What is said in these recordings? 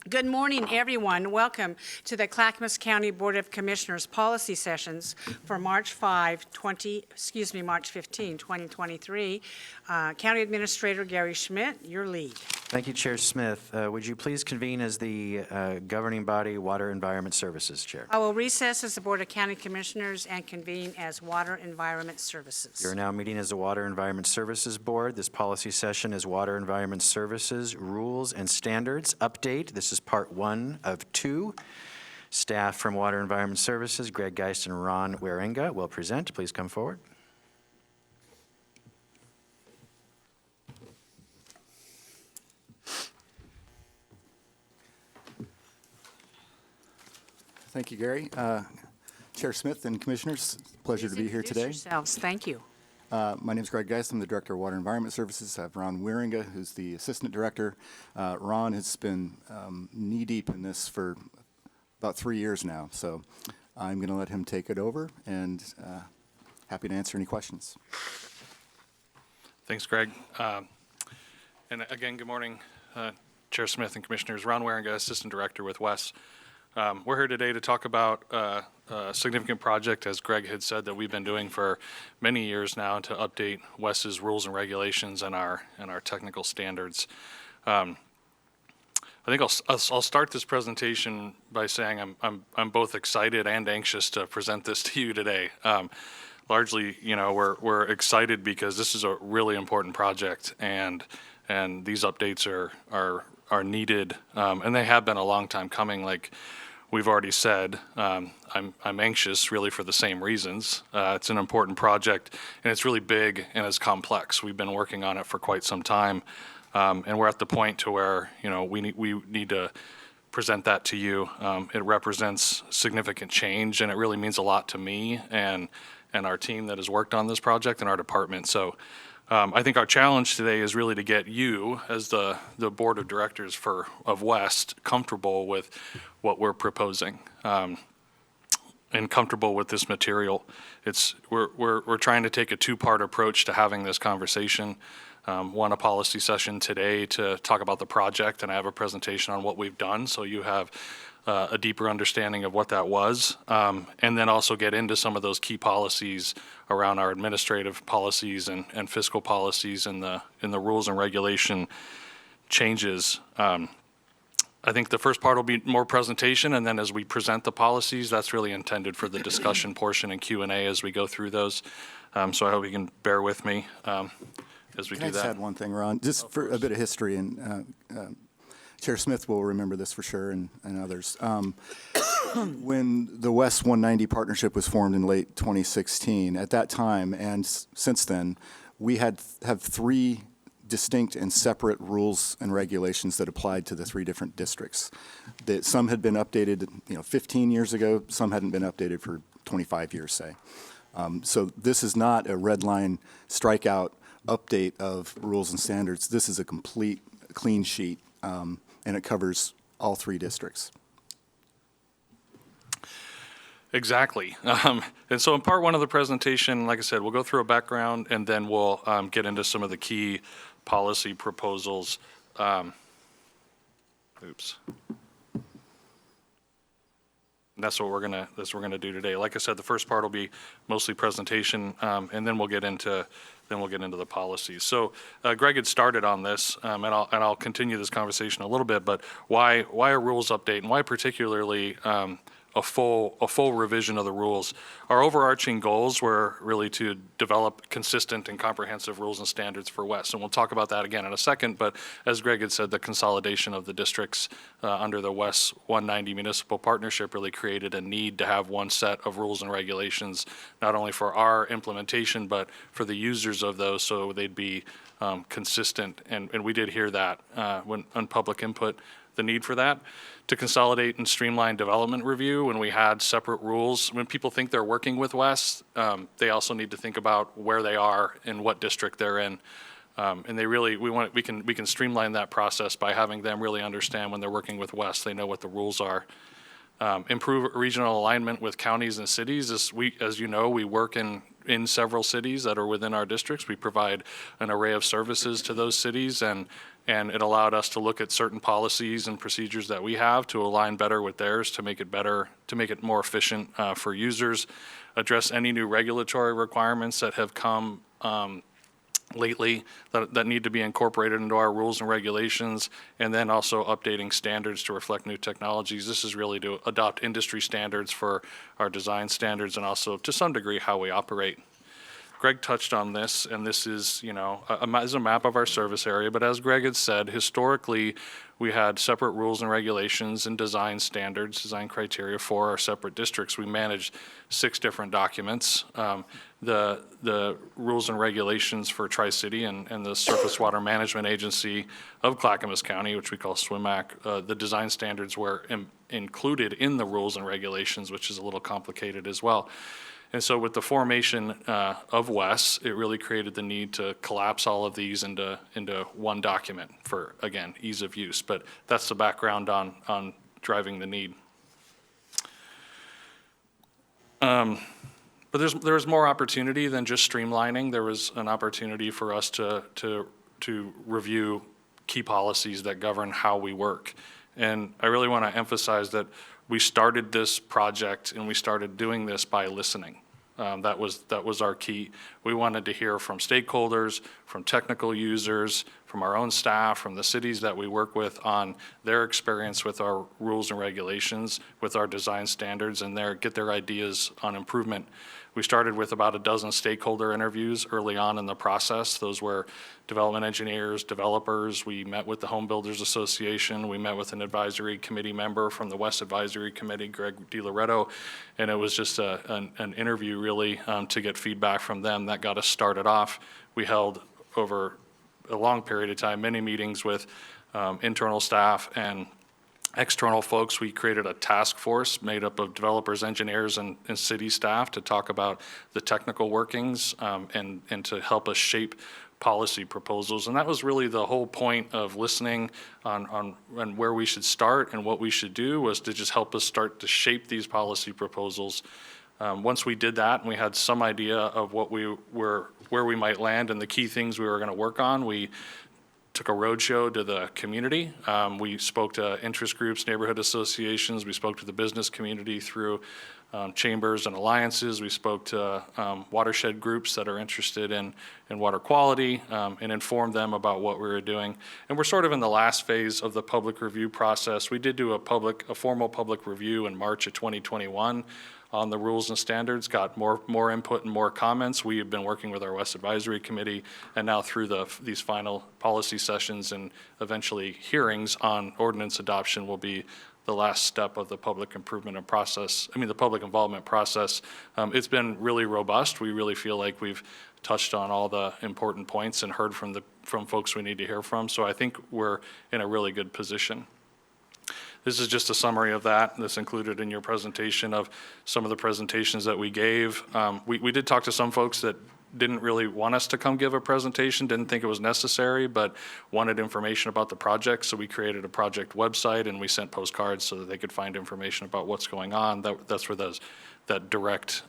Good morning, everyone. Welcome to the Clackamas County Board of Commissioners policy sessions for March 15, 2023. County Administrator Gary Schmidt, your lead. Thank you, Chair Smith. Would you please convene as the governing body, Water Environment Services Chair? I will recess as the Board of County Commissioners and convene as Water Environment Services. You're now meeting as the Water Environment Services Board. This policy session is Water Environment Services Rules and Standards Update. This is part 1 of 2. Staff from Water Environment Services, Greg Geist and Ron Waringa, will present. Please come forward. Thank you, Gary. Chair Smith and Commissioners, pleasure to be here today. Yourselves. Thank you. My name is Greg Geist. I'm the Director of Water Environment Services. I have Ron Waringa, who's the Assistant Director. Ron has been knee-deep in this for about 3 years now, so I'm going to let him take it over, and happy to answer any questions. Thanks, Greg. And again, good morning, Chair Smith and Commissioners. Ron Waringa, Assistant Director with WES. We're here today to talk about a significant project, as Greg had said, that we've been doing for many years now to update WES's rules and regulations and our technical standards. I think I'll start this presentation by saying I'm both excited and anxious to present this to you today. Largely, we're excited because this is a really important project, and these updates are needed, and they have been a long time coming. Like we've already said, I'm anxious really for the same reasons. It's an important project, and it's really big and it's complex. We've been working on it for quite some time, and we're at the point to where we need to present that to you. It represents significant change, and it really means a lot to me and our team that has worked on this project and our department. So I think our challenge today is really to get you, as the board of directors of WES, comfortable with what we're proposing and comfortable with this material. We're trying to take a two-part approach to having this conversation. One, a policy session today to talk about the project, and I have a presentation on what we've done, so you have a deeper understanding of what that was, and then also get into some of those key policies around our administrative policies and fiscal policies and the rules and regulation changes. I think the first part will be more presentation, and then as we present the policies, that's really intended for the discussion portion and Q&A as we go through those. So I hope you can bear with me as we do that. Can I just add one thing, Ron? Just for a bit of history, and Chair Smith will remember this for sure, and others. When the WES 190 partnership was formed in late 2016, at that time and since then, we have 3 distinct and separate rules and regulations that applied to the 3 different districts. That some had been updated 15 years ago, some hadn't been updated for 25 years, say. So this is not a red line strikeout update of rules and standards. This is a complete clean sheet, and it covers all 3 districts. Exactly. And so in part 1 of the presentation, like I said, we'll go through a background, and then we'll get into some of the key policy proposals. Oops. And that's what we're gonna do today. Like I said, the first part will be mostly presentation, and then we'll get into the policies. So Greg had started on this, and I'll continue this conversation a little bit. But why a rules update, and why particularly a full revision of the rules? Our overarching goals were really to develop consistent and comprehensive rules and standards for WES, and we'll talk about that again in a second. But as Greg had said, the consolidation of the districts under the WES 190 municipal partnership really created a need to have one set of rules and regulations, not only for our implementation, but for the users of those, so they'd be consistent. And we did hear that when on public input, the need for that, to consolidate and streamline development review when we had separate rules. When people think they're working with WES, they also need to think about where they are and what district they're in. And we can streamline that process by having them really understand when they're working with WES, they know what the rules are. Improve regional alignment with counties and cities. As you know, we work in several cities that are within our districts. We provide an array of services to those cities, and and it allowed us to look at certain policies and procedures that we have to align better with theirs, to make it better, to make it more efficient for users, address any new regulatory requirements that have come lately that need to be incorporated into our rules and regulations, and then also updating standards to reflect new technologies. This is really to adopt industry standards for our design standards and also to some degree how we operate. Greg touched on this, and this is, is a map of our service area, but as Greg had said, historically, we had separate rules and regulations and design standards, design criteria for our separate districts. We managed 6 different documents. The rules and regulations for Tri-City and the Surface Water Management Agency of Clackamas County, which we call SWMAC, the design standards were included in the rules and regulations, which is a little complicated as well. And so with the formation of WES, it really created the need to collapse all of these into one document for, again, ease of use. But that's the background on driving the need. But there's more opportunity than just streamlining. There was an opportunity for us to review key policies that govern how we work. And I really want to emphasize that we started this project and we started doing this by listening. That was our key. We wanted to hear from stakeholders, from technical users, from our own staff, from the cities that we work with on their experience with our rules and regulations, with our design standards, and get their ideas on improvement. We started with about a dozen stakeholder interviews early on in the process. Those were development engineers, developers. We met with the Home Builders Association. We met with an advisory committee member from the West Advisory Committee, Greg DiLoretto, and it was just an interview really to get feedback from them. That got us started off. We held over a long period of time many meetings with internal staff and external folks. We created a task force made up of developers, engineers, and city staff to talk about the technical workings and to help us shape policy proposals. And that was really the whole point of listening on where we should start and what we should do, was to just help us start to shape these policy proposals. Once we did that and we had some idea of where we might land and the key things we were going to work on, we took a roadshow to the community. We spoke to interest groups, neighborhood associations. We spoke to the business community through chambers and alliances. We spoke to watershed groups that are interested in water quality and informed them about what we were doing. And we're sort of in the last phase of the public review process. We did do a formal public review in March of 2021 on the rules and standards, got more input and more comments. We have been working with our West Advisory Committee, and now through these final policy sessions and eventually hearings on ordinance adoption will be the last step of the public involvement process. It's been really robust. We really feel like we've touched on all the important points and heard from folks we need to hear from. So I think we're in a really good position. This is just a summary of that. This included in your presentation of some of the presentations that we gave. We did talk to some folks that didn't really want us to come give a presentation, didn't think it was necessary, but wanted information about the project. So we created a project website and we sent postcards so that they could find information about what's going on. That's where that direct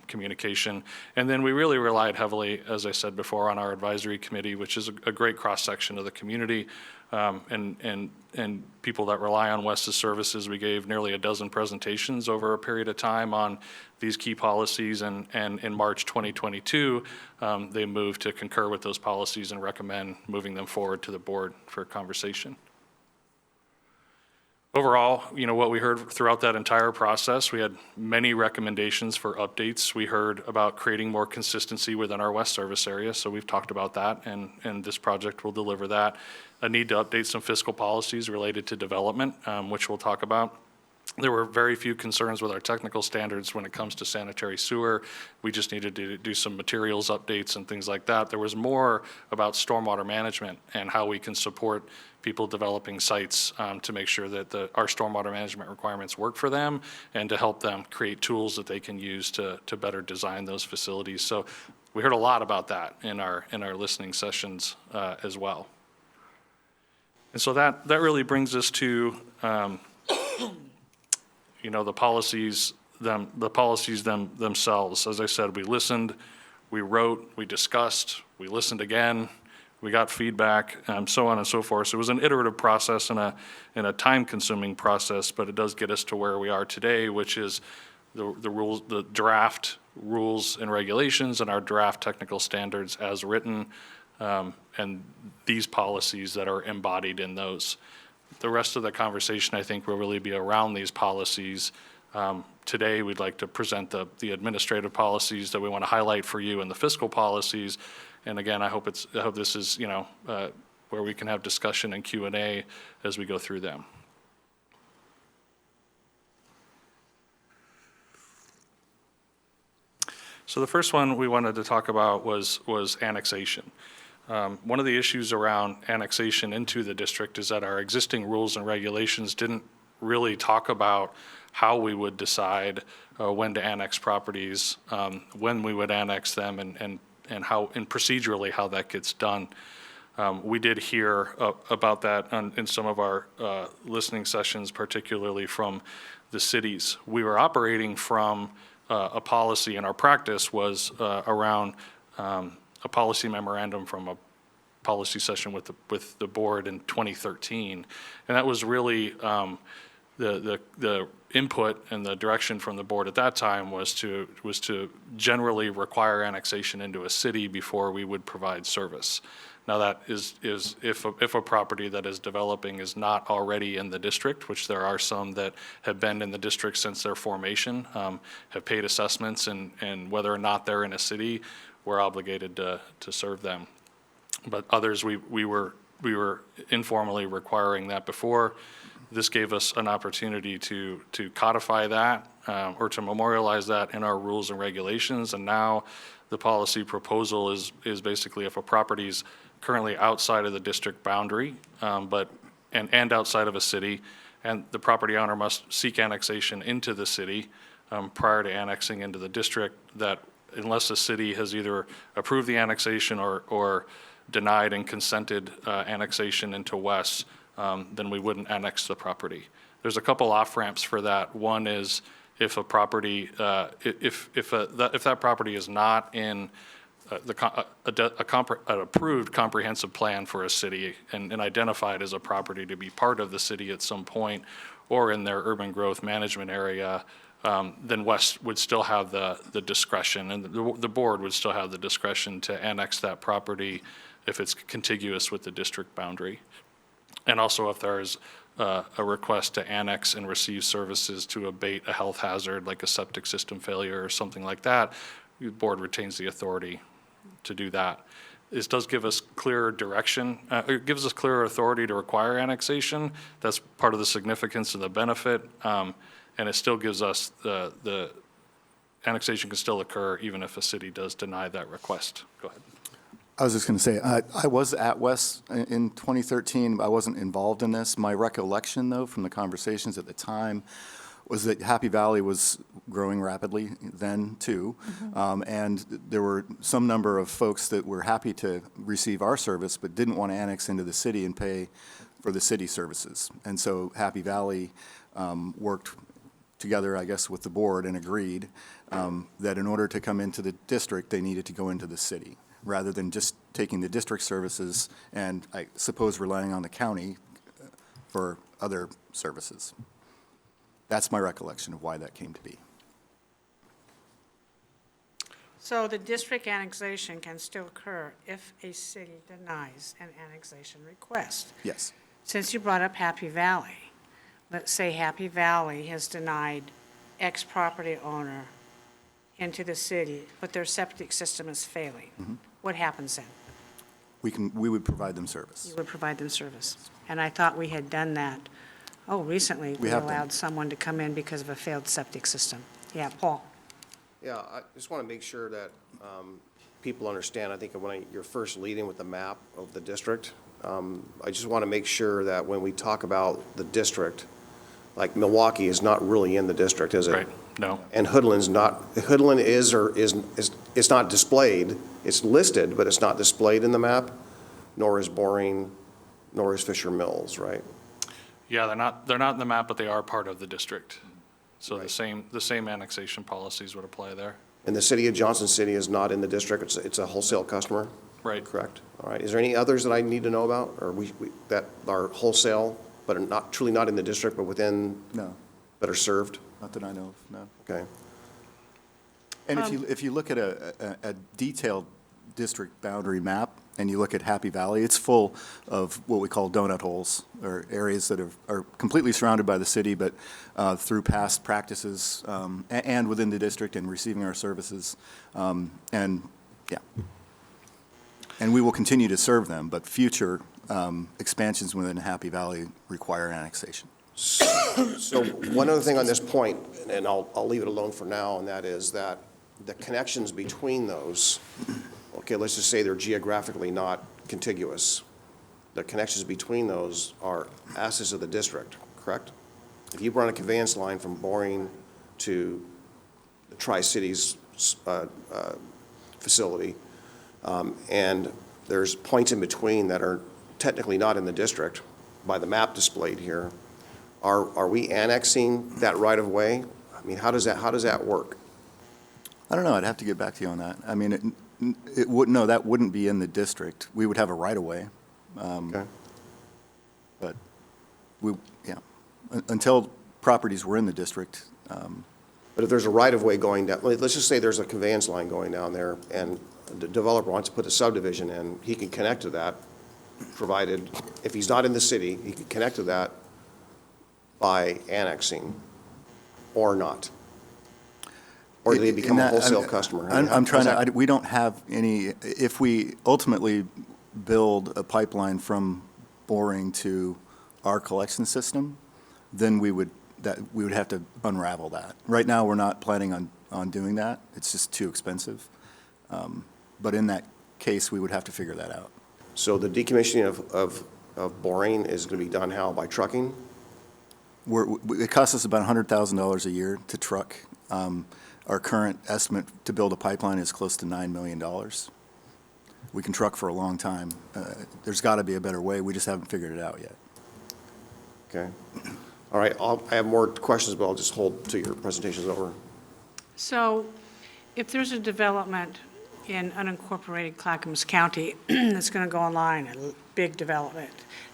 communication. And then we really relied heavily, as I said before, on our advisory committee, which is a great cross-section of the community. And people that rely on WES's services. We gave nearly a dozen presentations over a period of time on these key policies, and in March 2022, they moved to concur with those policies and recommend moving them forward to the board for conversation. Overall, what we heard throughout that entire process, we had many recommendations for updates. We heard about creating more consistency within our West service area, so we've talked about that, and this project will deliver that. A need to update some fiscal policies related to development, which we'll talk about. There were very few concerns with our technical standards when it comes to sanitary sewer. We just needed to do some materials updates and things like that. There was more about stormwater management and how we can support people developing sites to make sure that our stormwater management requirements work for them and to help them create tools that they can use to better design those facilities. So we heard a lot about that in our listening sessions as well. And so that really brings us to the policies themselves. As I said, we listened, we wrote, we discussed, we listened again, We got feedback, so on and so forth. So it was an iterative process and a time-consuming process, but it does get us to where we are today, which is the rules, the draft rules and regulations and our draft technical standards as written, and these policies that are embodied in those. The rest of the conversation, I think, will really be around these policies. Today, we'd like to present the administrative policies that we want to highlight for you and the fiscal policies. And again, I hope this is, where we can have discussion and Q&A as we go through them. So the first one we wanted to talk about was annexation. One of the issues around annexation into the district is that our existing rules and regulations didn't really talk about how we would decide when to annex properties, when we would annex them, and how, and procedurally how that gets done. We did hear about that in some of our listening sessions, particularly from the cities. We were operating from a policy, and our practice was around a policy memorandum from a policy session with the board in 2013, and that was really the input and the direction from the board at that time was to generally require annexation into a city before we would provide service. Now that is if a property that is developing is not already in the district, which there are some that have been in the district since their formation, have paid assessments, and whether or not they're in a city, we're obligated to serve them. But others, we were informally requiring that before. This gave us an opportunity to codify that or to memorialize that in our rules and regulations. And now the policy proposal is basically if a property's currently outside of the district boundary, and outside of a city, and the property owner must seek annexation into the city prior to annexing into the district, that unless the city has either approved the annexation or denied and consented annexation into West, then we wouldn't annex the property. There's a couple off-ramps for that. One is if a property, if that property is not in an approved comprehensive plan for a city and identified as a property to be part of the city at some point, or in their urban growth management area, then West would still have the discretion, and the board would still have the discretion to annex that property if it's contiguous with the district boundary. And also if there's a request to annex and receive services to abate a health hazard like a septic system failure or something like that, the board retains the authority to do that. This does give us clearer direction. It gives us clearer authority to require annexation. That's part of the significance and the benefit. And it still gives us the annexation can still occur even if a city does deny that request. Go ahead. I was just going to say, I was at West in 2013. I wasn't involved in this. My recollection, though, from the conversations at the time was that Happy Valley was growing rapidly then, too. And there were some number of folks that were happy to receive our service but didn't want to annex into the city and pay for the city services. And so Happy Valley worked together, I guess, with the board and agreed that in order to come into the district, they needed to go into the city, rather than just taking the district services and, I suppose, relying on the county for other services. That's my recollection of why that came to be. So the district annexation can still occur if a city denies an annexation request. Yes. Since you brought up Happy Valley, let's say Happy Valley has denied X property owner into the city, but their septic system is failing. What happens then? We would provide them service. You would provide them service. And I thought we had done that, recently. We have done. allowed someone to come in because of a failed septic system. Yeah, Paul? Yeah, I just want to make sure that people understand, I think when you're first leading with the map of the district, I just want to make sure that when we talk about the district, like Milwaukee is not really in the district, is it? Right, no. And Hoodland is or is, it's not displayed, it's listed, but it's not displayed in the map, nor is Boring, nor is Fisher Mills, right? Yeah, they're not in the map, but they are part of the district. So Right. the same annexation policies would apply there. And the city of Johnson City is not in the district, it's a wholesale customer? Right. correct? All right, is there any others that I need to know about, or that are wholesale, but are not, truly not in the district, but within, No, that are served? not that I know of, no. Okay. And if you look at a detailed district boundary map, and you look at Happy Valley, it's full of what we call donut holes, or areas that are completely surrounded by the city, but through past practices and within the district and receiving our services. And, yeah. And we will continue to serve them, but future expansions within Happy Valley require annexation. So one other thing on this point, and I'll leave it alone for now, and that is that the connections between those, okay, let's just say they're geographically not contiguous. The connections between those are assets of the district, correct? If you run a conveyance line from Boring to the Tri-Cities facility, and there's points in between that are technically not in the district by the map displayed here, are we annexing that right-of-way? I mean, how does that work? I don't know, I'd have to get back to you on that. I mean, no, that wouldn't be in the district. We would have a right-of-way, Okay. but yeah. Until properties were in the district, But if there's a right-of-way going down, let's just say there's a conveyance line going down there, and the developer wants to put a subdivision in, he can connect to that, provided, if he's not in the city, he can connect to that by annexing, or not. Or do they become a wholesale customer? I mean, I'm trying how's that- we don't have any, if we ultimately build a pipeline from Boring to our collection system, then we would have to unravel that. Right now, we're not planning on doing that. It's just too expensive. But in that case, we would have to figure that out. So the decommissioning of Boring is going to be done how, by trucking? It costs us about $100,000 a year to truck. Our current estimate to build a pipeline is close to $9 million. We can truck for a long time. There's got to be a better way. We just haven't figured it out yet. Okay. All right, I have more questions, but I'll just hold till your presentation's over. So if there's a development in unincorporated Clackamas County that's going to go online, a big development,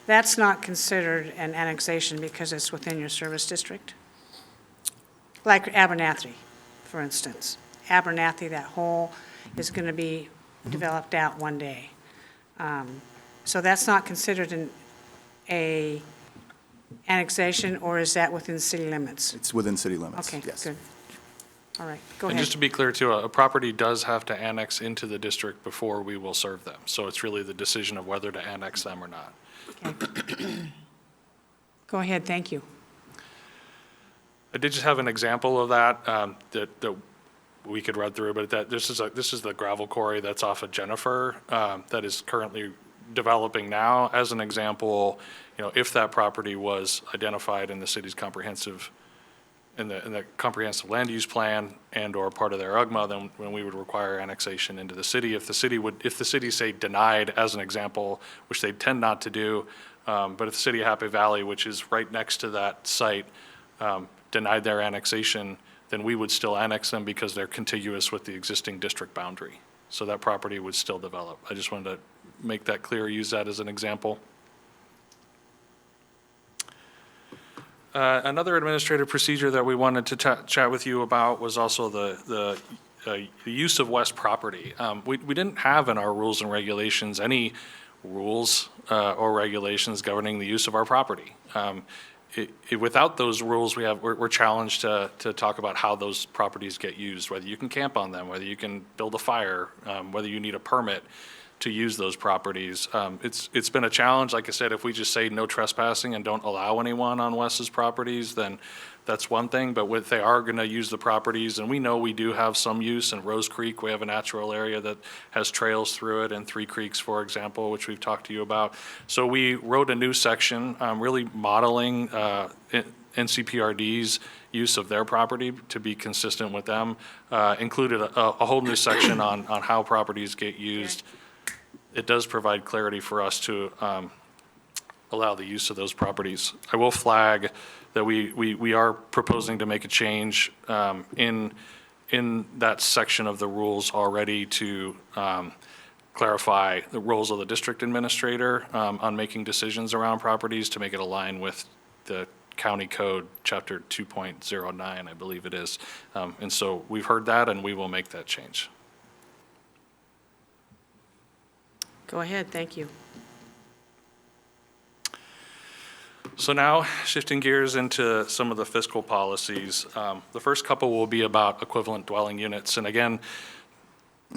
that's not considered an annexation because it's within your service district? Like Abernathy, for instance. Abernathy, that whole is going to be developed out one day. So that's not considered a annexation, or is that within city limits? It's within city limits, Okay, yes. good. All right, go And ahead. just to be clear too, a property does have to annex into the district before we will serve them. So it's really the decision of whether to annex them or not. Okay. Go ahead, thank you. I did just have an example of that, that we could read through, but this is the gravel quarry that's off of Jennifer, that is currently developing now. As an example, if that property was identified in the city's comprehensive land use plan and/or part of their UGMA, then we would require annexation into the city. If the city say denied, as an example, which they tend not to do, but if the city of Happy Valley, which is right next to that site, denied their annexation, then we would still annex them because they're contiguous with the existing district boundary. So that property would still develop. I just wanted to make that clear, use that as an example. Another administrative procedure that we wanted to chat with you about was also the use of West property. We didn't have in our rules and regulations any rules or regulations governing the use of our property. Without those rules, we're challenged to talk about how those properties get used, whether you can camp on them, whether you can build a fire, whether you need a permit to use those properties. It's been a challenge. Like I said, if we just say no trespassing and don't allow anyone on Wes's properties, then that's one thing. But if they are going to use the properties, and we know we do have some use in Rose Creek, we have a natural area that has trails through it, and Three Creeks, for example, which we've talked to you about. So we wrote a new section really modeling NCPRD's use of their property to be consistent with them, included a whole new section on how properties get used. It does provide clarity for us to allow the use of those properties. I will flag that we are proposing to make a change in that section of the rules already to clarify the roles of the district administrator on making decisions around properties to make it align with the county code, chapter 2.09, I believe it is. And so we've heard that, and we will make that change. Go ahead, thank you. So now, shifting gears into some of the fiscal policies. The first couple will be about equivalent dwelling units. And again,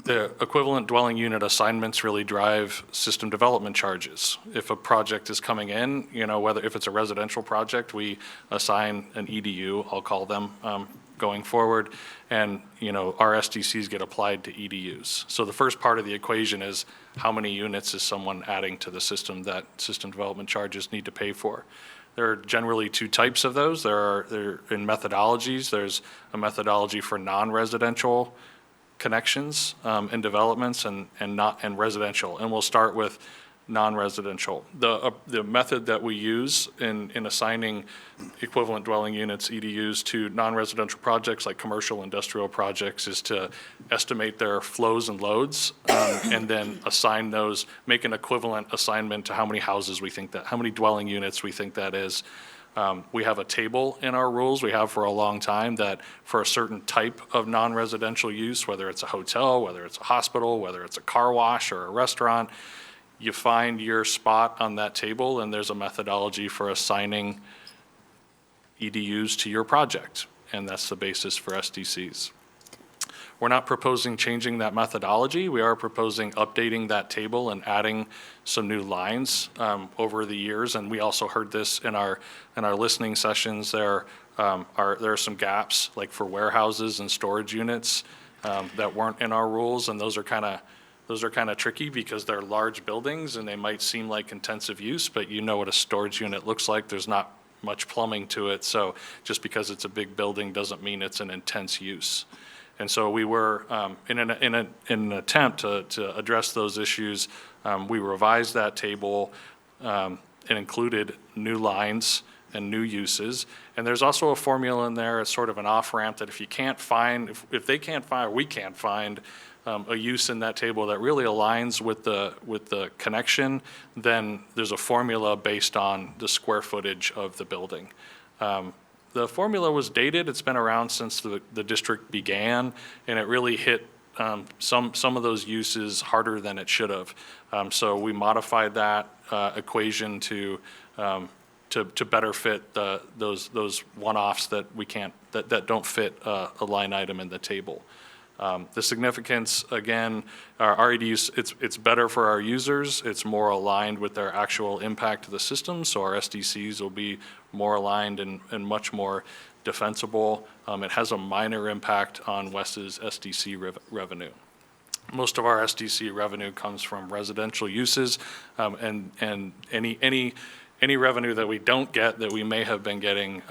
the equivalent dwelling unit assignments really drive system development charges. If a project is coming in, whether if it's a residential project, we assign an EDU, I'll call them, going forward, and, our SDCs get applied to EDUs. So the first part of the equation is how many units is someone adding to the system that system development charges need to pay for. There are generally two types of those. They're in methodologies. There's a methodology for non-residential connections and developments and residential. And we'll start with non-residential. The method that we use in assigning equivalent dwelling units, EDUs, to non-residential projects like commercial industrial projects is to estimate their flows and loads and then assign those, make an equivalent assignment to how many houses we think that, how many dwelling units we think that is. We have a table in our rules, we have for a long time, that for a certain type of non-residential use, whether it's a hotel, whether it's a hospital, whether it's a car wash or a restaurant, you find your spot on that table, and there's a methodology for assigning EDUs to your project, and that's the basis for SDCs. We're not proposing changing that methodology. We are proposing updating that table and adding some new lines over the years, and we also heard this in our listening sessions. There are some gaps, like for warehouses and storage units, that weren't in our rules, and those are kind of tricky because they're large buildings and they might seem like intensive use, but you know what a storage unit looks like. There's not much plumbing to it, so just because it's a big building doesn't mean it's an intense use. And so we were, in an attempt to address those issues, we revised that table and included new lines and new uses. And there's also a formula in there, it's sort of an off-ramp, that if you can't find, if they can't find, or we can't find a use in that table that really aligns with the connection, then there's a formula based on the square footage of the building. The formula was dated. It's been around since the district began, and it really hit some of those uses harder than it should have. So we modified that equation to better fit those one-offs that we can't, that don't fit a line item in the table. The significance, again, our REDs, it's better for our users. It's more aligned with their actual impact to the system, so our SDCs will be more aligned and much more defensible. It has a minor impact on Wes's SDC revenue. Most of our SDC revenue comes from residential uses, and any revenue that we don't get that we may have been getting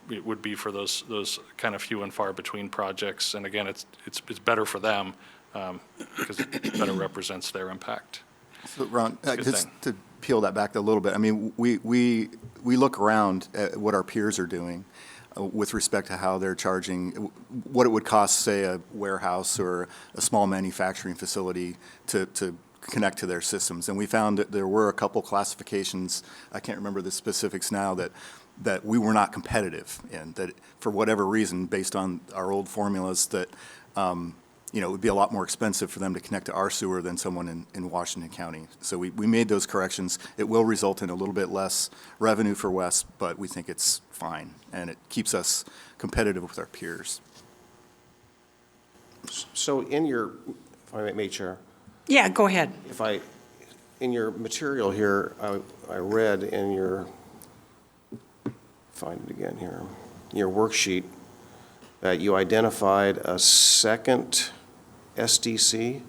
it would be for those kind of few and far between projects. And again, it's better for them because it better represents their impact. So Ron, Good just thing. to peel that back a little bit, I mean, we look around at what our peers are doing with respect to how they're charging, what it would cost, say, a warehouse or a small manufacturing facility to connect to their systems. And we found that there were a couple classifications, I can't remember the specifics now, that we were not competitive in, that for whatever reason, based on our old formulas, that it would be a lot more expensive for them to connect to our sewer than someone in Washington County. So we made those corrections. It will result in a little bit less revenue for West, but we think it's fine, and it keeps us competitive with our peers. So in your, if I may, Chair, Yeah, go ahead. in your material here, I read in your, find it again here, your worksheet, that you identified a second SDC.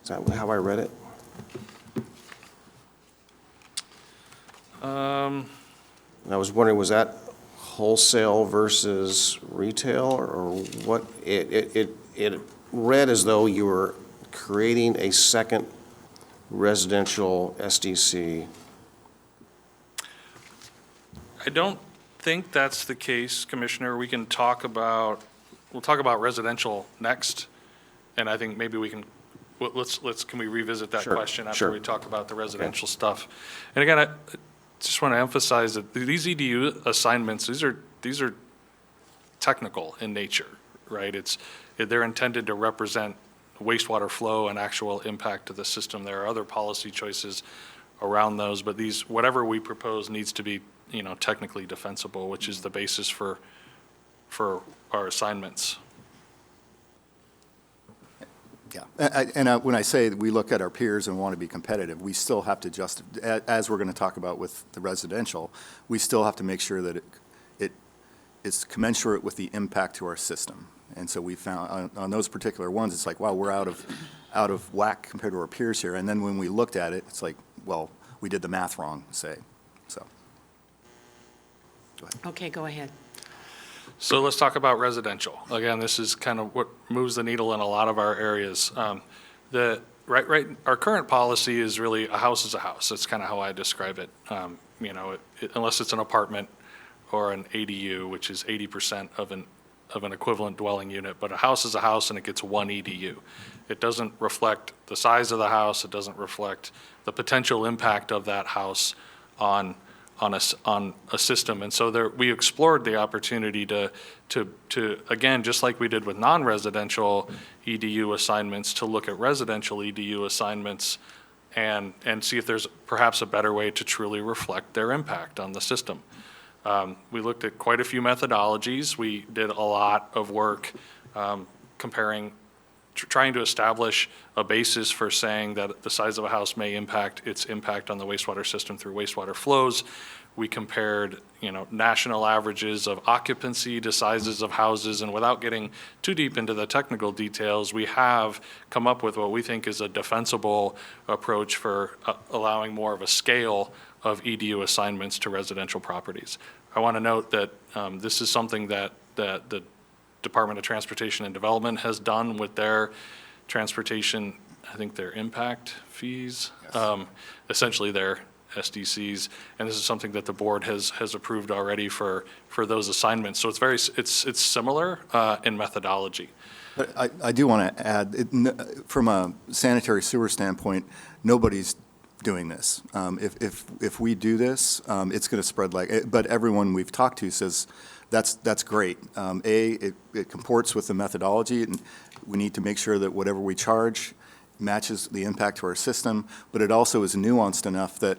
Is that how I read it? And I was wondering, was that wholesale versus retail, or what? It read as though you were creating a second residential SDC. I don't think that's the case, Commissioner. We can talk about, we'll talk about residential next, and I think maybe we can can we revisit that Sure, question after sure. we talk about the residential stuff? And again, I just want to emphasize that these EDU assignments, these are technical in nature, right? They're intended to represent wastewater flow and actual impact to the system. There are other policy choices around those, but whatever we propose needs to be, technically defensible, which is the basis for our assignments. Yeah, when I say that we look at our peers and want to be competitive, we still have to as we're going to talk about with the residential, we still have to make sure that it is commensurate with the impact to our system. And so we found, on those particular ones, it's like, wow, we're out of whack compared to our peers here. And then when we looked at it, it's like, well, we did the math wrong, say, so. Go ahead. Okay, go ahead. So let's talk about residential. Again, this is kind of what moves the needle in a lot of our areas. Our current policy is really a house is a house. That's kind of how I describe it. Unless it's an apartment or an ADU, which is 80% of an equivalent dwelling unit, but a house is a house and it gets one EDU. It doesn't reflect the size of the house. It doesn't reflect the potential impact of that house on a system. And so we explored the opportunity to again, just like we did with non-residential EDU assignments, to look at residential EDU assignments and see if there's perhaps a better way to truly reflect their impact on the system. We looked at quite a few methodologies. We did a lot of work trying to establish a basis for saying that the size of a house may impact its impact on the wastewater system through wastewater flows. We compared, national averages of occupancy to sizes of houses, and without getting too deep into the technical details, we have come up with what we think is a defensible approach for allowing more of a scale of EDU assignments to residential properties. I want to note that this is something that the Department of Transportation and Development has done with their transportation, I think their impact fees, essentially their SDCs, and this is something that the board has approved already for those assignments. So it's similar in methodology. But I do want to add, from a sanitary sewer standpoint, nobody's doing this. If we do this, it's going to spread but everyone we've talked to says, that's great. It comports with the methodology, and we need to make sure that whatever we charge matches the impact to our system, but it also is nuanced enough that,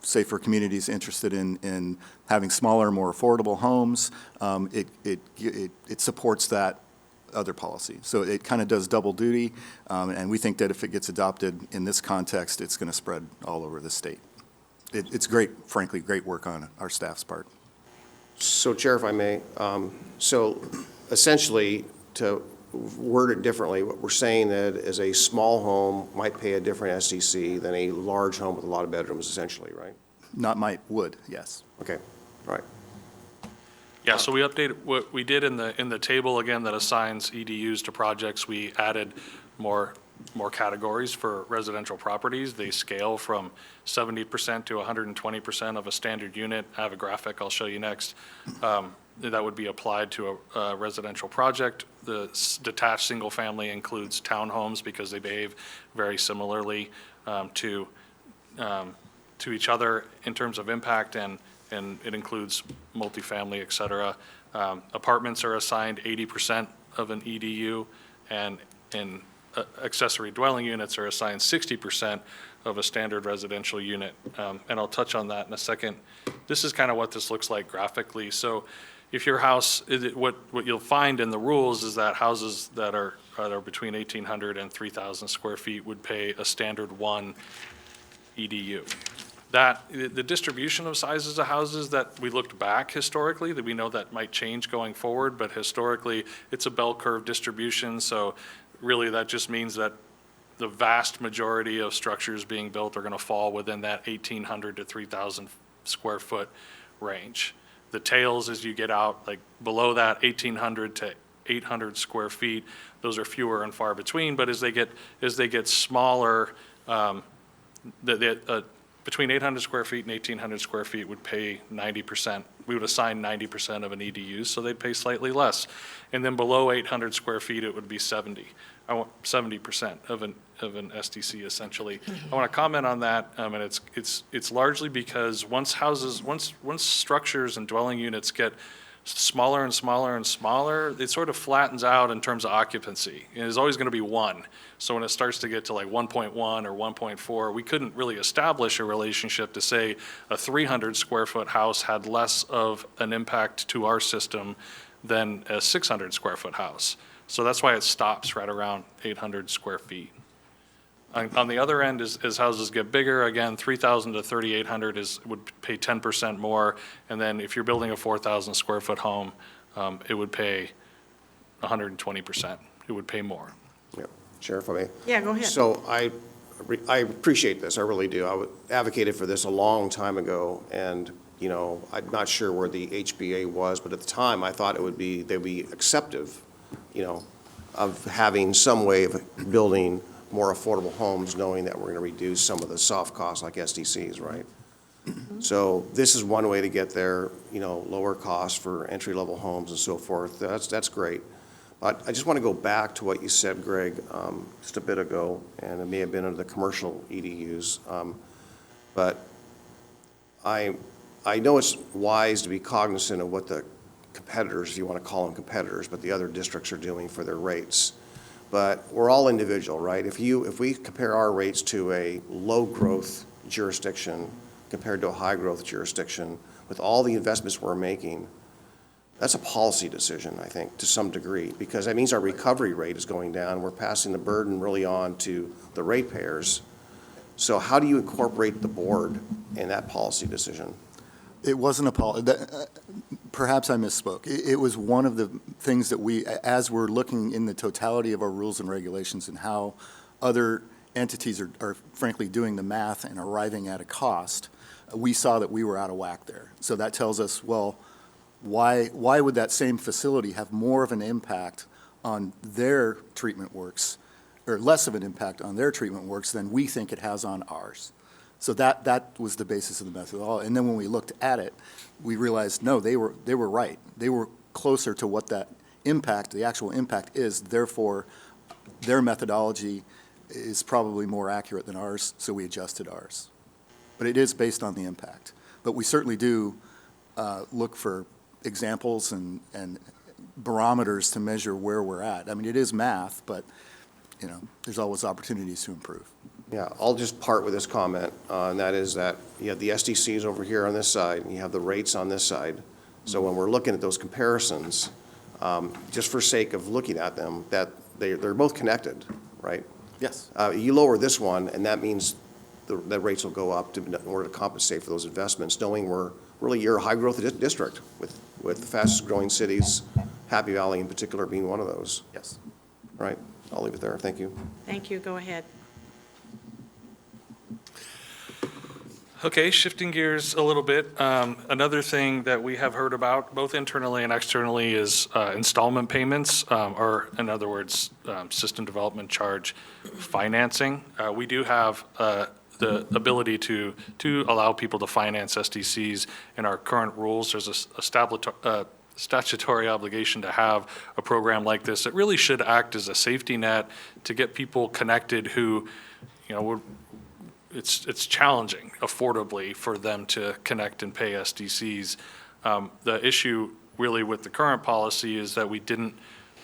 say for communities interested in having smaller, more affordable homes, it supports that other policy. So it kind of does double duty, and we think that if it gets adopted in this context, it's going to spread all over the state. It's great, frankly, great work on our staff's part. So Chair, if I may, so essentially, to word it differently, what we're saying that is a small home might pay a different SDC than a large home with a lot of bedrooms, essentially, right? Would, yes. Okay, all right. Yeah, so we updated what we did in the table again that assigns EDUs to projects. We added more categories for residential properties. They scale from 70% to 120% of a standard unit. I have a graphic I'll show you next. That would be applied to a residential project. The detached single family includes townhomes because they behave very similarly to each other in terms of impact, and it includes multifamily, et cetera. Apartments are assigned 80% of an EDU, and accessory dwelling units are assigned 60% of a standard residential unit. And I'll touch on that in a second. This is kind of what this looks like graphically. So if your house, what you'll find in the rules is that houses that are between 1,800 and 3,000 square feet would pay a standard 1 EDU. The distribution of sizes of houses that we looked back historically, that we know that might change going forward, but historically it's a bell curve distribution. So really that just means that the vast majority of structures being built are going to fall within that 1,800 to 3,000 square foot range. The tails, as you get out, like below that 1,800 to 800 square feet, those are fewer and far between. But as they get smaller, between 800 square feet and 1,800 square feet would pay 90%. We would assign 90% of an EDU, so they'd pay slightly less. And then below 800 square feet, it would be 70. I want 70% of an SDC essentially. I want to comment on that, and it's largely because once structures and dwelling units get smaller and smaller and smaller, it sort of flattens out in terms of occupancy. And there's always going to be one. So when it starts to get to like 1.1 or 1.4, we couldn't really establish a relationship to say a 300 square foot house had less of an impact to our system than a 600 square foot house. So that's why it stops right around 800 square feet. On the other end, as houses get bigger, again, 3,000 to 3,800 would pay 10% more. And then if you're building a 4,000 square foot home, it would pay 120%. It would pay more. Yeah. Sheriff, I may? Yeah, go ahead. So I appreciate this, I really do. I advocated for this a long time ago, and, you know, I'm not sure where the HBA was, but at the time, I thought they'd be acceptive, you know, of having some way of building more affordable homes, knowing that we're going to reduce some of the soft costs like SDCs, right? So this is one way to get there, you know, lower costs for entry-level homes and so forth. That's great. But I just want to go back to what you said, Greg, just a bit ago, and it may have been under the commercial EDUs. But I know it's wise to be cognizant of what the competitors, if you want to call them competitors, but the other districts are doing for their rates. But we're all individual, right? If we compare our rates to a low-growth jurisdiction compared to a high-growth jurisdiction, with all the investments we're making, that's a policy decision, I think, to some degree, because that means our recovery rate is going down. We're passing the burden really on to the ratepayers. So how do you incorporate the board in that policy decision? It wasn't a policy. Perhaps I misspoke. It was one of the things that we, as we're looking in the totality of our rules and regulations and how other entities are frankly doing the math and arriving at a cost, we saw that we were out of whack there. So that tells us, well, why would that same facility have more of an impact on their treatment works, or less of an impact on their treatment works than we think it has on ours? So that was the basis of the methodology. And then when we looked at it, we realized, no, they were right. They were closer to what that impact, the actual impact is. Therefore, their methodology is probably more accurate than ours, so we adjusted ours. But it is based on the impact. But we certainly do look for examples and barometers to measure where we're at. I mean, it is math, but, you know, there's always opportunities to improve. Yeah, I'll just part with this comment, and that is that you have the SDCs over here on this side, and you have the rates on this side. So when we're looking at those comparisons, just for sake of looking at them, that they're both connected, right? Yes. You lower this one, and that means the rates will go up in order to compensate for those investments, knowing we're really your high-growth district with the fastest-growing cities, Happy Valley in particular being one of those. Yes. Right, I'll leave it there. Thank you. Thank you, go ahead. Okay, shifting gears a little bit. Another thing that we have heard about, both internally and externally, is installment payments, or in other words, system development charge financing. We do have the ability to allow people to finance SDCs in our current rules. There's a statutory obligation to have a program like this. It really should act as a safety net to get people connected who, you know, it's challenging affordably for them to connect and pay SDCs. The issue really with the current policy is that we didn't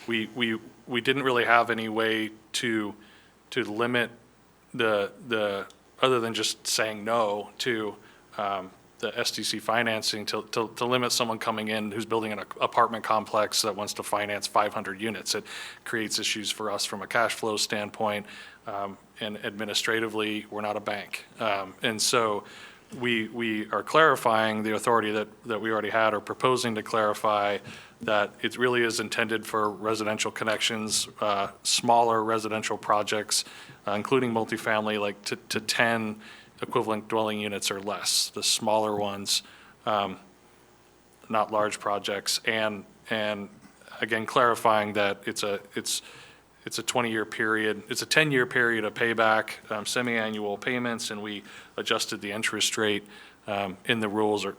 really have any way to limit the other than just saying no to the SDC financing, to limit someone coming in who's building an apartment complex that wants to finance 500 units. It creates issues for us from a cash flow standpoint, and administratively, we're not a bank. And so we are clarifying the authority that we already had, or proposing to clarify that it really is intended for residential connections, smaller residential projects, including multifamily, like to 10 equivalent dwelling units or less, the smaller ones, not large projects, and again, clarifying that it's a 20-year period, it's a 10-year period of payback, semi-annual payments, and we adjusted the interest rate in the rules, or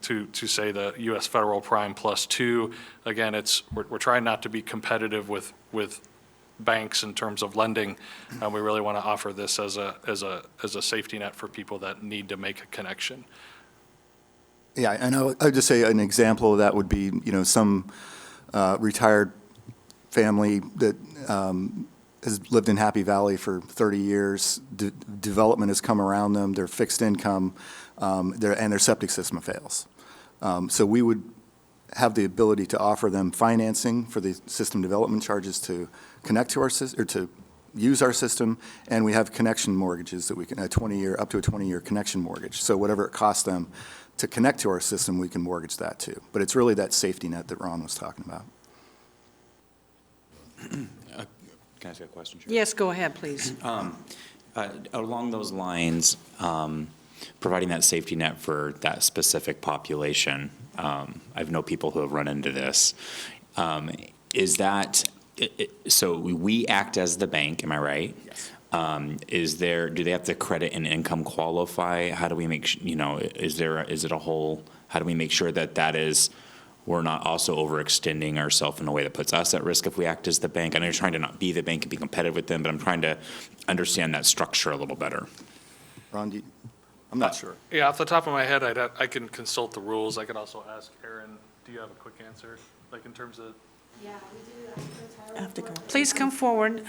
to say the U.S. federal prime plus 2. Again, we're trying not to be competitive with banks in terms of lending. We really want to offer this as a safety net for people that need to make a connection. Yeah, and I would just say an example of that would be, some retired family that has lived in Happy Valley for 30 years. Development has come around them, their fixed income, and their septic system fails. So we would have the ability to offer them financing for the system development charges to connect to our system, or to use our system, and we have connection mortgages that we can, up to a 20-year connection mortgage. So whatever it costs them to connect to our system, we can mortgage that too. But it's really that safety net that Ron was talking about. Can I ask a question, Chair? Yes, go ahead, please. Along those lines, providing that safety net for that specific population, I've known people who have run into this. Is that, so we act as the bank, am I right? Yes. Do they have to credit and income qualify? How do we make, how do we make sure that we're not also overextending ourselves in a way that puts us at risk if we act as the bank? I know you're trying to not be the bank and be competitive with them, but I'm trying to understand that structure a little better. Ron, I'm not sure. Yeah, off the top of my head, I can consult the rules. I could also ask Aaron, do you have a quick answer, like in terms of? Please come forward.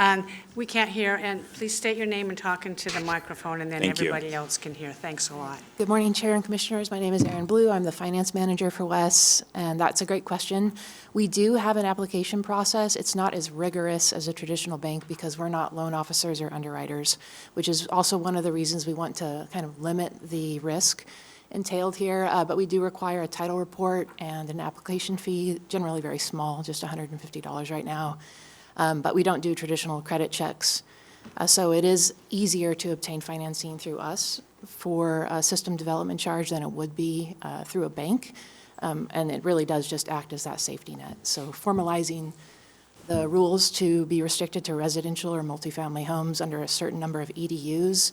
We can't hear, and please state your name and talk into the microphone, and then Thank you. everybody else can hear. Thanks a lot. Good morning, Chair and Commissioners. My name is Erin Blue. I'm the Finance Manager for WES, and that's a great question. We do have an application process. It's not as rigorous as a traditional bank because we're not loan officers or underwriters, which is also one of the reasons we want to kind of limit the risk entailed here, but we do require a title report and an application fee, generally very small, just $150 right now. But we don't do traditional credit checks. So it is easier to obtain financing through us for a system development charge than it would be through a bank. And it really does just act as that safety net. So formalizing the rules to be restricted to residential or multifamily homes under a certain number of EDUs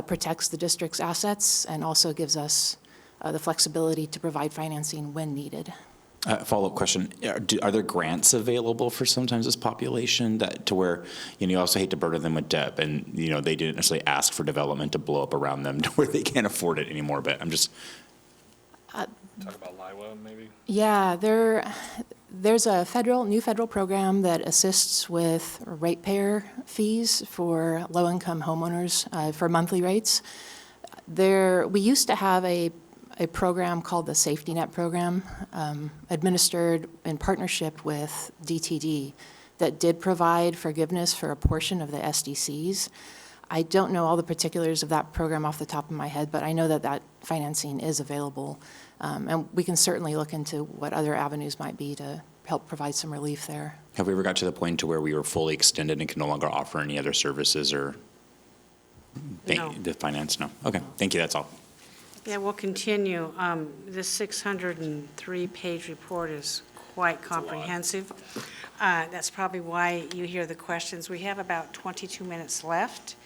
protects the district's assets and also gives us the flexibility to provide financing when needed. Follow-up question, are there grants available for sometimes this population that to where, you also hate to burden them with debt and, they didn't necessarily ask for development to blow up around them to where they can't afford it anymore, but I'm just. Talk about LIWA, maybe? Yeah, there's a new federal program that assists with ratepayer fees for low-income homeowners for monthly rates. We used to have a program called the Safety Net Program, administered in partnership with DTD, that did provide forgiveness for a portion of the SDCs. I don't know all the particulars of that program off the top of my head, but I know that financing is available. And we can certainly look into what other avenues might be to help provide some relief there. Have we ever got to the point to where we were fully extended and can no longer offer any other services or No. the finance? No. Okay, thank you, that's all. Yeah, we'll continue. This 603-page report is quite comprehensive. That's probably why you hear the questions. We have about 22 minutes left,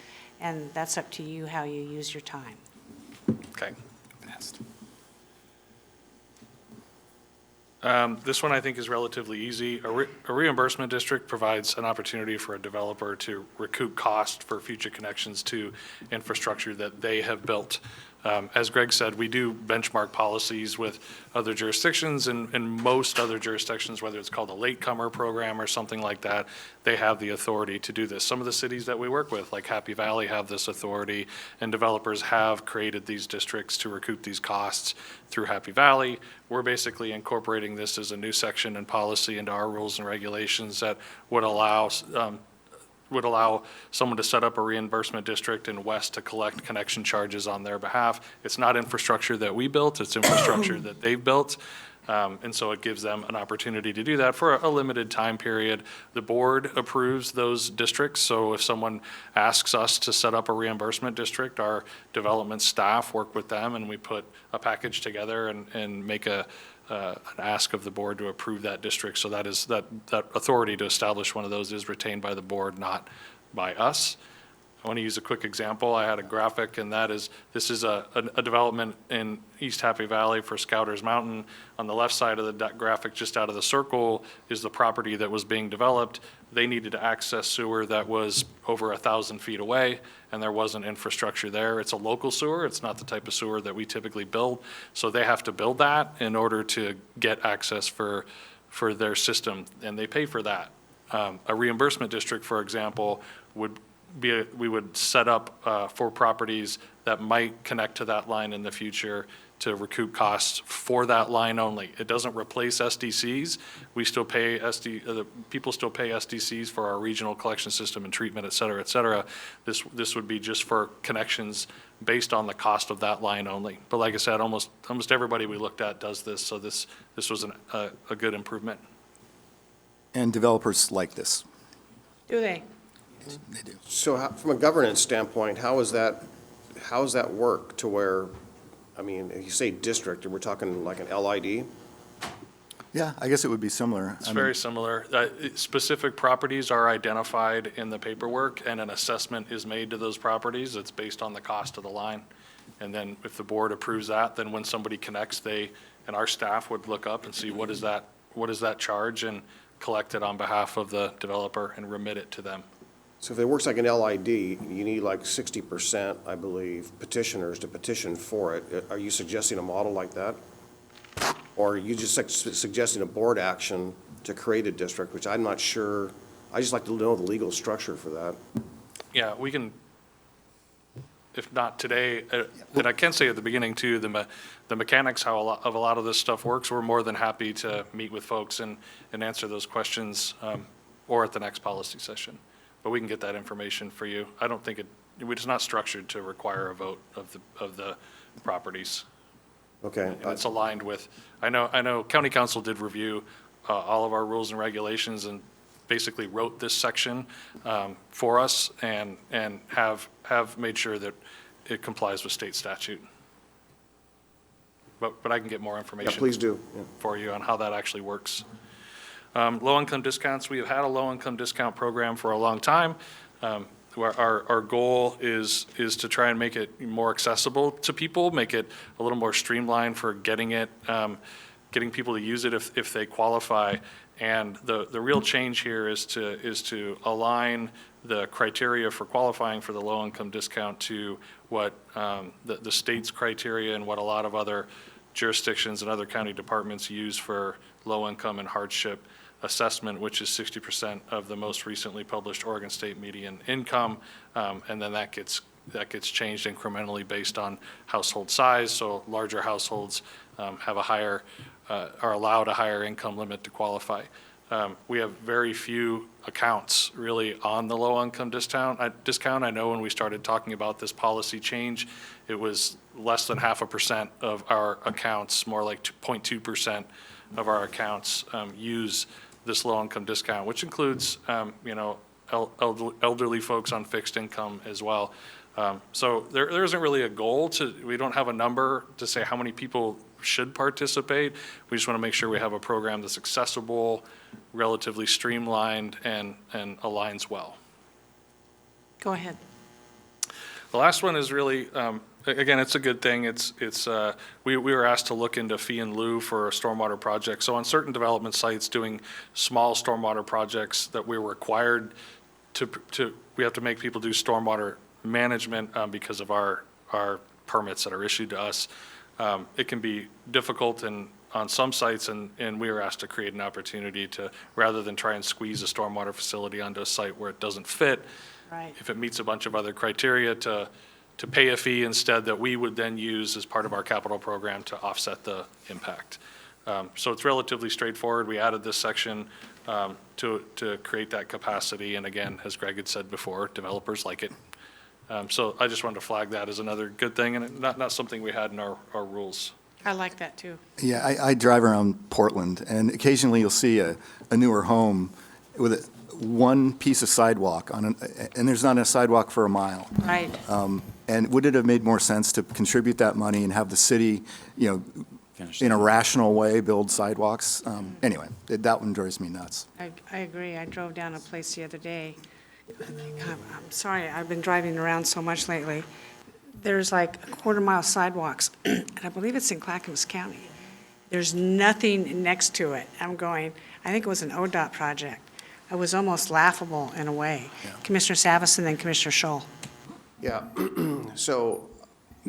and that's up to you how you use your time. Okay. This one I think is relatively easy. A reimbursement district provides an opportunity for a developer to recoup cost for future connections to infrastructure that they have built. As Greg said, we do benchmark policies with other jurisdictions, and most other jurisdictions, whether it's called a latecomer program or something like that, they have the authority to do this. Some of the cities that we work with, like Happy Valley, have this authority, and developers have created these districts to recoup these costs through Happy Valley. We're basically incorporating this as a new section in policy into our rules and regulations that would allow someone to set up a reimbursement district in West to collect connection charges on their behalf. It's not infrastructure that we built, it's infrastructure that they've built. And so it gives them an opportunity to do that for a limited time period. The board approves those districts, so if someone asks us to set up a reimbursement district, our development staff work with them and we put a package together and make an ask of the board to approve that district. So that authority to establish one of those is retained by the board, not by us. I want to use a quick example. I had a graphic, and this is a development in East Happy Valley for Scouters Mountain. On the left side of the graphic, just out of the circle, is the property that was being developed. They needed to access sewer that was over 1,000 feet away, and there wasn't infrastructure there. It's a local sewer. It's not the type of sewer that we typically build. So they have to build that in order to get access for their system, and they pay for that. A reimbursement district, for example, we would set up for properties that might connect to that line in the future to recoup costs for that line only. It doesn't replace SDCs. We still pay people still pay SDCs for our regional collection system and treatment, et cetera, et cetera. This would be just for connections based on the cost of that line only. But like I said, almost everybody we looked at does this, so this was a good improvement. And developers like this. Do they? They do. So from a governance standpoint, how does that work to where, I mean, if you say district, and we're talking like an LID? Yeah, I guess it would be similar. It's very similar. Specific properties are identified in the paperwork, and an assessment is made to those properties. It's based on the cost of the line. And then if the board approves that, then when somebody connects, and our staff would look up and see what is that charge, and collect it on behalf of the developer and remit it to them. So if it works like an LID, you need like 60%, I believe, petitioners to petition for it. Are you suggesting a model like that? Or are you just suggesting a board action to create a district, which I'm not sure, I just like to know the legal structure for that. Yeah, we can, if not today, and I can say at the beginning too, the mechanics of a lot of this stuff works, we're more than happy to meet with folks and answer those questions, or at the next policy session. But we can get that information for you. I don't think it's not structured to require a vote of the properties. Okay. And it's aligned with, I know County Council did review all of our rules and regulations and basically wrote this section for us and have made sure that it complies with state statute. But I can get more information. Yeah, please do. Yeah. For you on how that actually works. Low-income discounts, we have had a low-income discount program for a long time. Our goal is to try and make it more accessible to people, make it a little more streamlined for getting people to use it if they qualify. And the real change here is to align the criteria for qualifying for the low-income discount to what the state's criteria and what a lot of other jurisdictions and other county departments use for low-income and hardship assessment, which is 60% of the most recently published Oregon State median income, and then that gets changed incrementally based on household size. So larger households have are allowed a higher income limit to qualify. We have very few accounts really on the low income discount. I know when we started talking about this policy change, it was less than 0.5% of our accounts, more like 0.2% of our accounts use this low income discount, which includes elderly folks on fixed income as well. So there isn't really a goal we don't have a number to say how many people should participate. We just want to make sure we have a program that's accessible, relatively streamlined, and aligns well. Go ahead. The last one is really, again, it's a good thing. We were asked to look into fee in lieu for a stormwater project. So on certain development sites doing small stormwater projects that we're required we have to make people do stormwater management because of our permits that are issued to us. It can be difficult on some sites, and we were asked to create an opportunity to, rather than try and squeeze a stormwater facility onto a site where it doesn't fit, Right. if it meets a bunch of other criteria, to pay a fee instead that we would then use as part of our capital program to offset the impact. So it's relatively straightforward. We added this section to create that capacity, and again, as Greg had said before, developers like it. So I just wanted to flag that as another good thing, and not something we had in our rules. I like that too. Yeah, I drive around Portland, and occasionally you'll see a newer home with one piece of sidewalk and there's not a sidewalk for a mile. Right. And would it have made more sense to contribute that money and have the city, in a rational way, build sidewalks? Anyway, that one drives me nuts. I agree. I drove down a place the other day, I'm sorry, I've been driving around so much lately. There's like a quarter-mile sidewalks, and I believe it's in Clackamas County. There's nothing next to it. I'm going, I think it was an ODOT project. It was almost laughable in a way. Commissioner Savas and then Commissioner Scholl. Yeah, so,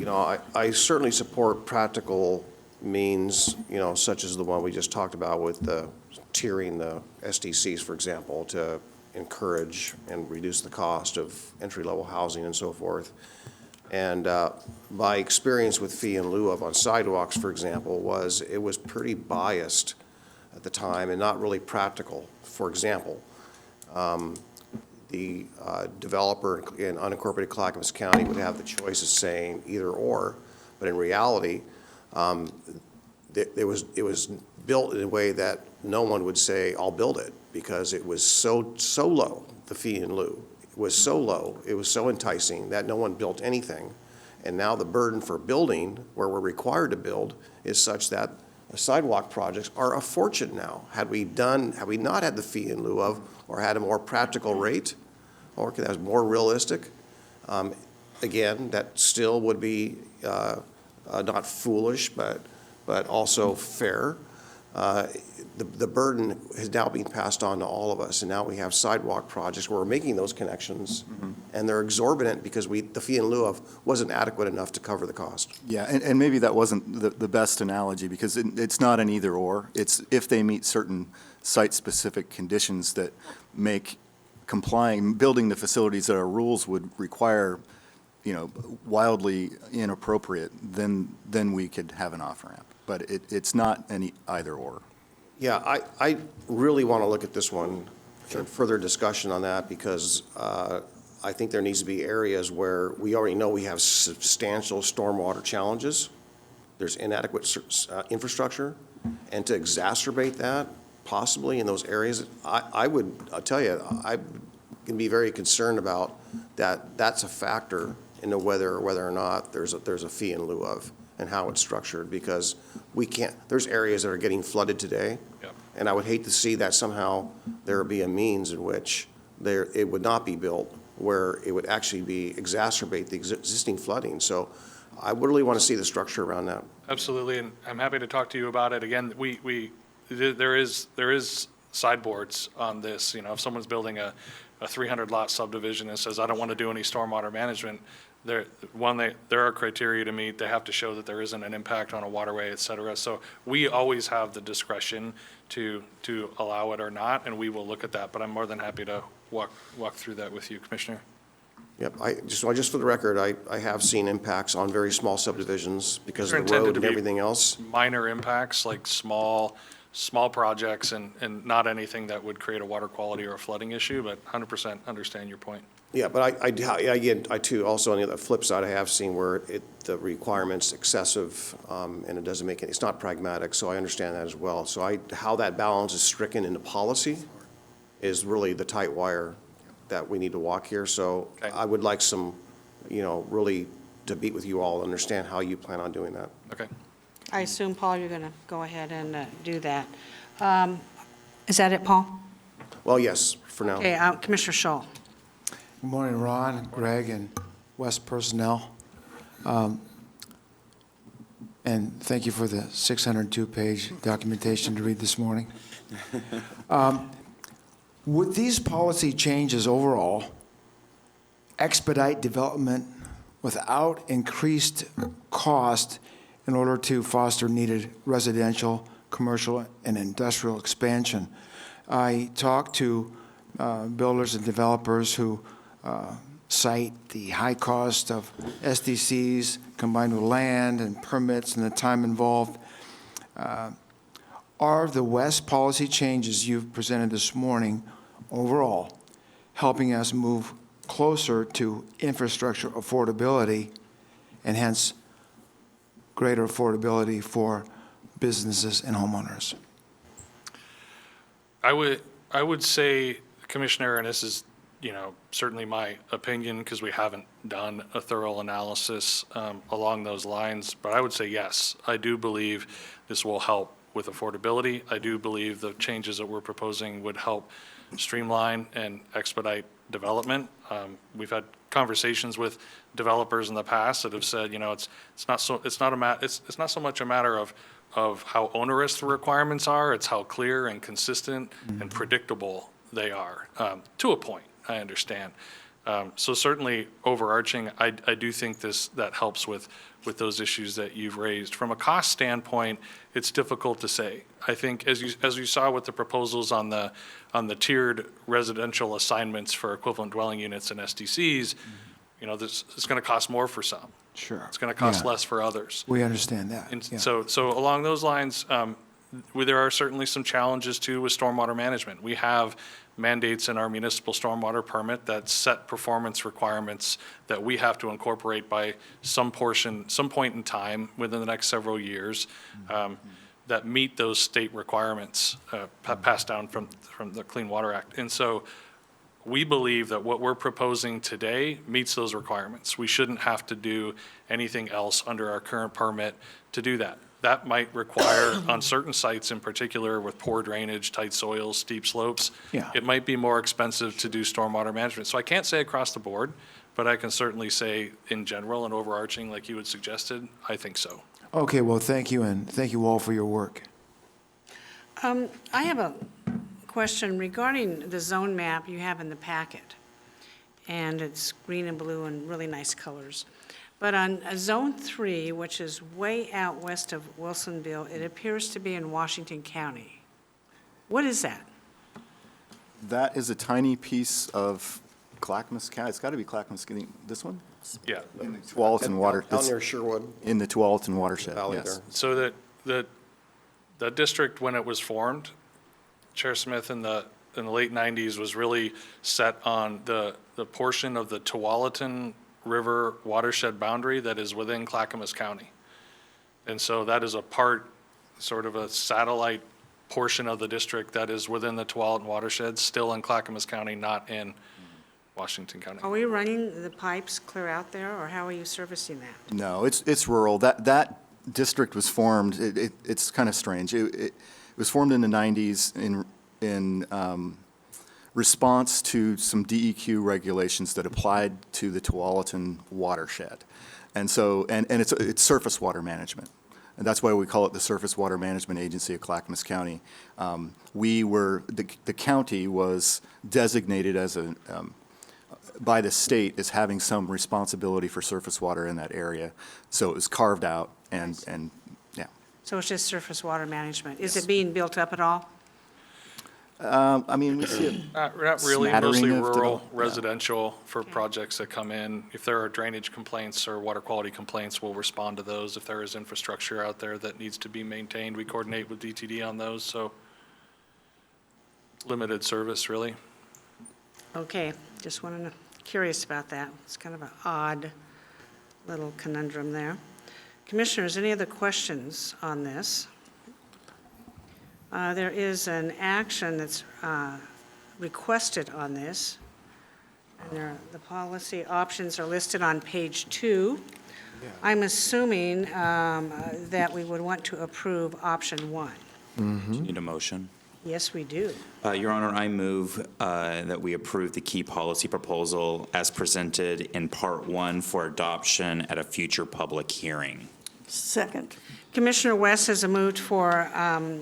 I certainly support practical means, such as the one we just talked about with the tiering the SDCs, for example, to encourage and reduce the cost of entry-level housing and so forth. And my experience with fee in lieu of on sidewalks, for example, was it was pretty biased at the time and not really practical. For example, the developer in unincorporated Clackamas County would have the choice of saying either or, but in reality, it was built in a way that no one would say, I'll build it, because it was so low, the fee in lieu. It was so low, it was so enticing that no one built anything. And now the burden for building, where we're required to build, is such that sidewalk projects are a fortune now. Had we not had the fee in lieu of, or had a more practical rate, or that was more realistic, again, that still would be not foolish, but also fair. The burden is now being passed on to all of us, and now we have sidewalk projects where we're making those connections, and they're exorbitant because the fee in lieu of wasn't adequate enough to cover the cost. Yeah, and maybe that wasn't the best analogy, because it's not an either-or. It's if they meet certain site-specific conditions that make building the facilities that our rules would require, wildly inappropriate, then we could have an off-ramp. But it's not any either-or. Yeah, I really want to look at this one and further discussion on that, because I think there needs to be areas where we already know we have substantial stormwater challenges. There's inadequate infrastructure, and to exacerbate that, possibly in those areas, I'll tell you, I can be very concerned about that. That's a factor into whether or not there's a fee in lieu of, and how it's structured, because there's areas that are getting flooded today. Yep. And I would hate to see that somehow there would be a means in which it would not be built, where it would actually exacerbate the existing flooding. So I would really want to see the structure around that. Absolutely, and I'm happy to talk to you about it. Again, there is sideboards on this. If someone's building a 300-lot subdivision and says, I don't want to do any stormwater management, there are criteria to meet. They have to show that there isn't an impact on a waterway, et cetera. So we always have the discretion to allow it or not, and we will look at that. But I'm more than happy to walk through that with you, Commissioner. Yep, just for the record, I have seen impacts on very small subdivisions because They're of the intended road to and be everything else. Minor impacts, like small projects, and not anything that would create a water quality or a flooding issue, but 100% understand your point. Yeah, but I too, also on the flip side, I have seen where the requirement's excessive, and it doesn't make it's not pragmatic, so I understand that as well. So how that balance is stricken into policy is really the tight wire that we need to walk here. So Okay. I would like some, really to meet with you all, understand how you plan on doing that. Okay. I assume, Paul, you're going to go ahead and do that. Is that it, Paul? Well, yes, for now. Okay, Commissioner Scholl. Good morning, Ron, Greg, and West personnel. And thank you for the 602-page documentation to read this morning. Would these policy changes overall expedite development without increased cost in order to foster needed residential, commercial, and industrial expansion? I talked to builders and developers who cite the high cost of SDCs combined with land and permits and the time involved. Are the West policy changes you've presented this morning overall helping us move closer to infrastructure affordability and hence greater affordability for businesses and homeowners? I would say, Commissioner, and this is, certainly my opinion, because we haven't done a thorough analysis along those lines, but I would say yes. I do believe this will help with affordability. I do believe the changes that we're proposing would help streamline and expedite development. We've had conversations with developers in the past that have said, it's not so much a matter of how onerous the requirements are, it's how clear and consistent and predictable they are, to a point, I understand. So certainly overarching, I do think that helps with those issues that you've raised. From a cost standpoint, it's difficult to say. I think as you saw with the proposals on the tiered residential assignments for equivalent dwelling units and SDCs, this it's going to cost more for some. Sure. It's going to cost Yeah. less for others. We understand that. And yeah. so along those lines, there are certainly some challenges too with stormwater management. We have mandates in our municipal stormwater permit that set performance requirements that we have to incorporate by some point in time within the next several years, that meet those state requirements passed down from the Clean Water Act. And so we believe that what we're proposing today meets those requirements. We shouldn't have to do anything else under our current permit to do that. That might require, on certain sites in particular with poor drainage, tight soils, steep slopes, Yeah. it might be more expensive to do stormwater management. So I can't say across the board, but I can certainly say in general and overarching, like you had suggested, I think so. Okay, well, thank you, and thank you all for your work. I have a question regarding the zone map you have in the packet. And it's green and blue and really nice colors. But on Zone 3, which is way out west of Wilsonville, it appears to be in Washington County. What is that? That is a tiny piece of Clackamas County. It's got to be Clackamas County. This one? Yeah. In the Tualatin water. Out near Sherwood In the Tualatin watershed, Valley yes. there. So the district, when it was formed, Chair Smith, in the late 90s, was really set on the portion of the Tualatin River watershed boundary that is within Clackamas County. And so that is sort of a satellite portion of the district that is within the Tualatin watershed, still in Clackamas County, not in Washington County. Are we running the pipes clear out there, or how are you servicing that? No, it's rural. That district was formed, it's kind of strange. It was formed in the 90s in response to some DEQ regulations that applied to the Tualatin watershed. And so, and it's surface water management. And that's why we call it the Surface Water Management Agency of Clackamas County. The county was designated as by the state as having some responsibility for surface water in that area. So it was carved out and yeah. So it's just surface water management. Is it being built up at all? I mean, we see it. Not really, Smattering mostly of rural, develop- yeah. residential for projects that come in. If there are drainage complaints or water quality complaints, we'll respond to those. If there is infrastructure out there that needs to be maintained, we coordinate with DTD on those, so limited service, really. Okay, just curious about that. It's kind of an odd little conundrum there. Commissioners, any other questions on this? There is an action that's requested on this, and the policy options are listed on page 2. I'm assuming that we would want to approve option 1. Need a motion? Yes, we do. Your Honor, I move that we approve the key policy proposal as presented in Part 1 for adoption at a future public hearing. Second. Commissioner West has moved for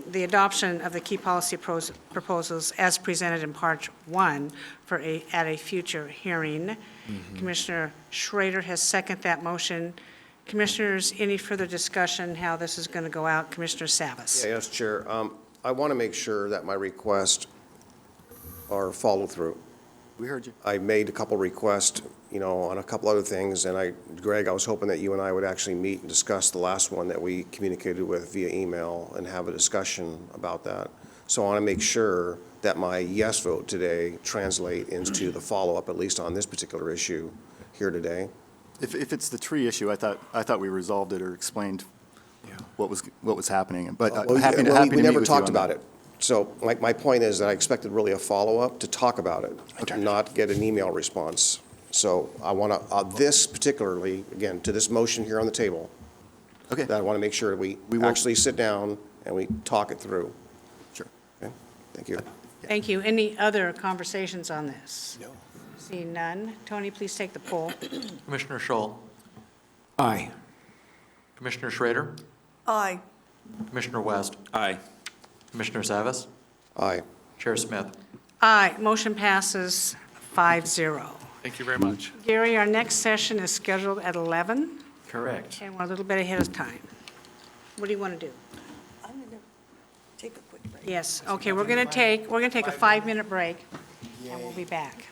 the adoption of the key policy proposals as presented in Part 1 at a future hearing. Commissioner Schrader has seconded that motion. Commissioners, any further discussion how this is going to go out? Commissioner Savas. Yeah, yes, Chair. I want to make sure that my requests are followed through. We heard you. I made a couple requests, on a couple other things, and Greg, I was hoping that you and I would actually meet and discuss the last one that we communicated with via email and have a discussion about that. So I want to make sure that my yes vote today translate into the follow-up, at least on this particular issue here today. If it's the tree issue, I thought we resolved it or explained what was happening. But Well, happy to we meet never with you talked on that. about it. So my point is that I expected really a follow-up to talk about it, not get an email response. So I want to, this particularly, again, to this motion here on the table, Okay, that I want to make sure that we will- actually sit down and we talk it through. sure. Okay? Thank you. Thank you. Any other conversations on this? Seeing none. Tony, please take the poll. Commissioner Scholl, Aye. Commissioner Schrader, Aye. Commissioner West, Aye. Commissioner Savas, Aye. Chair Smith. Aye, motion passes 5-0. Thank you very much. Gary, our next session is scheduled at 11, Correct. and we're a little bit ahead of time. What do you want to do? I'm going to take a quick break. Yes, okay, we're going to take a 5-minute break, and we'll be back.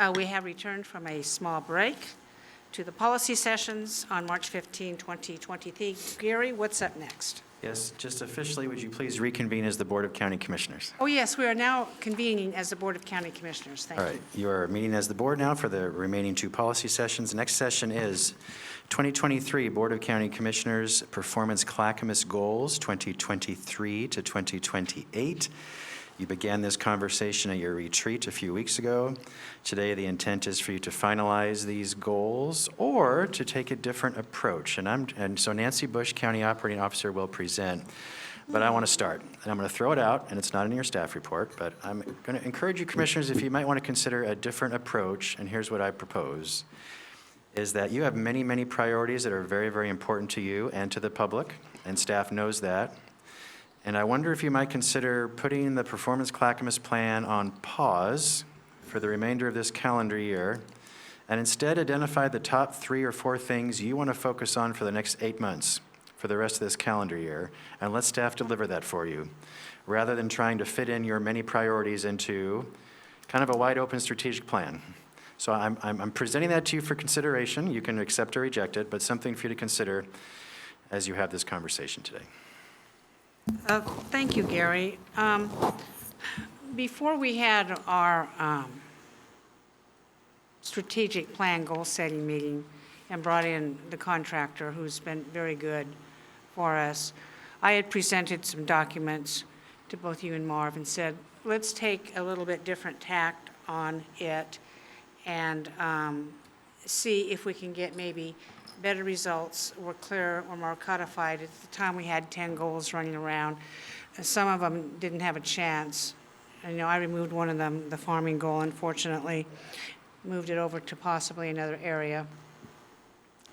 We have returned from a small break to the policy sessions on March 15, 2023. Gary, what's up next? Yes, just officially, would you please reconvene as the Board of County Commissioners? Oh, yes, we are now convening as the Board of County Commissioners. Thank All you. right, you are meeting as the board now for the remaining 2 policy sessions. Next session is 2023 Board of County Commissioners Performance Clackamas Goals 2023 to 2028. You began this conversation at your retreat a few weeks ago. Today, the intent is for you to finalize these goals or to take a different approach. And so Nancy Bush, County Operating Officer, will present. But I want to start, and I'm going to throw it out, and it's not in your staff report, but I'm going to encourage you, commissioners, if you might want to consider a different approach, and here's what I propose, is that you have many, many priorities that are very, very important to you and to the public, and staff knows that. And I wonder if you might consider putting the Performance Clackamas Plan on pause for the remainder of this calendar year, and instead identify the top 3 or 4 things you want to focus on for the next 8 months, for the rest of this calendar year, and let staff deliver that for you, rather than trying to fit in your many priorities into kind of a wide-open strategic plan. So I'm presenting that to you for consideration. You can accept or reject it, but something for you to consider as you have this conversation today. Thank you, Gary. Before we had our strategic plan goal-setting meeting and brought in the contractor, who's been very good for us, I had presented some documents to both you and Marv and said, let's take a little bit different tact on it and see if we can get maybe better results, or clearer or more codified. At the time, we had 10 goals running around. Some of them didn't have a chance. And, I removed one of them, the farming goal, unfortunately, moved it over to possibly another area.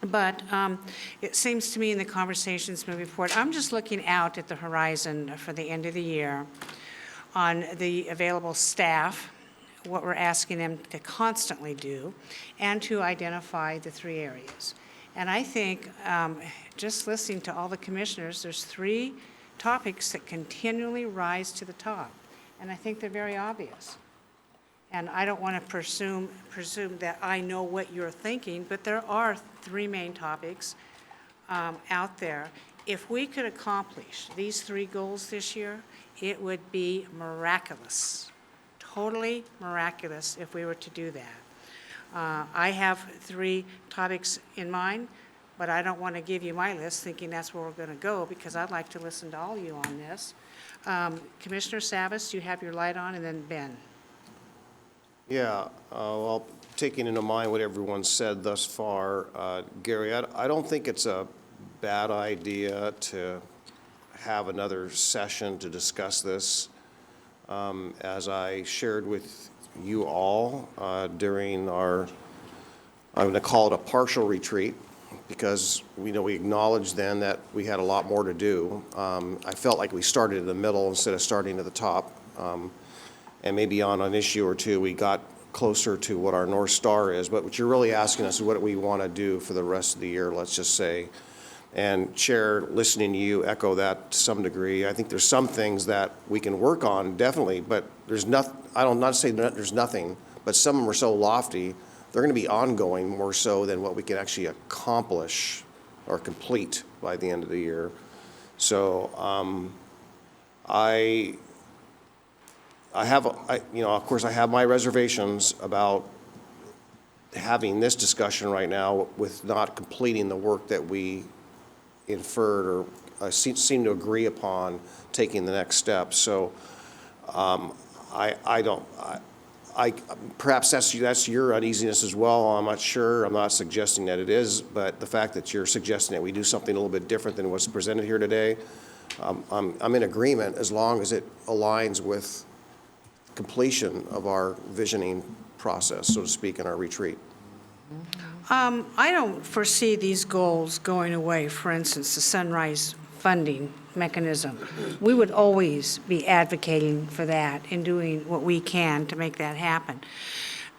But it seems to me in the conversations moving forward, I'm just looking out at the horizon for the end of the year on the available staff, what we're asking them to constantly do, and to identify the 3 areas. And I think, just listening to all the commissioners, there's 3 topics that continually rise to the top. And I think they're very obvious. And I don't want to presume that I know what you're thinking, but there are 3 main topics out there. If we could accomplish these 3 goals this year, it would be miraculous, totally miraculous if we were to do that. I have 3 topics in mind, but I don't want to give you my list thinking that's where we're going to go, because I'd like to listen to all of you on this. Commissioner Savas, you have your light on, and then Ben. Yeah, well, taking into mind what everyone said thus far, Gary, I don't think it's a bad idea to have another session to discuss this. As I shared with you all during our, I'm going to call it a partial retreat, because we acknowledged then that we had a lot more to do. I felt like we started in the middle instead of starting at the top. And maybe on an issue or 2, we got closer to what our North Star is. But what you're really asking us is what do we want to do for the rest of the year, let's just say. And Chair, listening to you echo that to some degree. I think there's some things that we can work on, definitely, but there's nothing, I don't not say that there's nothing, but some of them are so lofty, they're going to be ongoing more so than what we can actually accomplish or complete by the end of the year. So I have, of course, I have my reservations about having this discussion right now with not completing the work that we inferred or seem to agree upon taking the next step. So perhaps that's your uneasiness as well. I'm not sure. I'm not suggesting that it is, but the fact that you're suggesting that we do something a little bit different than what's presented here today, I'm in agreement as long as it aligns with completion of our visioning process, so to speak, in our retreat. I don't foresee these goals going away. For instance, the Sunrise funding mechanism. We would always be advocating for that and doing what we can to make that happen.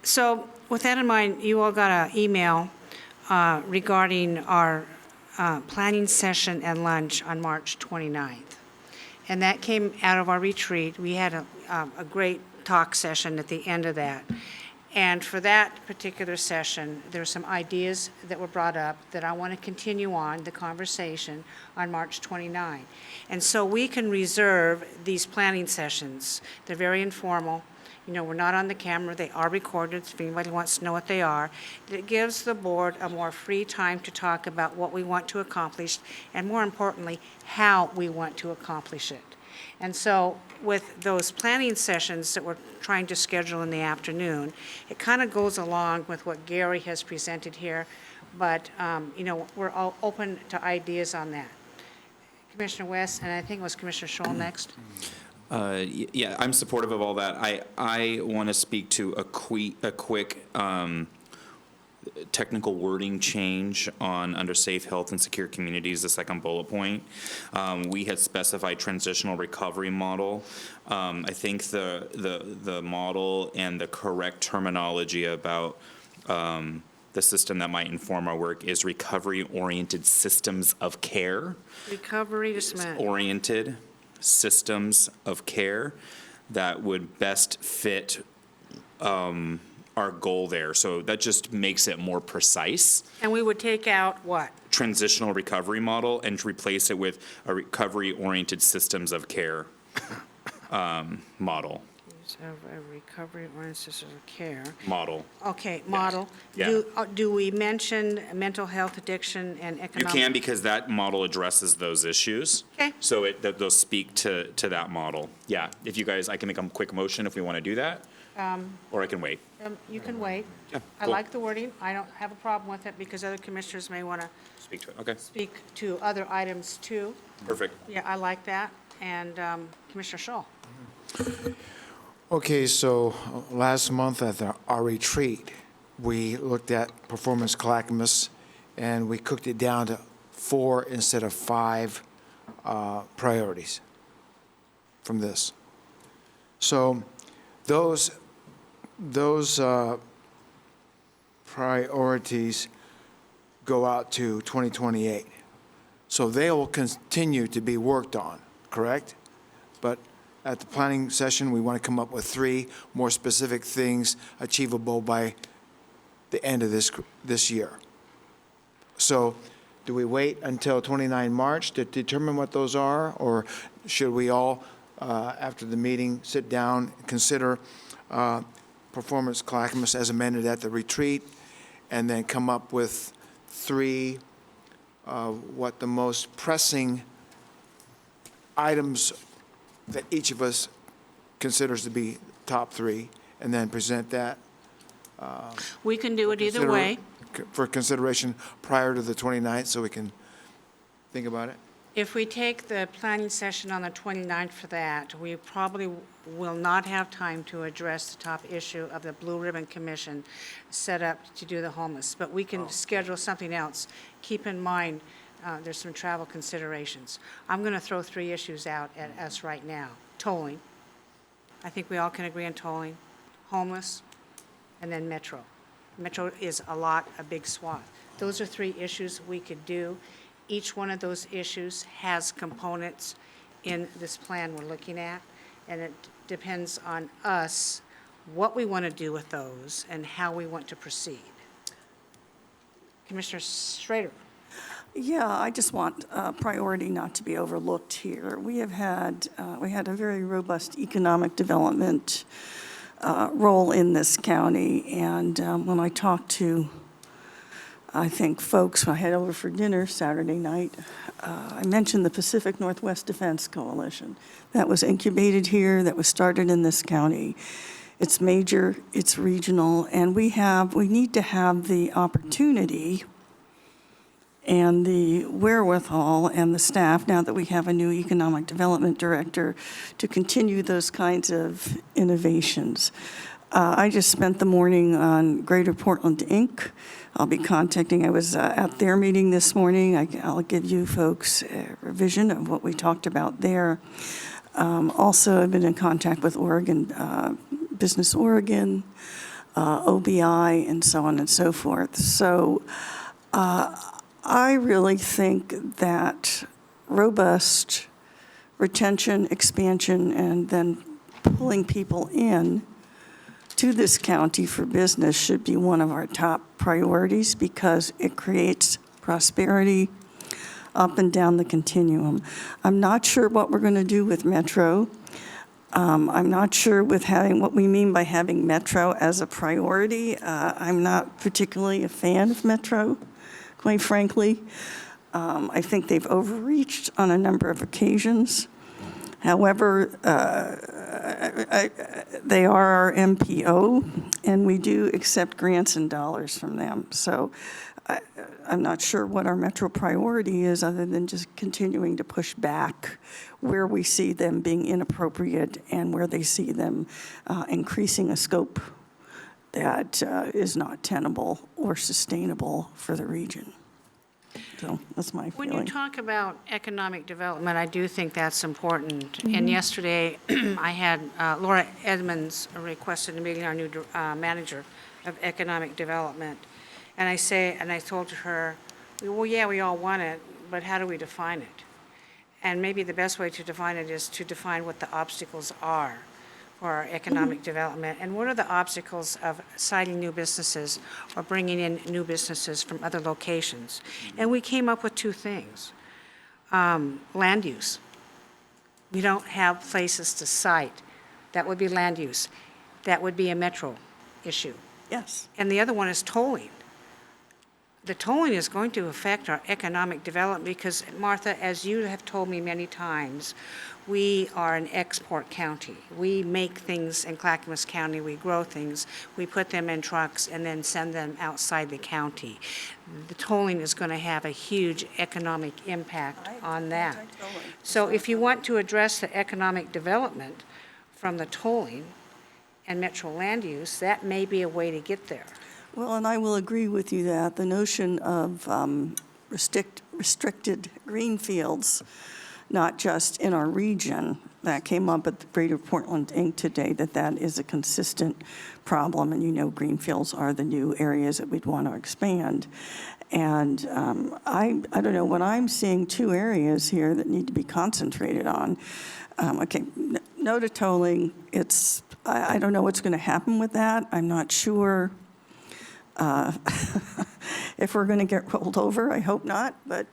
So with that in mind, you all got an email regarding our planning session and lunch on March 29th. And that came out of our retreat. We had a great talk session at the end of that. And for that particular session, there's some ideas that were brought up that I want to continue on the conversation on March 29. And so we can reserve these planning sessions. They're very informal. You know, we're not on the camera. They are recorded if anybody wants to know what they are. It gives the board a more free time to talk about what we want to accomplish and, more importantly, how we want to accomplish it. And so with those planning sessions that we're trying to schedule in the afternoon, it kind of goes along with what Gary has presented here, but, you know, we're all open to ideas on that. Commissioner West, and I think it was Commissioner Scholl next. Yeah, I'm supportive of all that. I want to speak to a quick technical wording change on under safe, health, and secure communities, the second bullet point. We had specified transitional recovery model. I think the model and the correct terminology about the system that might inform our work is recovery-oriented systems of care. Recovery, just a minute. Oriented systems of care that would best fit our goal there. So that just makes it more precise. And we would take out what? Transitional recovery model and replace it with a recovery-oriented systems of care model. Of a recovery-oriented system of care. Model. Okay, model. Yeah. Do we mention mental health, addiction, and You economic? can, because that model addresses those issues. Okay. So they'll speak to that model. Yeah, if you guys, I can make a quick motion if we want to do that, or I can wait. You can wait. Yeah, I cool. like the wording. I don't have a problem with it because other commissioners may want to Speak to it, okay, speak to other items too. perfect. Yeah, I like that. And Commissioner Scholl. Okay, so last month at our retreat, we looked at performance clackamas, and we cooked it down to 4 instead of 5 priorities from this. So those priorities go out to 2028. So they will continue to be worked on, correct? But at the planning session, we want to come up with 3 more specific things achievable by the end of this year. So do we wait until 29 March to determine what those are? Or should we all, after the meeting, sit down, consider performance clackamas as amended at the retreat, and then come up with 3 what the most pressing items that each of us considers to be top 3, and then present that We can do it either way. for consideration prior to the 29th, so we can think about it? If we take the planning session on the 29th for that, we probably will not have time to address the top issue of the Blue Ribbon Commission set up to do the homeless. But we can schedule something else. Keep in mind, there's some travel considerations. I'm going to throw 3 issues out at us right now. Tolling. I think we all can agree on tolling. Homeless, and then Metro. Metro is a big swath. Those are 3 issues we could do. Each one of those issues has components in this plan we're looking at, and it depends on us what we want to do with those and how we want to proceed. Commissioner Schrader. Yeah, I just want priority not to be overlooked here. We had a very robust economic development role in this county, and when I talked to, I think, folks, when I head over for dinner Saturday night, I mentioned the Pacific Northwest Defense Coalition. That was incubated here, that was started in this county. It's major, it's regional, and we need to have the opportunity and the wherewithal and the staff, now that we have a new economic development director, to continue those kinds of innovations. I just spent the morning on Greater Portland, Inc. I'll be contacting, I was at their meeting this morning. I'll give you folks a revision of what we talked about there. Also, I've been in contact with Oregon, Business Oregon, OBI, and so on and so forth. So I really think that robust retention, expansion, and then pulling people in to this county for business should be one of our top priorities because it creates prosperity up and down the continuum. I'm not sure what we're going to do with Metro. I'm not sure with having what we mean by having Metro as a priority. I'm not particularly a fan of Metro, quite frankly. I think they've overreached on a number of occasions. However, they are our MPO, and we do accept grants and dollars from them. So I'm not sure what our Metro priority is other than just continuing to push back where we see them being inappropriate and where they see them increasing a scope that is not tenable or sustainable for the region. So that's my When feeling. you talk about economic development, I do think that's important. And yesterday, I had Laura Edmonds requested a meeting, our new manager of economic development. And I told her, well, yeah, we all want it, but how do we define it? And maybe the best way to define it is to define what the obstacles are for our economic development. And what are the obstacles of citing new businesses or bringing in new businesses from other locations? And we came up with two things. Land use. We don't have places to cite. That would be land use. That would be a Metro issue. Yes. And the other one is tolling. The tolling is going to affect our economic development because, Martha, as you have told me many times, we are an export county. We make things in Clackamas County, we grow things, we put them in trucks and then send them outside the county. The tolling is going to have a huge economic impact on that. So if you want to address the economic development from the tolling and Metro land use, that may be a way to get there. Well, and I will agree with you that the notion of restricted green fields, not just in our region, that came up at the Greater Portland Inc. today, that is a consistent problem. And you know green fields are the new areas that we'd want to expand. And I don't know, when I'm seeing two areas here that need to be concentrated on, no to tolling, I don't know what's going to happen with that. I'm not sure if we're going to get rolled over. I hope not, but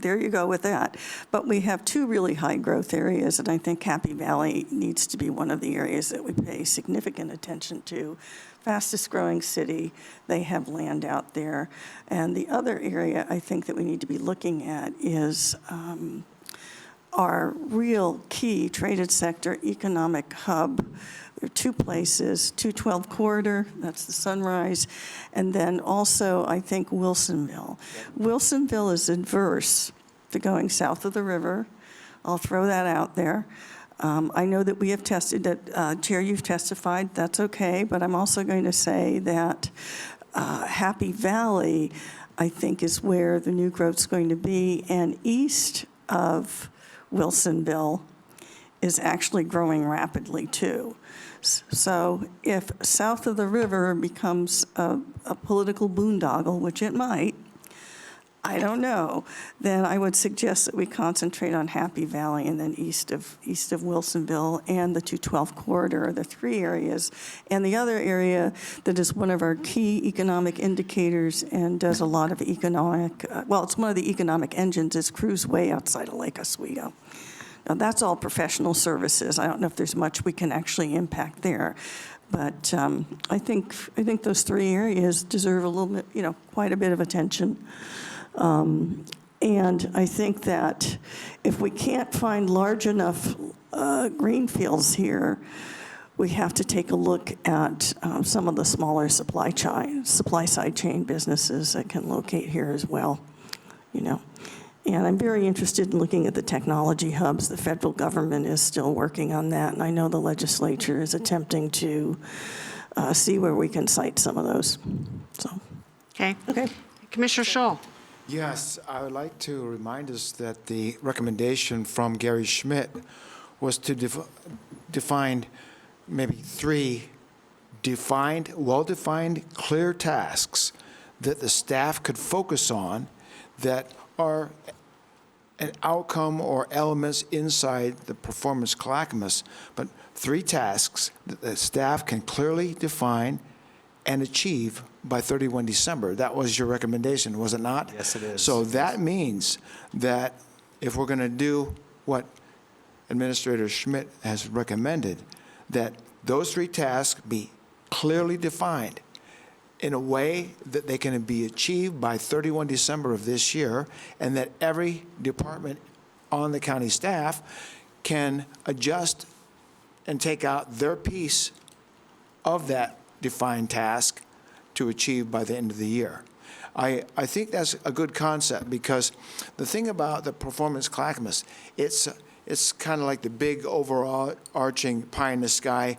there you go with that. But we have two really high growth areas, and I think Happy Valley needs to be one of the areas that we pay significant attention to. Fastest growing city, they have land out there. And the other area I think that we need to be looking at is our real key traded sector economic hub. There are two places, 212 Corridor, that's the Sunrise, and then also, I think, Wilsonville. Wilsonville is adverse to going south of the river. I'll throw that out there. I know that we have tested that, Chair, you've testified, that's okay, but I'm also going to say that Happy Valley, I think, is where the new growth's going to be, and east of Wilsonville is actually growing rapidly too. So if south of the river becomes a political boondoggle, which it might, I don't know, then I would suggest that we concentrate on Happy Valley and then east of Wilsonville and the 212 corridor, the three areas. And the other area that is one of our key economic indicators and does a lot of economic, it's one of the economic engines, is Cruise Way outside of Lake Oswego. Now, that's all professional services. I don't know if there's much we can actually impact there. But I think those three areas deserve a little bit, quite a bit of attention. And I think that if we can't find large enough green fields here, we have to take a look at some of the smaller supply side chain businesses that can locate here as well, And I'm very interested in looking at the technology hubs. The federal government is still working on that, and I know the legislature is attempting to see where we can cite some of those. So, Okay? okay. Commissioner Scholl. Yes, I would like to remind us that the recommendation from Gary Schmidt was to define maybe three well-defined, clear tasks that the staff could focus on that are an outcome or elements inside the performance clackamas, but 3 tasks that the staff can clearly define and achieve by 31 December. That was your recommendation, was it not? Yes, it is. So that means that if we're going to do what Administrator Schmidt has recommended, that those 3 tasks be clearly defined in a way that they can be achieved by 31 December of this year, and that every department on the county staff can adjust and take out their piece of that defined task to achieve by the end of the year. I think that's a good concept, because the thing about the performance clackamas, it's kind of like the big overall arching pie in the sky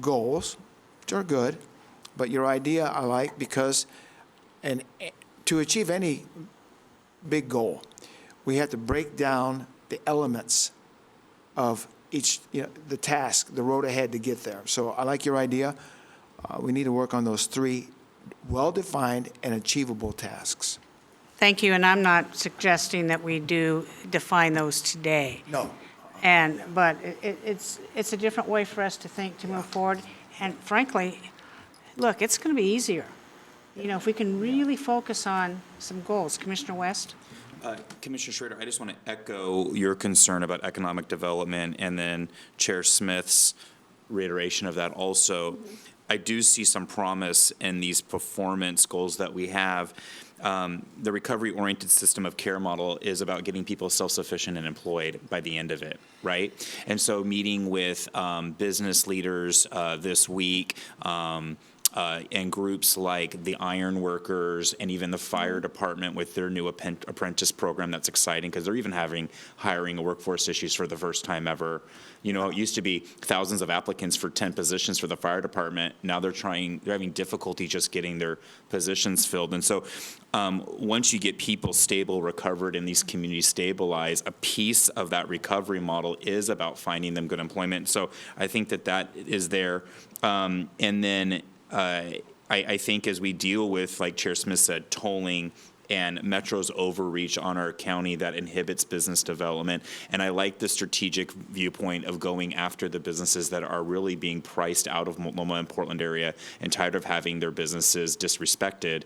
goals, which are good, but your idea I like, because to achieve any big goal, we have to break down the elements of each, the task, the road ahead to get there. So I like your idea. We need to work on those 3 well-defined and achievable tasks. Thank you, and I'm not suggesting that we do define those today. No. But it's a different way for us to think, to move forward. And frankly, look, it's going to be easier, if we can really focus on some goals. Commissioner West? Commissioner Schrader, I just want to echo your concern about economic development, and then Chair Smith's reiteration of that also. I do see some promise in these performance goals that we have. The recovery-oriented system of care model is about getting people self-sufficient and employed by the end of it, right? And so meeting with business leaders this week, and groups like the iron workers and even the fire department with their new apprentice program, that's exciting, because they're even hiring workforce issues for the first time ever. It used to be thousands of applicants for 10 positions for the fire department. Now they're having difficulty just getting their positions filled. And so once you get people stable, recovered, and these communities stabilize, a piece of that recovery model is about finding them good employment. So I think that is there. And then I think as we deal with, like Chair Smith said, tolling and Metro's overreach on our county, that inhibits business development. And I like the strategic viewpoint of going after the businesses that are really being priced out of Multnomah and Portland area and tired of having their businesses disrespected,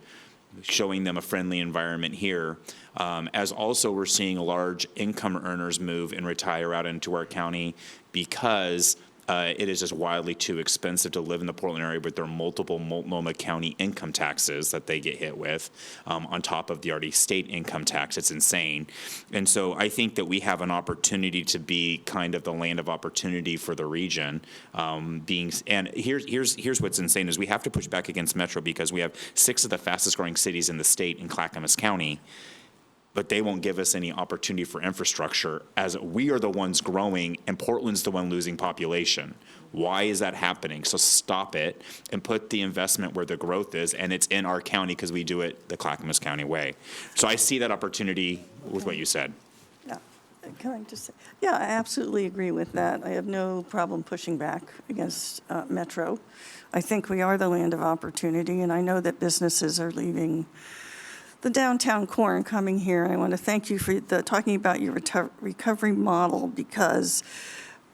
showing them a friendly environment here. As also we're seeing large income earners move and retire out into our county, because it is just wildly too expensive to live in the Portland area with their multiple Multnomah County income taxes that they get hit with, on top of the already state income tax. It's insane. And so I think that we have an opportunity to be kind of the land of opportunity for the region. And here's what's insane is we have to push back against Metro, because we have 6 of the fastest growing cities in the state in Clackamas County, but they won't give us any opportunity for infrastructure, as we are the ones growing and Portland's the one losing population. Why is that happening? So stop it and put the investment where the growth is, and it's in our county, because we do it the Clackamas County way. So I see that opportunity with what you said. Yeah, can I just say, yeah, I absolutely agree with that. I have no problem pushing back against Metro. I think we are the land of opportunity, and I know that businesses are leaving the downtown core and coming here. And I want to thank you for talking about your recovery model, because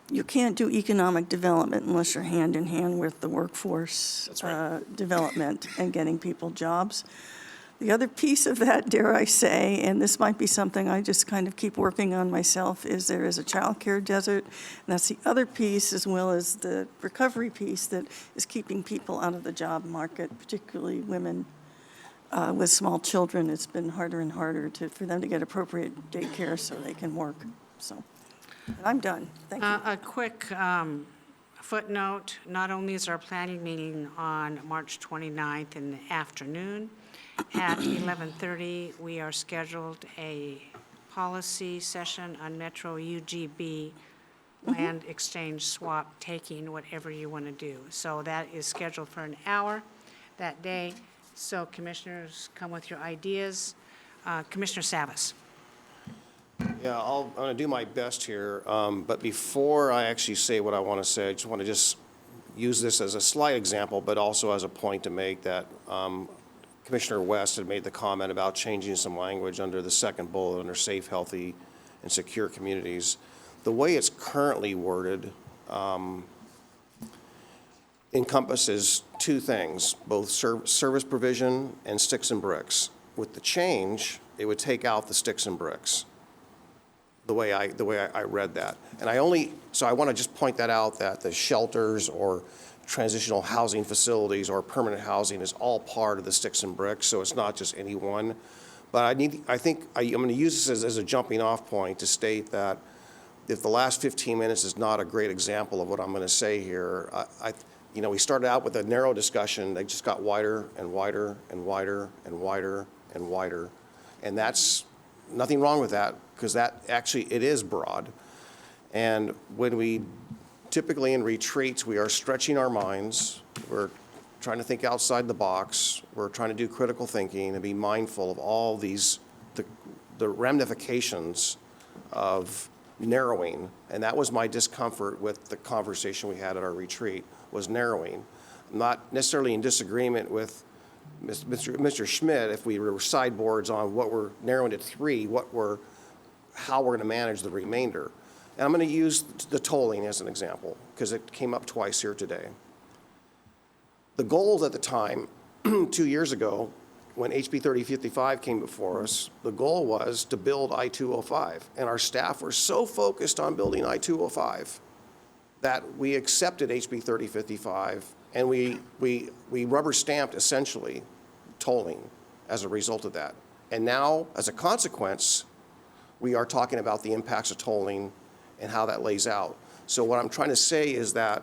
you can't do economic development unless you're hand in hand with the workforce development and getting people jobs. The other piece of that, dare I say, and this might be something I just kind of keep working on myself, is there is a childcare desert. And that's the other piece, as well as the recovery piece, that is keeping people out of the job market, particularly women. With small children, it's been harder and harder for them to get appropriate daycare so they can work. So I'm done. Thank you. A quick footnote, not only is our planning meeting on March 29th in the afternoon at 11:30, we are scheduled a policy session on Metro UGB, land exchange, swap, taking, whatever you want to do. So that is scheduled for an hour that day. So commissioners, come with your ideas. Commissioner Savas. Yeah, I'm going to do my best here, but before I actually say what I want to say, I just want to use this as a slight example, but also as a point to make that Commissioner West had made the comment about changing some language under the second bullet under safe, healthy, and secure communities. The way it's currently worded encompasses two things, both service provision and sticks and bricks. With the change, it would take out the sticks and bricks, the way I read that. And so I want to just point that out, that the shelters or transitional housing facilities or permanent housing is all part of the sticks and bricks, so it's not just any one. But I'm going to use this as a jumping off point to state that if the last 15 minutes is not a great example of what I'm going to say here, we started out with a narrow discussion. They just got wider and wider and wider and wider and wider. And that's nothing wrong with that, because that actually, it is broad. And when we typically in retreats, we are stretching our minds. We're trying to think outside the box. We're trying to do critical thinking and be mindful of all these, the ramifications of narrowing. And that was my discomfort with the conversation we had at our retreat, was narrowing. Not necessarily in disagreement with Mr. Schmidt if we were sideboards on what we're narrowing to 3, how we're going to manage the remainder. And I'm going to use the tolling as an example, because it came up twice here today. The goals at the time, 2 years ago, when HB 3055 came before us, the goal was to build I-205. And our staff were so focused on building I-205 that we accepted HB 3055, and we rubber stamped essentially tolling as a result of that. And now, as a consequence, we are talking about the impacts of tolling and how that lays out. So what I'm trying to say is that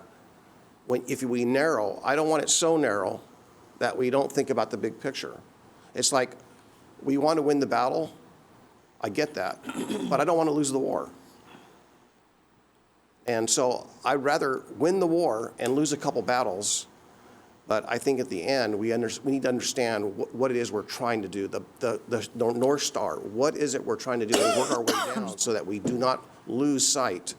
if we narrow, I don't want it so narrow that we don't think about the big picture. It's like, we want to win the battle, I get that, but I don't want to lose the war. And so I'd rather win the war and lose a couple battles, but I think at the end, we need to understand what it is we're trying to do, the North Star. What is it we're trying to do and work our way down so that we do not lose sight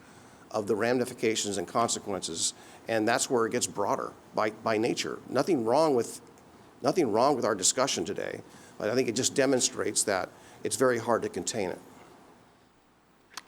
of the ramifications and consequences. And that's where it gets broader by nature. Nothing wrong with our discussion today, but I think it just demonstrates that it's very hard to contain it.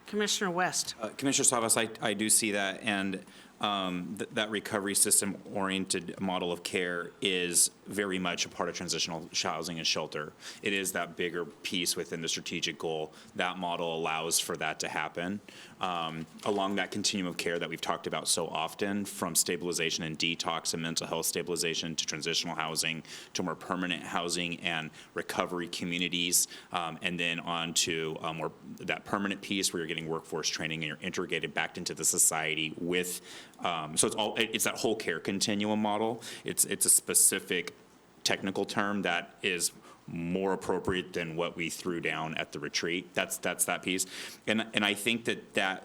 Commissioner West. Commissioner Savas, I do see that, and that recovery system-oriented model of care is very much a part of transitional housing and shelter. It is that bigger piece within the strategic goal. That model allows for that to happen. Along that continuum of care that we've talked about so often, from stabilization and detox and mental health stabilization to transitional housing to more permanent housing and recovery communities, and then on to more that permanent piece where you're getting workforce training and you're integrated back into the society with. So it's that whole care continuum model. It's a specific technical term that is more appropriate than what we threw down at the retreat. That's that piece, and I think that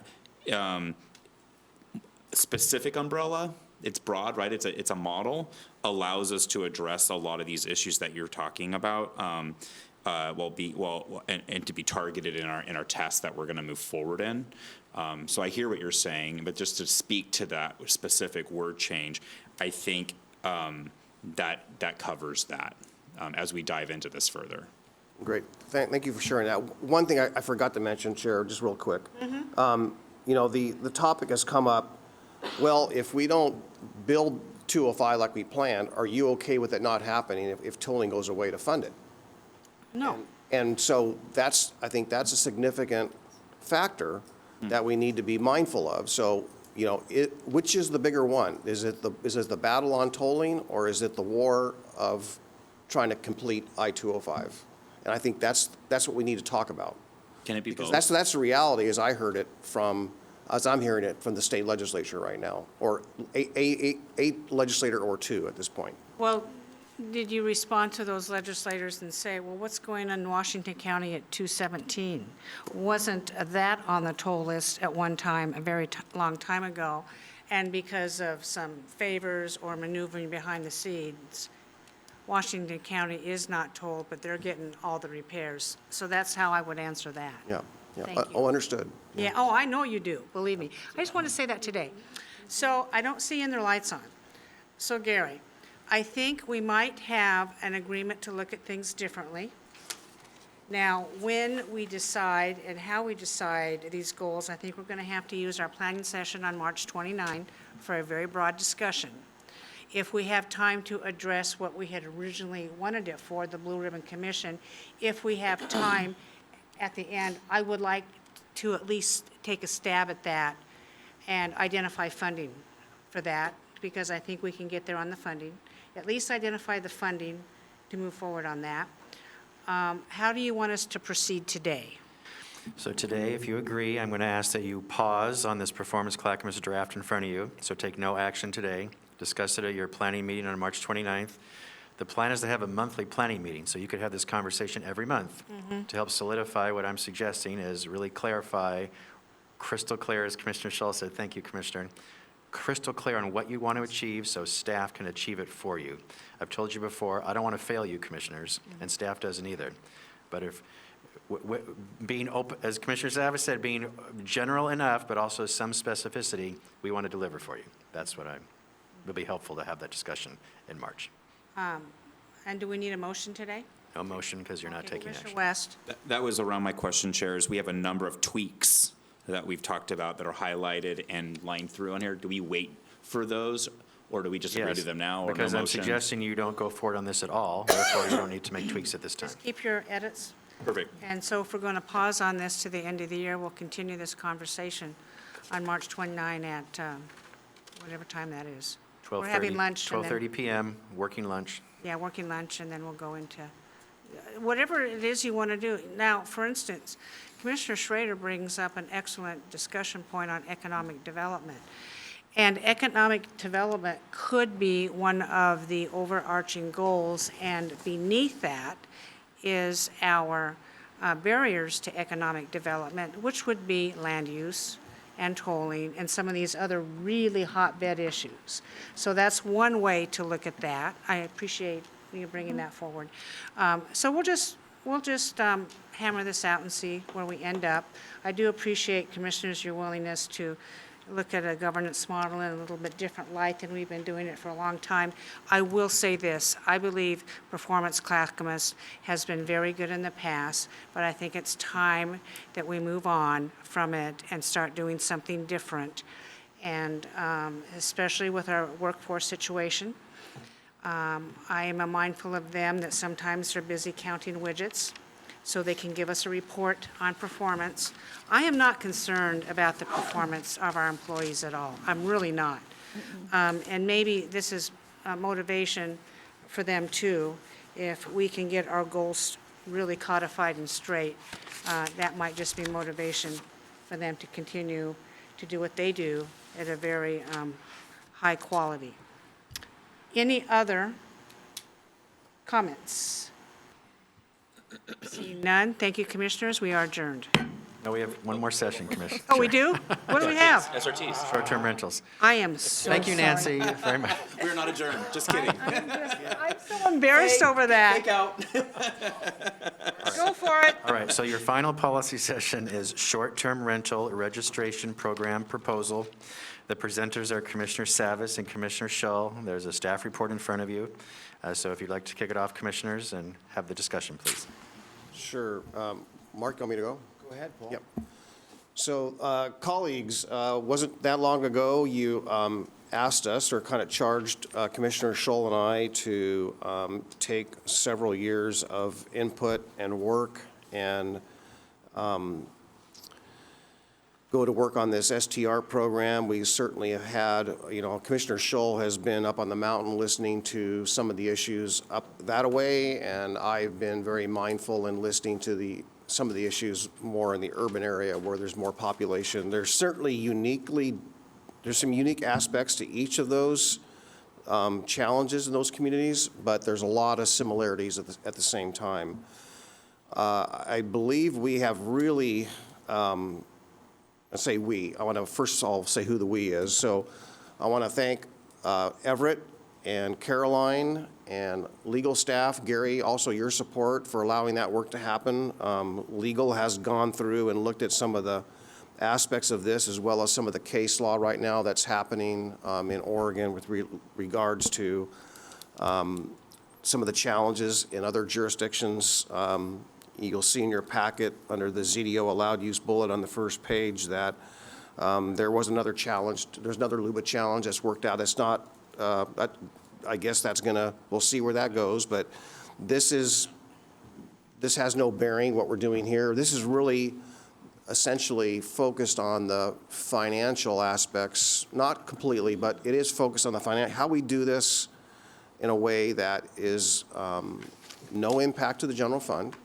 specific umbrella, it's broad, right? It's a model, allows us to address a lot of these issues that you're talking about. And to be targeted in our tasks that we're going to move forward in. So I hear what you're saying, but just to speak to that specific word change, I think that covers that as we dive into this further. Great. Thank you for sharing that. One thing I forgot to mention, Chair, just real quick. The topic has come up, well, if we don't build 205 like we planned, are you okay with it not happening if tolling goes away to fund it? No. And so I think that's a significant factor that we need to be mindful of. So, which is the bigger one? Is it the battle on tolling, or is it the war of trying to complete I-205? And I think that's what we need to talk about. Can it be Because both? that's the reality as I'm hearing it from the state legislature right now, or a legislator or two at this point. Well, did you respond to those legislators and say, well, what's going on in Washington County at 217? Wasn't that on the toll list at one time, a very long time ago? And because of some favors or maneuvering behind the scenes, Washington County is not tolled, but they're getting all the repairs. So that's how I would answer that. Yeah. Thank you. Oh, understood. Yeah, oh, I know you do, believe me. I just want to say that today. So I don't see in their lights on. So Gary, I think we might have an agreement to look at things differently. Now, when we decide and how we decide these goals, I think we're going to have to use our planning session on March 29 for a very broad discussion. If we have time to address what we had originally wanted it for, the Blue Ribbon Commission, if we have time at the end, I would like to at least take a stab at that and identify funding for that, because I think we can get there on the funding. At least identify the funding to move forward on that. How do you want us to proceed today? So today, if you agree, I'm going to ask that you pause on this performance clackamas draft in front of you, so take no action today. Discuss it at your planning meeting on March 29th. The plan is to have a monthly planning meeting, so you could have this conversation every month to help solidify what I'm suggesting is really clarify, crystal clear, as Commissioner Shull said, thank you, Commissioner, crystal clear on what you want to achieve so staff can achieve it for you. I've told you before, I don't want to fail you, commissioners, and staff doesn't either. But if, being open, as Commissioner Zavas said, being general enough, but also some specificity, we want to deliver for you. That's what it'll be helpful to have that discussion in March. And do we need a motion today? No motion because you're not Okay, taking Commissioner action. West? That was around my question, Chairs. We have a number of tweaks that we've talked about that are highlighted and lined through on here. Do we wait for those, or do we just agree Yes, to them now, or no because I'm motion? suggesting you don't go forward on this at all, therefore you don't need to make tweaks at this time. Just keep your edits. Perfect. And so if we're going to pause on this to the end of the year, we'll continue this conversation on March 29 at whatever time that is. We're having lunch. and then- 12:30 PM, working lunch. Yeah, working lunch, and then we'll go into whatever it is you want to do. Now, for instance, Commissioner Schrader brings up an excellent discussion point on economic development. And economic development could be one of the overarching goals, and beneath that is our barriers to economic development, which would be land use and tolling and some of these other really hotbed issues. So that's one way to look at that. I appreciate you bringing that forward. So we'll just hammer this out and see where we end up. I do appreciate, Commissioners, your willingness to look at a governance model in a little bit different light than we've been doing it for a long time. I will say this, I believe performance clackamas has been very good in the past, but I think it's time that we move on from it and start doing something different, and especially with our workforce situation. I am mindful of them that sometimes they're busy counting widgets, so they can give us a report on performance. I am not concerned about the performance of our employees at all. I'm really not. And maybe this is a motivation for them too. If we can get our goals really codified and straight, that might just be motivation for them to continue to do what they do at a very high quality. Any other comments? Seeing none, thank you, Commissioners. We are adjourned. No, we have one more session, Commissioner. Oh, we do? What do we have? SRTs. Short-term rentals. I am so Thank you, sorry. Nancy, very much. We're not adjourned, just kidding. I'm so embarrassed over that. out. Go for it. All right, so your final policy session is short-term rental registration program proposal. The presenters are Commissioner Savas and Commissioner Shull. There's a staff report in front of you. So if you'd like to kick it off, Commissioners, and have the discussion, please. Sure. Mark, you want me to go? Go ahead, Paul. Yep. So, colleagues, wasn't that long ago you asked us, or kind of charged Commissioner Shull and I to take several years of input and work and go to work on this STR program. We certainly have had, Commissioner Shull has been up on the mountain listening to some of the issues up that way, and I've been very mindful in listening to some of the issues more in the urban area where there's more population. There's certainly there's some unique aspects to each of those challenges in those communities, but there's a lot of similarities at the same time. I believe we have really, I say we, I want to first of all say who the we is. So I want to thank Everett and Caroline and legal staff, Gary, also your support for allowing that work to happen. Legal has gone through and looked at some of the aspects of this, as well as some of the case law right now that's happening in Oregon with regards to some of the challenges in other jurisdictions You'll see in your packet, under the ZDO allowed use bullet on the first page, that there was another challenge. There's another LUBA challenge that's worked out. It's not, I guess that's we'll see where that goes, but this has no bearing what we're doing here. This is really essentially focused on the financial aspects, not completely, but it is focused on the how we do this in a way that is no impact to the general fund,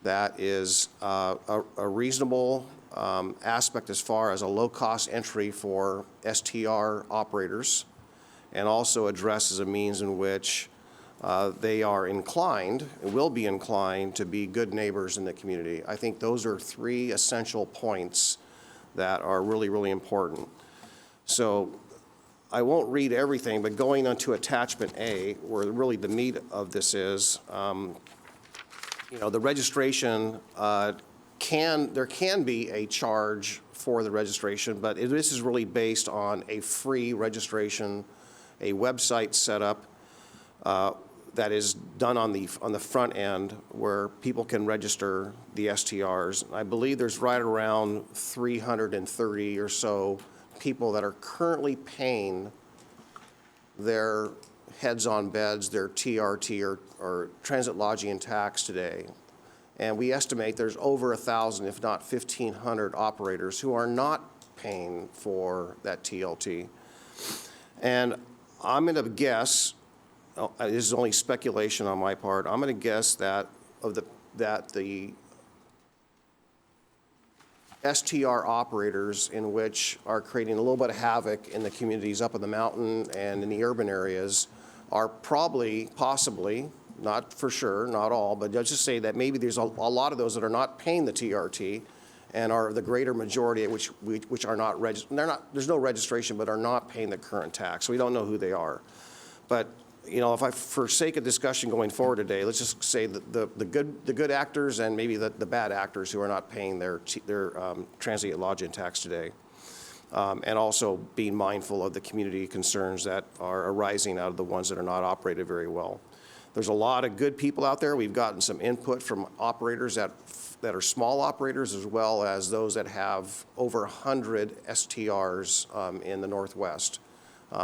that is a reasonable aspect as far as a low-cost entry for STR operators, and also addresses a means in which they are inclined, and will be inclined, to be good neighbors in the community. I think those are three essential points that are really, really important. So I won't read everything, but going on to attachment A, where really the meat of this is, the registration there can be a charge for the registration, but this is really based on a free registration, a website setup that is done on the front end where people can register the STRs. I believe there's right around 330 or so people that are currently paying their heads on beds, their TRT or transit lodging and tax today. And we estimate there's over 1,000, if not 1,500 operators who are not paying for that TLT. And I'm going to guess, this is only speculation on my part, I'm going to guess that the STR operators, in which are creating a little bit of havoc in the communities up in the mountain and in the urban areas, are possibly, not for sure, not all, but let's just say that maybe there's a lot of those that are not paying the TRT and are the greater majority which are not registered. There's no registration, but are not paying the current tax. So we don't know who they are. But for sake of discussion going forward today, let's just say that the good actors and maybe the bad actors who are not paying their transient lodging tax today, and also being mindful of the community concerns that are arising out of the ones that are not operated very well. There's a lot of good people out there. We've gotten some input from operators that are small operators, as well as those that have over 100 STRs in the Northwest.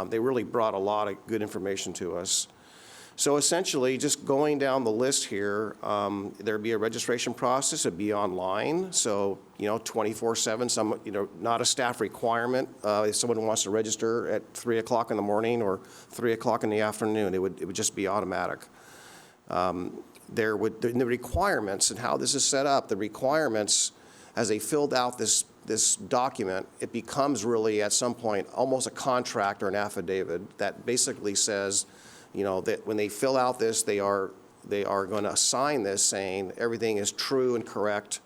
They really brought a lot of good information to us. So essentially, just going down the list here, there'd be a registration process. It'd be online, so 24/7. Not a staff requirement. If someone wants to register at 3 o'clock in the morning or 3 o'clock in the afternoon, it would just be automatic. The requirements and how this is set up, the requirements as they filled out this document, it becomes really at some point almost a contract or an affidavit that basically says, that when they fill out this, they are going to sign this saying everything is true and correct,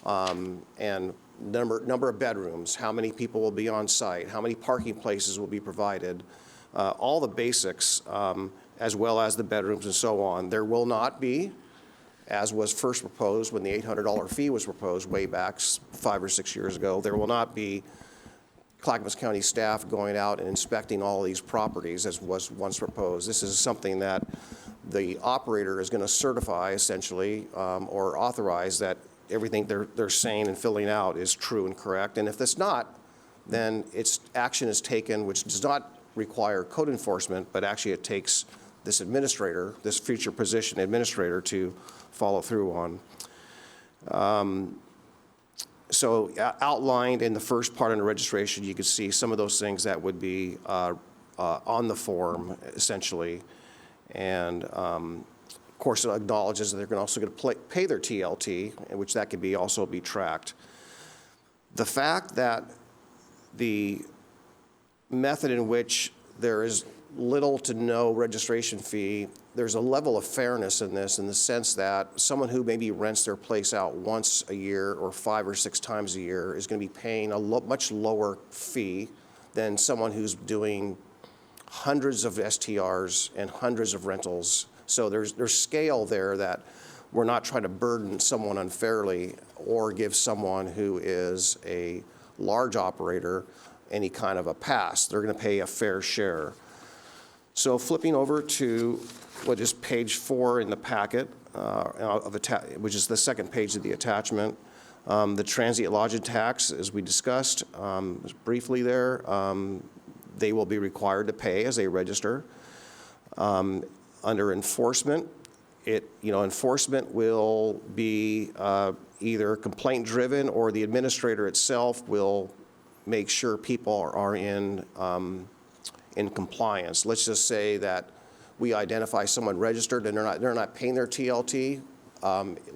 and number of bedrooms, how many people will be on site, how many parking places will be provided, all the basics, as well as the bedrooms and so on. There will not be, as was first proposed when the $800 fee was proposed way back 5 or 6 years ago, there will not be Clackamas County staff going out and inspecting all these properties as was once proposed. This is something that the operator is going to certify essentially, or authorize that everything they're saying and filling out is true and correct. And if it's not, then action is taken, which does not require code enforcement, but actually it takes this administrator, this future position administrator, to follow through on. So outlined in the first part of the registration, you can see some of those things that would be on the form, essentially. And of course, it acknowledges that they're also going to pay their TLT, in which that could also be tracked. The fact that the method in which there is little to no registration fee, there's a level of fairness in this, in the sense that someone who maybe rents their place out once a year or 5 or 6 times a year is going to be paying a much lower fee than someone who's doing hundreds of STRs and hundreds of rentals. So there's scale there that we're not trying to burden someone unfairly or give someone who is a large operator any kind of a pass. They're going to pay a fair share. So flipping over to what is page 4 in the packet, which is the second page of the attachment. The transient lodging tax, as we discussed briefly there, they will be required to pay as they register. Under enforcement, enforcement will be either complaint-driven or the administrator itself will make sure people are in compliance. Let's just say that we identify someone registered and they're not paying their TLT.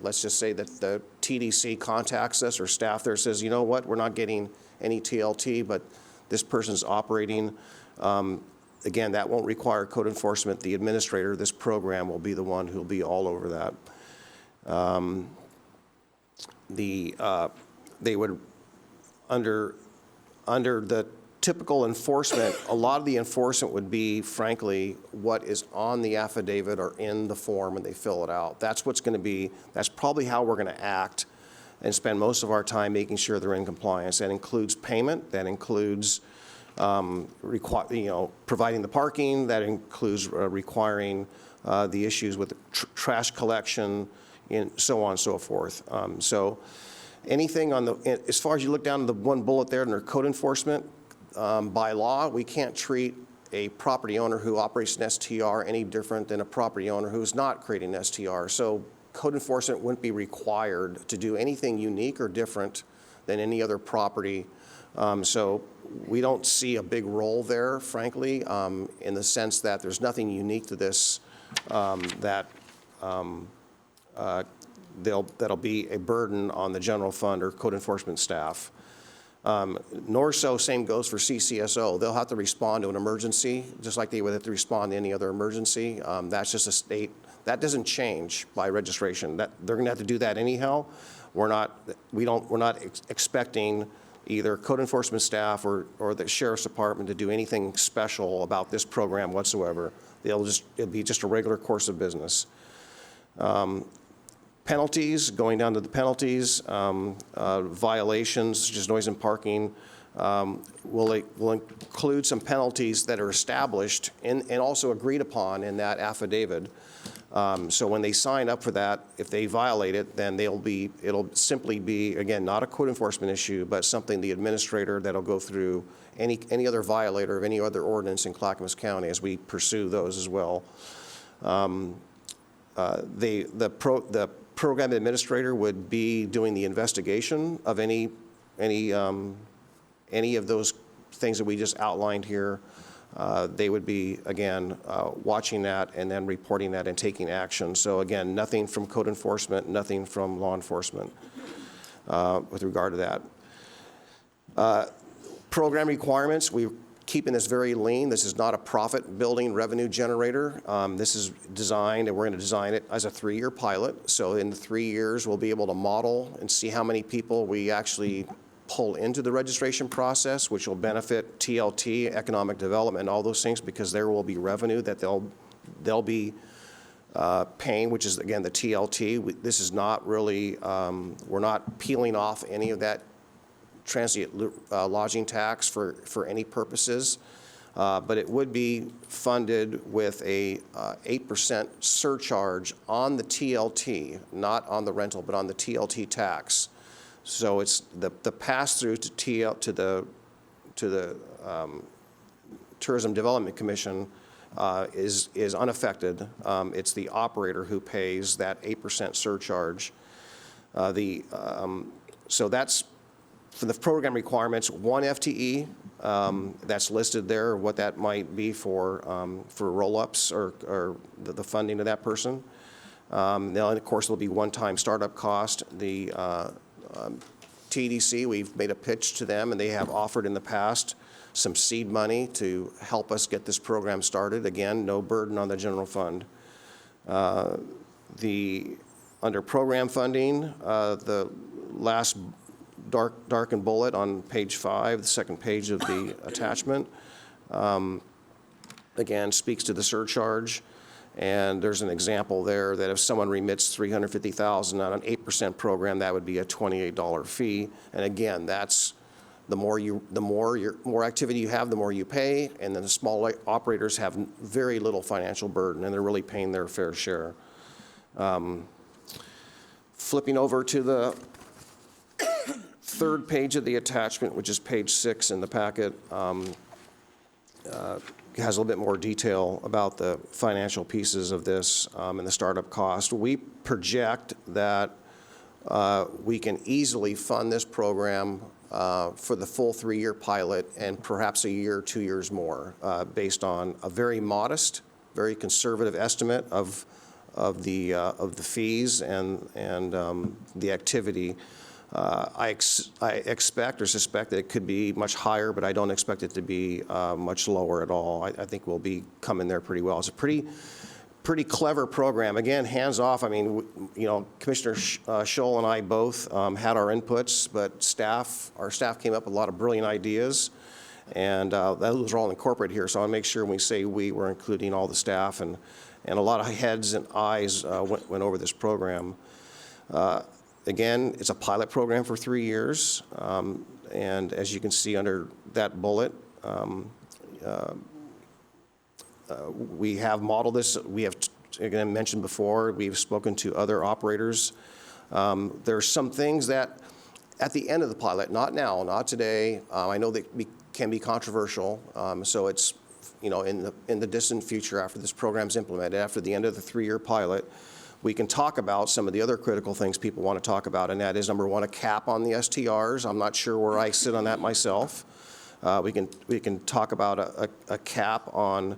Let's just say that the TDC contacts us or staff there says, you know what, we're not getting any TLT, but this person's operating. Again, that won't require code enforcement. The administrator, this program, will be the one who'll be all over that. They would, under the typical enforcement, a lot of the enforcement would be, frankly, what is on the affidavit or in the form when they fill it out. That's what's going to be, that's probably how we're going to act and spend most of our time making sure they're in compliance. That includes payment, that includes providing the parking, that includes requiring the issues with the trash collection, and so on and so forth. So anything on the, as far as you look down to the one bullet there under code enforcement, by law, we can't treat a property owner who operates an STR any different than a property owner who's not creating an STR. So code enforcement wouldn't be required to do anything unique or different than any other property. So we don't see a big role there, frankly, in the sense that there's nothing unique to this that'll be a burden on the general fund or code enforcement staff. Nor so, same goes for CCSO. They'll have to respond to an emergency, just like they would have to respond to any other emergency. That's just a state, that doesn't change by registration. They're going to have to do that anyhow. We're not expecting either code enforcement staff or the sheriff's department to do anything special about this program whatsoever. It'll be just a regular course of business. Penalties, going down to the penalties, violations, just noise and parking, will include some penalties that are established and also agreed upon in that affidavit. So when they sign up for that, if they violate it, then it'll simply be, again, not a code enforcement issue, but something the administrator that'll go through any other violator of any other ordinance in Clackamas County as we pursue those as well. The program administrator would be doing the investigation of any of those things that we just outlined here. They would be, again, watching that and then reporting that and taking action. So again, nothing from code enforcement, nothing from law enforcement with regard to that. Program requirements, we're keeping this very lean. This is not a profit-building revenue generator. This is designed, and we're going to design it as a 3-year pilot. So in the 3 years, we'll be able to model and see how many people we actually pull into the registration process, which will benefit TLT, economic development, all those things, because there will be revenue that they'll be paying, which is, again, the TLT. This is not really, we're not peeling off any of that transient lodging tax for any purposes, but it would be funded with a 8% surcharge on the TLT, not on the rental, but on the TLT tax. So it's the pass-through to the Tourism Development Commission is unaffected. It's the operator who pays that 8% surcharge. So that's for the program requirements. 1 FTE that's listed there, what that might be for roll-ups or the funding of that person. Now, of course, there'll be one-time startup cost. The TDC, we've made a pitch to them, and they have offered in the past some seed money to help us get this program started. Again, no burden on the general fund. Under program funding, the last darkened bullet on page 5, the second page of the attachment, again, speaks to the surcharge. And there's an example there that if someone remits $350,000 on an 8% program, that would be a $28 fee. And again, that's the more activity you have, the more you pay. And then the small operators have very little financial burden, and they're really paying their fair share. Flipping over to the third page of the attachment, which is page 6 in the packet, has a little bit more detail about the financial pieces of this and the startup cost. We project that we can easily fund this program for the full 3-year pilot and perhaps a year, 2 years more, based on a very modest, very conservative estimate of the fees and the activity. I expect or suspect that it could be much higher, but I don't expect it to be much lower at all. I think we'll be coming there pretty well. It's a pretty clever program. Again, hands off. I mean, you know, Commissioner Scholl and I both had our inputs, but our staff came up with a lot of brilliant ideas, and those are all incorporated here. So I want to make sure when we say we're including all the staff, and a lot of heads and eyes went over this program. Again, it's a pilot program for 3 years, and as you can see under that bullet, we have modeled this. We have, again, mentioned before, we've spoken to other operators. There's some things that at the end of the pilot, not now, not today, I know that can be controversial, so it's, you know, in the distant future after this program's implemented, after the end of the 3-year pilot, we can talk about some of the other critical things people want to talk about, and that is, number one, a cap on the STRs. I'm not sure where I sit on that myself. We can talk about a cap on,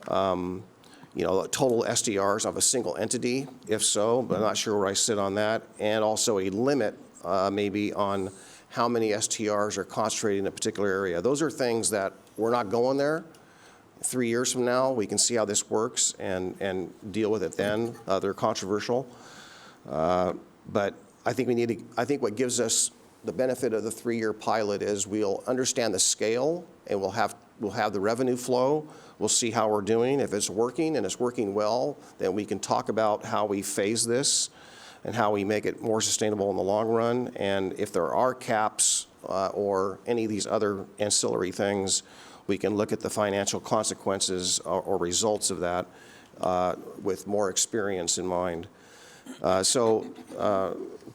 you know, total STRs of a single entity, if so, but I'm not sure where I sit on that, and also a limit maybe on how many STRs are concentrated in a particular area. Those are things that we're not going there. 3 years from now, we can see how this works and deal with it then. They're controversial. But I think I think what gives us the benefit of the 3-year pilot is we'll understand the scale, and we'll have the revenue flow. We'll see how we're doing. If it's working and it's working well, then we can talk about how we phase this and how we make it more sustainable in the long run. And if there are caps or any of these other ancillary things, we can look at the financial consequences or results of that with more experience in mind.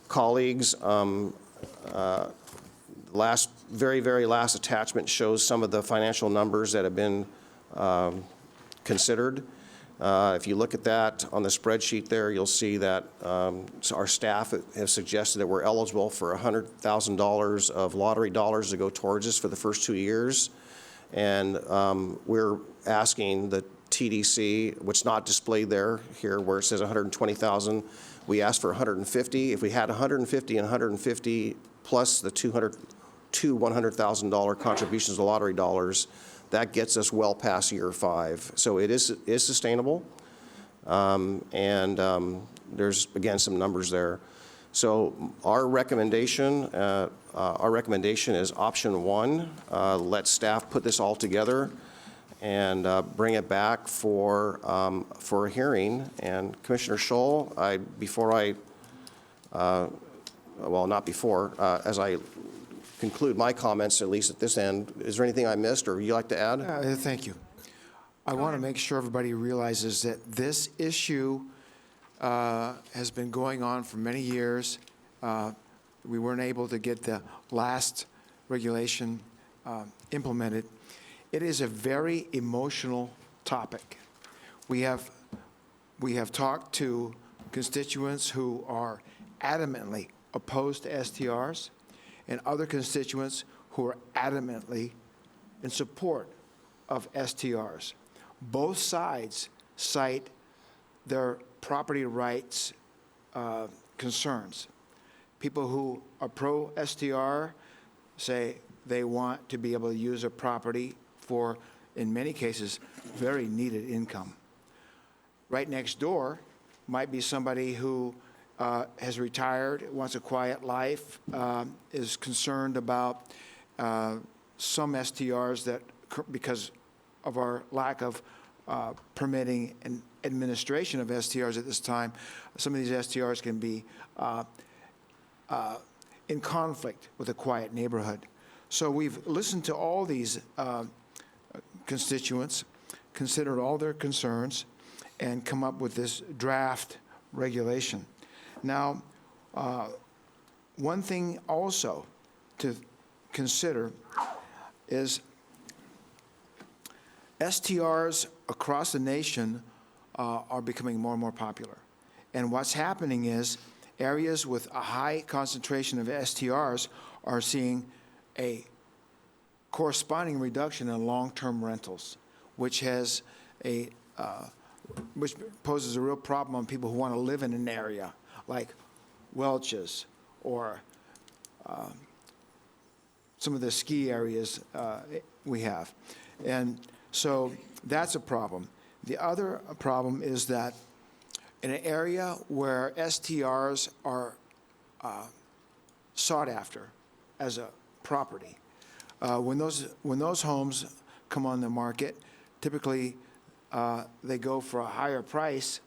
Colleagues, very last attachment shows some of the financial numbers that have been considered. If you look at that on the spreadsheet there, you'll see that our staff have suggested that we're eligible for $100,000 of lottery dollars to go towards this for the first 2 years. And we're asking the TDC, which is not displayed here where it says 120,000, we asked for 150. If we had 150 and 150 plus the two $100,000 contributions to lottery dollars, that gets us well past year 5. So it is sustainable, and there's again some numbers there. So our recommendation is option 1. Let staff put this all together and bring it back for a hearing. And Commissioner Scholl, as I conclude my comments, at least at this end, is there anything I missed or would you like to add? Thank you. I want to make sure everybody realizes that this issue has been going on for many years. We weren't able to get the last regulation implemented. It is a very emotional topic. We have talked to constituents who are adamantly opposed to STRs and other constituents who are adamantly in support of STRs. Both sides cite their property rights concerns. People who are pro-STR say they want to be able to use a property for, in many cases, very needed income. Right next door might be somebody who has retired, wants a quiet life, is concerned about some STRs that, because of our lack of permitting and administration of STRs at this time, some of these STRs can be in conflict with a quiet neighborhood. So we've listened to all these constituents, considered all their concerns, and come up with this draft regulation. Now, one thing also to consider is STRs across the nation are becoming more and more popular. And what's happening is areas with a high concentration of STRs are seeing a corresponding reduction in long-term rentals, which has which poses a real problem on people who want to live in an area like Welch's or some of the ski areas we have. And so that's a problem. The other problem is that in an area where STRs are sought after as a property, when those homes come on the market, typically they go for a higher price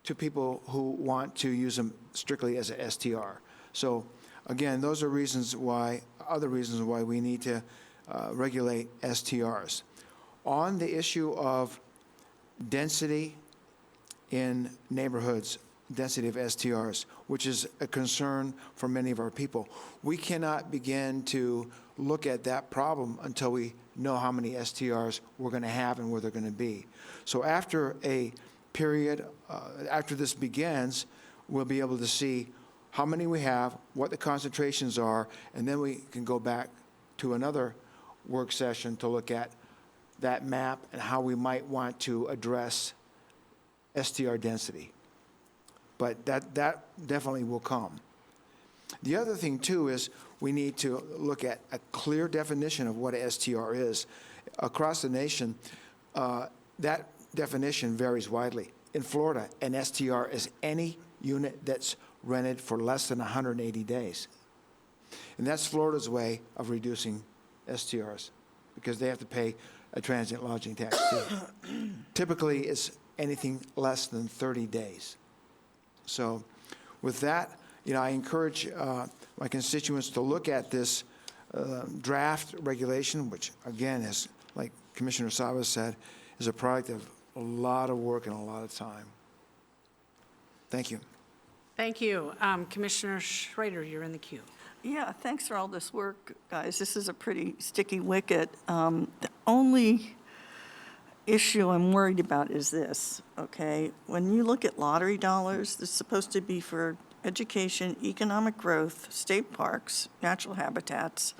to people who want to use them strictly as a STR. So again, those are other reasons why we need to regulate STRs. On the issue of density in neighborhoods, density of STRs, which is a concern for many of our people, we cannot begin to look at that problem until we know how many STRs we're going to have and where they're going to be. So after a period, after this begins, we'll be able to see how many we have, what the concentrations are, and then we can go back to another work session to look at that map and how we might want to address STR density. But that definitely will come. The other thing, too, is we need to look at a clear definition of what a STR is. Across the nation, that definition varies widely. In Florida, an STR is any unit that's rented for less than 180 days. And that's Florida's way of reducing STRs, because they have to pay a transient lodging tax too. Typically, it's anything less than 30 days. So with that, I encourage my constituents to look at this draft regulation, which again is, like Commissioner Savas said, is a product of a lot of work and a lot of time. Thank you. Thank you. Commissioner Schrader, you're in the queue. Yeah, thanks for all this work, guys. This is a pretty sticky wicket. The only issue I'm worried about is this, okay? When you look at lottery dollars, it's supposed to be for education, economic growth, state parks, natural habitats,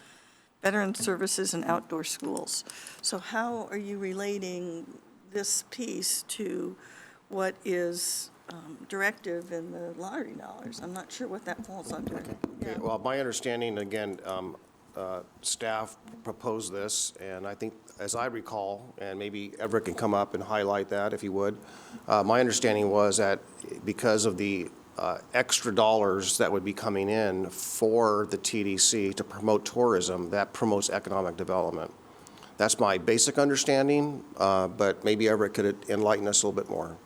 veteran services, and outdoor schools. So how are you relating this piece to what is directive in the lottery dollars? I'm not sure what that falls under. Okay, well, my understanding, again, staff proposed this, and I think, as I recall, and maybe Everett can come up and highlight that if he would, my understanding was that because of the extra dollars that would be coming in for the TDC to promote tourism, that promotes economic development. That's my basic understanding, but maybe Everett could enlighten us a little bit more.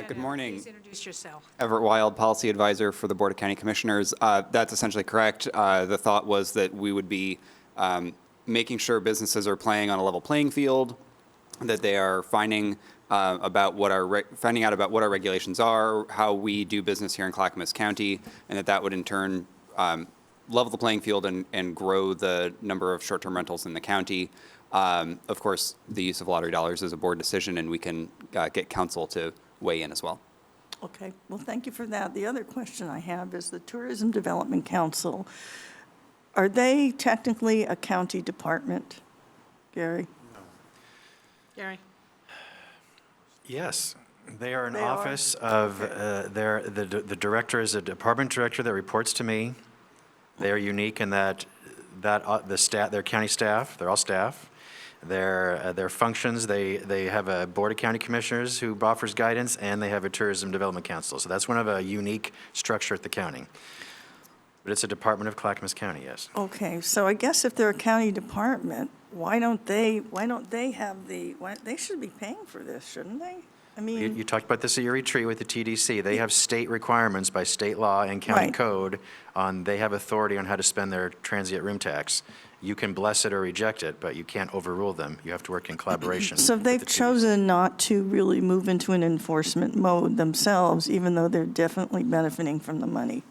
Good morning. Please introduce yourself. Everett Wild, Policy Advisor for the Board of County Commissioners. That's essentially correct. The thought was that we would be making sure businesses are playing on a level playing field, that they are finding out about what our regulations are, how we do business here in Clackamas County, and that would in turn level the playing field and grow the number of short-term rentals in the county. Of course, the use of lottery dollars is a board decision, and we can get council to weigh in as well. Okay, well, thank you for that. The other question I have is the Tourism Development Council. Are they technically a county department, Gary? Gary? Yes, they are an They are? office of, the director is a department director that reports to me. They are unique in that the staff, they're county staff, they're all staff. Their functions, they have a board of county commissioners who offers guidance, and they have a tourism development council. So that's one of a unique structure at the county. But it's a department of Clackamas County, yes. Okay, so I guess if they're a county department, why don't they have they should be paying for this, shouldn't they? I mean. You talked about this at your retreat with the TDC. They have state requirements by state law and county Right. code they have authority on how to spend their transient room tax. You can bless it or reject it, but you can't overrule them. You have to work in collaboration. So with they've the TDC. chosen not to really move into an enforcement mode themselves, even though they're definitely benefiting from the money.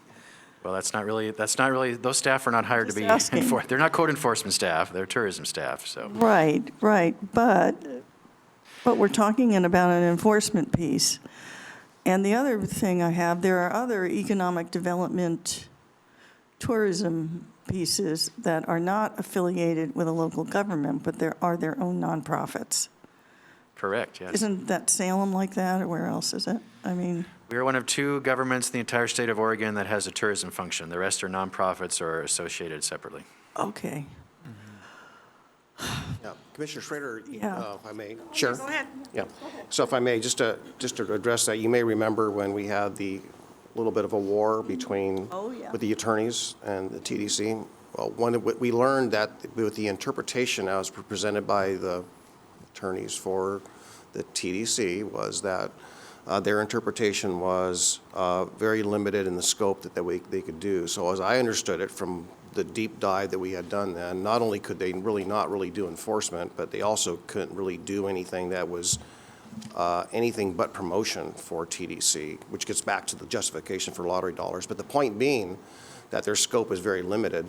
Well, that's not really, those staff are not hired to Just be, asking. they're not code enforcement staff, they're tourism staff, so. Right, but we're talking about an enforcement piece. And the other thing I have, there are other economic development tourism pieces that are not affiliated with a local government, but there are their own nonprofits. Correct, yes. Isn't that Salem like that, or where else is it? I mean, We are one of 2 governments in the entire state of Oregon that has a tourism function. The rest are nonprofits or associated separately. okay. Yeah, Commissioner Schrader, Yeah. if I may. Sure. Go ahead. Yeah. So if I may, just to address that, you may remember when we had the little bit of a war between, Oh, yeah. with the attorneys and the TDC. Well, we learned that with the interpretation as presented by the attorneys for the TDC was that their interpretation was very limited in the scope that they could do. So as I understood it from the deep dive that we had done then, not only could they not really do enforcement, but they also couldn't really do anything that was anything but promotion for TDC, which gets back to the justification for lottery dollars. But the point being that their scope is very limited.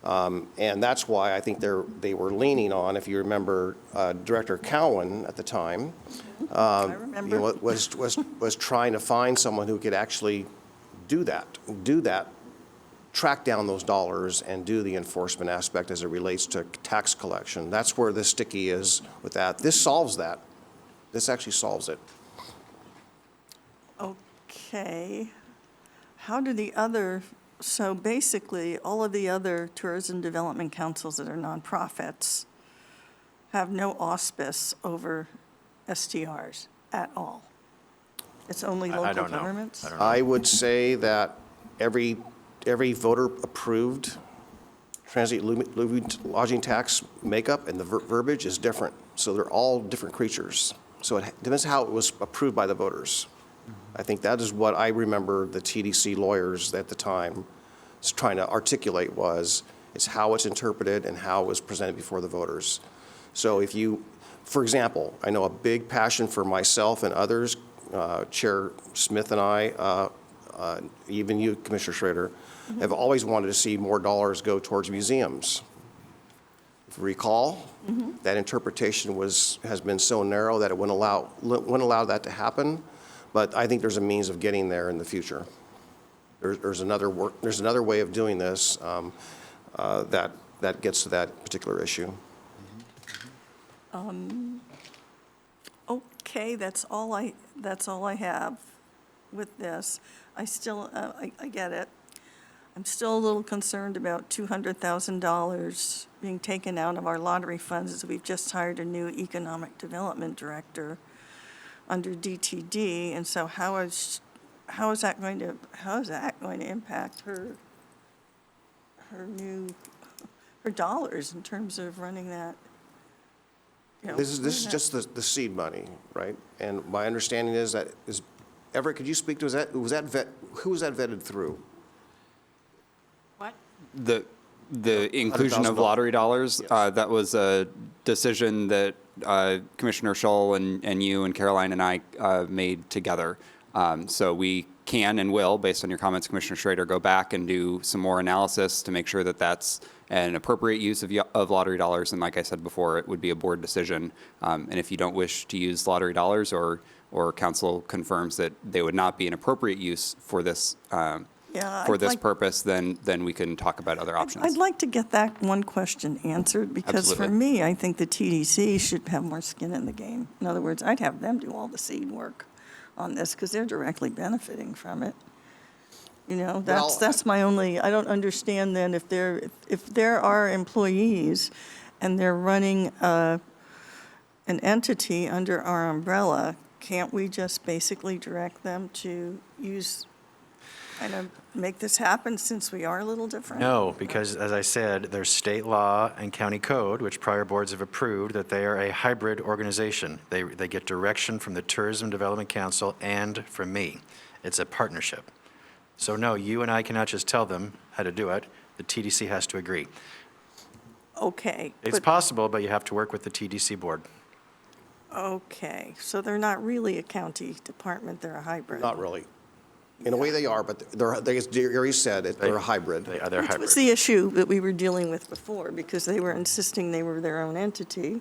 And that's why I think they were leaning on, if you remember, Director Cowan at the time. I remember. Was trying to find someone who could actually do that, track down those dollars and do the enforcement aspect as it relates to tax collection. That's where the sticky is with that. This solves that. This actually solves it. Okay. How do the other, so basically, all of the other tourism development councils that are nonprofits have no auspice over STRs at all? It's only I local don't know. governments? I don't know. I would say that every voter-approved transient lodging tax makeup and the verbiage is different. So they're all different creatures. So it depends how it was approved by the voters. I think that is what I remember the TDC lawyers at the time was trying to articulate was, it's how it's interpreted and how it was presented before the voters. So if you, for example, I know a big passion for myself and others, Chair Smith and I, even you, Commissioner Schrader, have always wanted to see more dollars go towards museums. If you recall, that interpretation has been so narrow that it wouldn't allow that to happen. But I think there's a means of getting there in the future. There's another way of doing this that gets to that particular issue. Okay, that's all I have with this. I still, I get it. I'm still a little concerned about $200,000 being taken out of our lottery funds as we've just hired a new economic development director under DTD, and so how is that going to impact her dollars in terms of running that? You know, This is running that- just the seed money, right? And my understanding is that Everett, could you speak to, who was that vetted through? What? The inclusion of $100,000. lottery dollars, Yes. that was a decision that Commissioner Scholl and you and Caroline and I made together. So we can and will, based on your comments, Commissioner Schrader, go back and do some more analysis to make sure that that's an appropriate use of lottery dollars. And like I said before, it would be a board decision. And if you don't wish to use lottery dollars or council confirms that they would not be an appropriate use for this Yeah, for I'd this like- purpose, then we can talk about other options. I'd like to get that one question answered, because for Absolutely. me, I think the TDC should have more skin in the game. In other words, I'd have them do all the seed work on this, because they're directly benefiting from it. You know, that's my only, I don't understand then if there are employees and they're running an entity under our umbrella, can't we just basically direct them to kind of make this happen, since we are a little different? No, because as I said, there's state law and county code, which prior boards have approved, that they are a hybrid organization. They get direction from the Tourism Development Council and from me. It's a partnership. So no, you and I cannot just tell them how to do it. The TDC has to agree. Okay. It's but- possible, but you have to work with the TDC board. Okay, so they're not really a county department, they're a hybrid. Not really. In a way they are, but as Gary said, they're a hybrid. They're Which hybrid. was the issue that we were dealing with before, because they were insisting they were their own entity,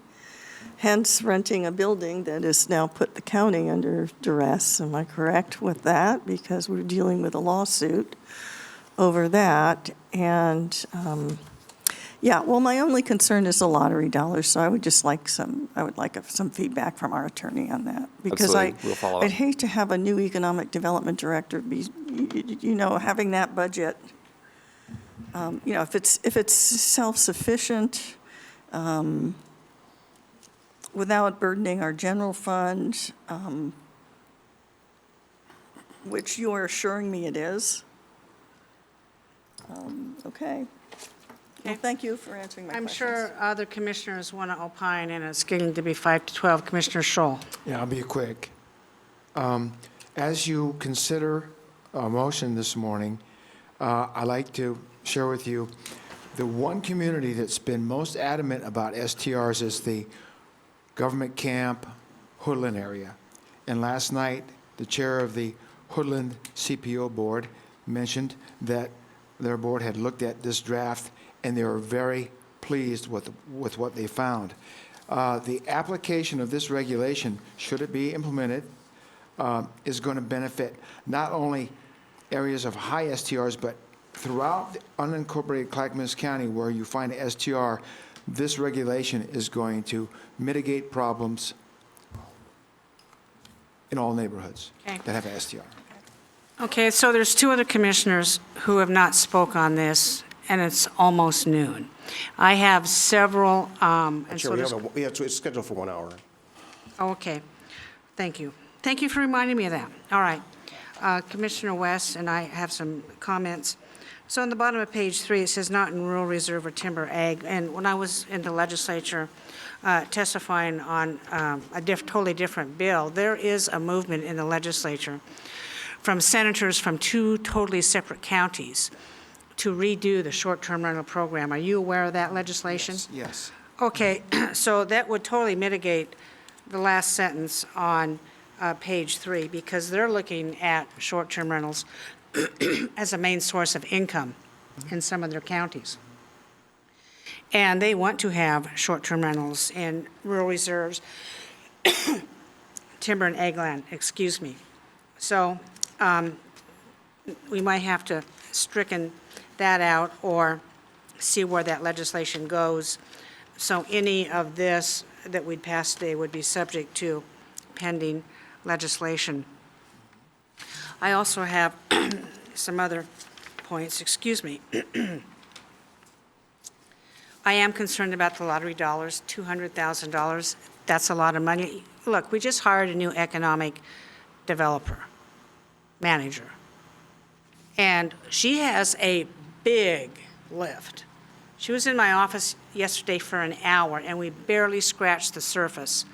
hence renting a building that has now put the county under duress. Am I correct with that? Because we're dealing with a lawsuit over that. And, yeah, well, my only concern is the lottery dollars, so I would just like some feedback from our attorney on that. Because Absolutely. We'll follow up. I'd hate to have a new economic development director be, having that budget, if it's self-sufficient, without burdening our general fund, which you are assuring me it is. Okay. Well, Okay. thank you for answering my I'm questions. sure other commissioners want to opine, and it's getting to be 5 to 12. Commissioner Scholl. Yeah, I'll be quick. As you consider a motion this morning, I'd like to share with you the one community that's been most adamant about STRs is the government camp Hoodland area. And last night, the chair of the Hoodland CPO board mentioned that their board had looked at this draft and they were very pleased with what they found. The application of this regulation, should it be implemented, is going to benefit not only areas of high STRs, but throughout the unincorporated Clackamas County where you find a STR, this regulation is going to mitigate problems in all neighborhoods Okay. that have a STR. Okay, so there's 2 other commissioners who have not spoke on this, and it's almost noon. I have several, and so Chair, does. it's scheduled for 1 hour. Oh, okay, thank you. Thank you for reminding me of that. All right. Commissioner West and I have some comments. So on the bottom of page 3, it says not in rural reserve or timber ag. And when I was in the legislature testifying on a totally different bill, there is a movement in the legislature from senators from 2 totally separate counties to redo the short-term rental program. Are you aware of that legislation? Yes. Okay, so that would totally mitigate the last sentence on page 3, because they're looking at short-term rentals as a main source of income in some of their counties. And they want to have short-term rentals in rural reserves, timber and ag land, excuse me. So we might have to stricken that out or see where that legislation goes. So any of this that we'd pass today would be subject to pending legislation. I also have some other points, excuse me. I am concerned about the lottery dollars, $200,000. That's a lot of money. Look, we just hired a new economic developer, manager. And she has a big lift. She was in my office yesterday for an hour, and we barely scratched the surface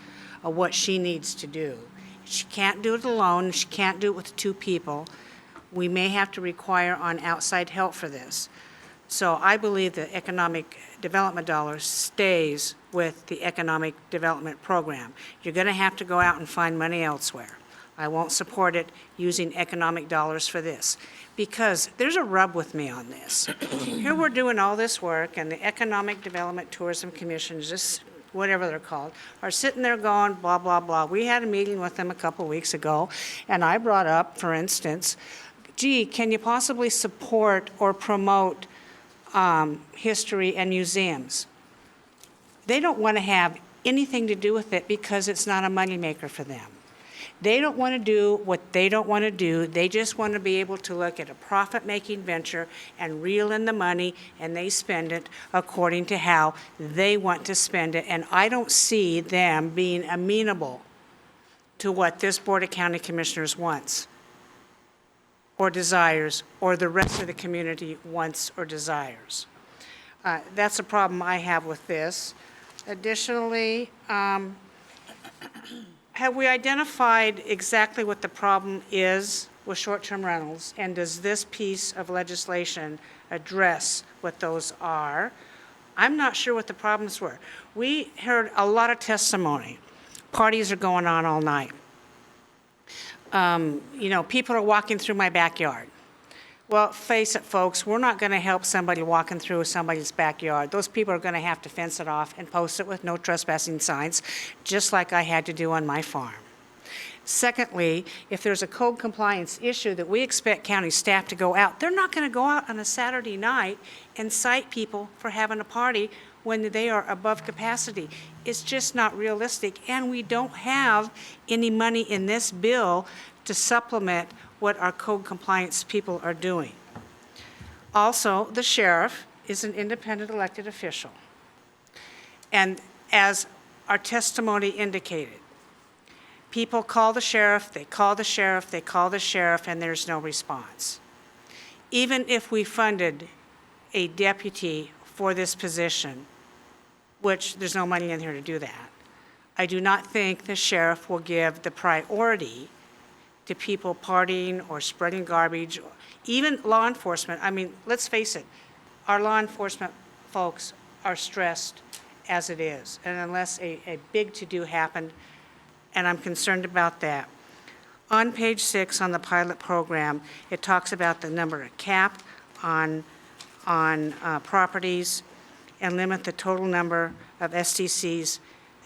of what she needs to do. She can't do it alone. She can't do it with 2 people. We may have to require on outside help for this. So I believe the economic development dollars stays with the economic development program. You're going to have to go out and find money elsewhere. I won't support it using economic dollars for this, because there's a rub with me on this. Here we're doing all this work, and the Economic Development Tourism Commission, just whatever they're called, are sitting there going, blah, blah, blah. We had a meeting with them a couple weeks ago, and I brought up, for instance, gee, can you possibly support or promote history and museums? They don't want to have anything to do with it because it's not a moneymaker for them. They don't want to do what they don't want to do. They just want to be able to look at a profit-making venture and reel in the money, and they spend it according to how they want to spend it. And I don't see them being amenable to what this Board of County Commissioners wants or desires, or the rest of the community wants or desires. That's a problem I have with this. Additionally, have we identified exactly what the problem is with short-term rentals? And does this piece of legislation address what those are? I'm not sure what the problems were. We heard a lot of testimony. Parties are going on all night. People are walking through my backyard. Well, face it, folks, we're not going to help somebody walking through somebody's backyard. Those people are going to have to fence it off and post it with no trespassing signs, just like I had to do on my farm. Secondly, if there's a code compliance issue that we expect county staff to go out, they're not going to go out on a Saturday night and cite people for having a party when they are above capacity. It's just not realistic, and we don't have any money in this bill to supplement what our code compliance people are doing. Also, the sheriff is an independent elected official. And as our testimony indicated, people call the sheriff, they call the sheriff, they call the sheriff, and there's no response. Even if we funded a deputy for this position, which there's no money in here to do that, I do not think the sheriff will give the priority to people partying or spreading garbage, even law enforcement. I mean, let's face it, our law enforcement folks are stressed as it is, and unless a big to-do happened, and I'm concerned about that. On page 6 on the pilot program, it talks about the number of cap on properties and limit the total number of STCs.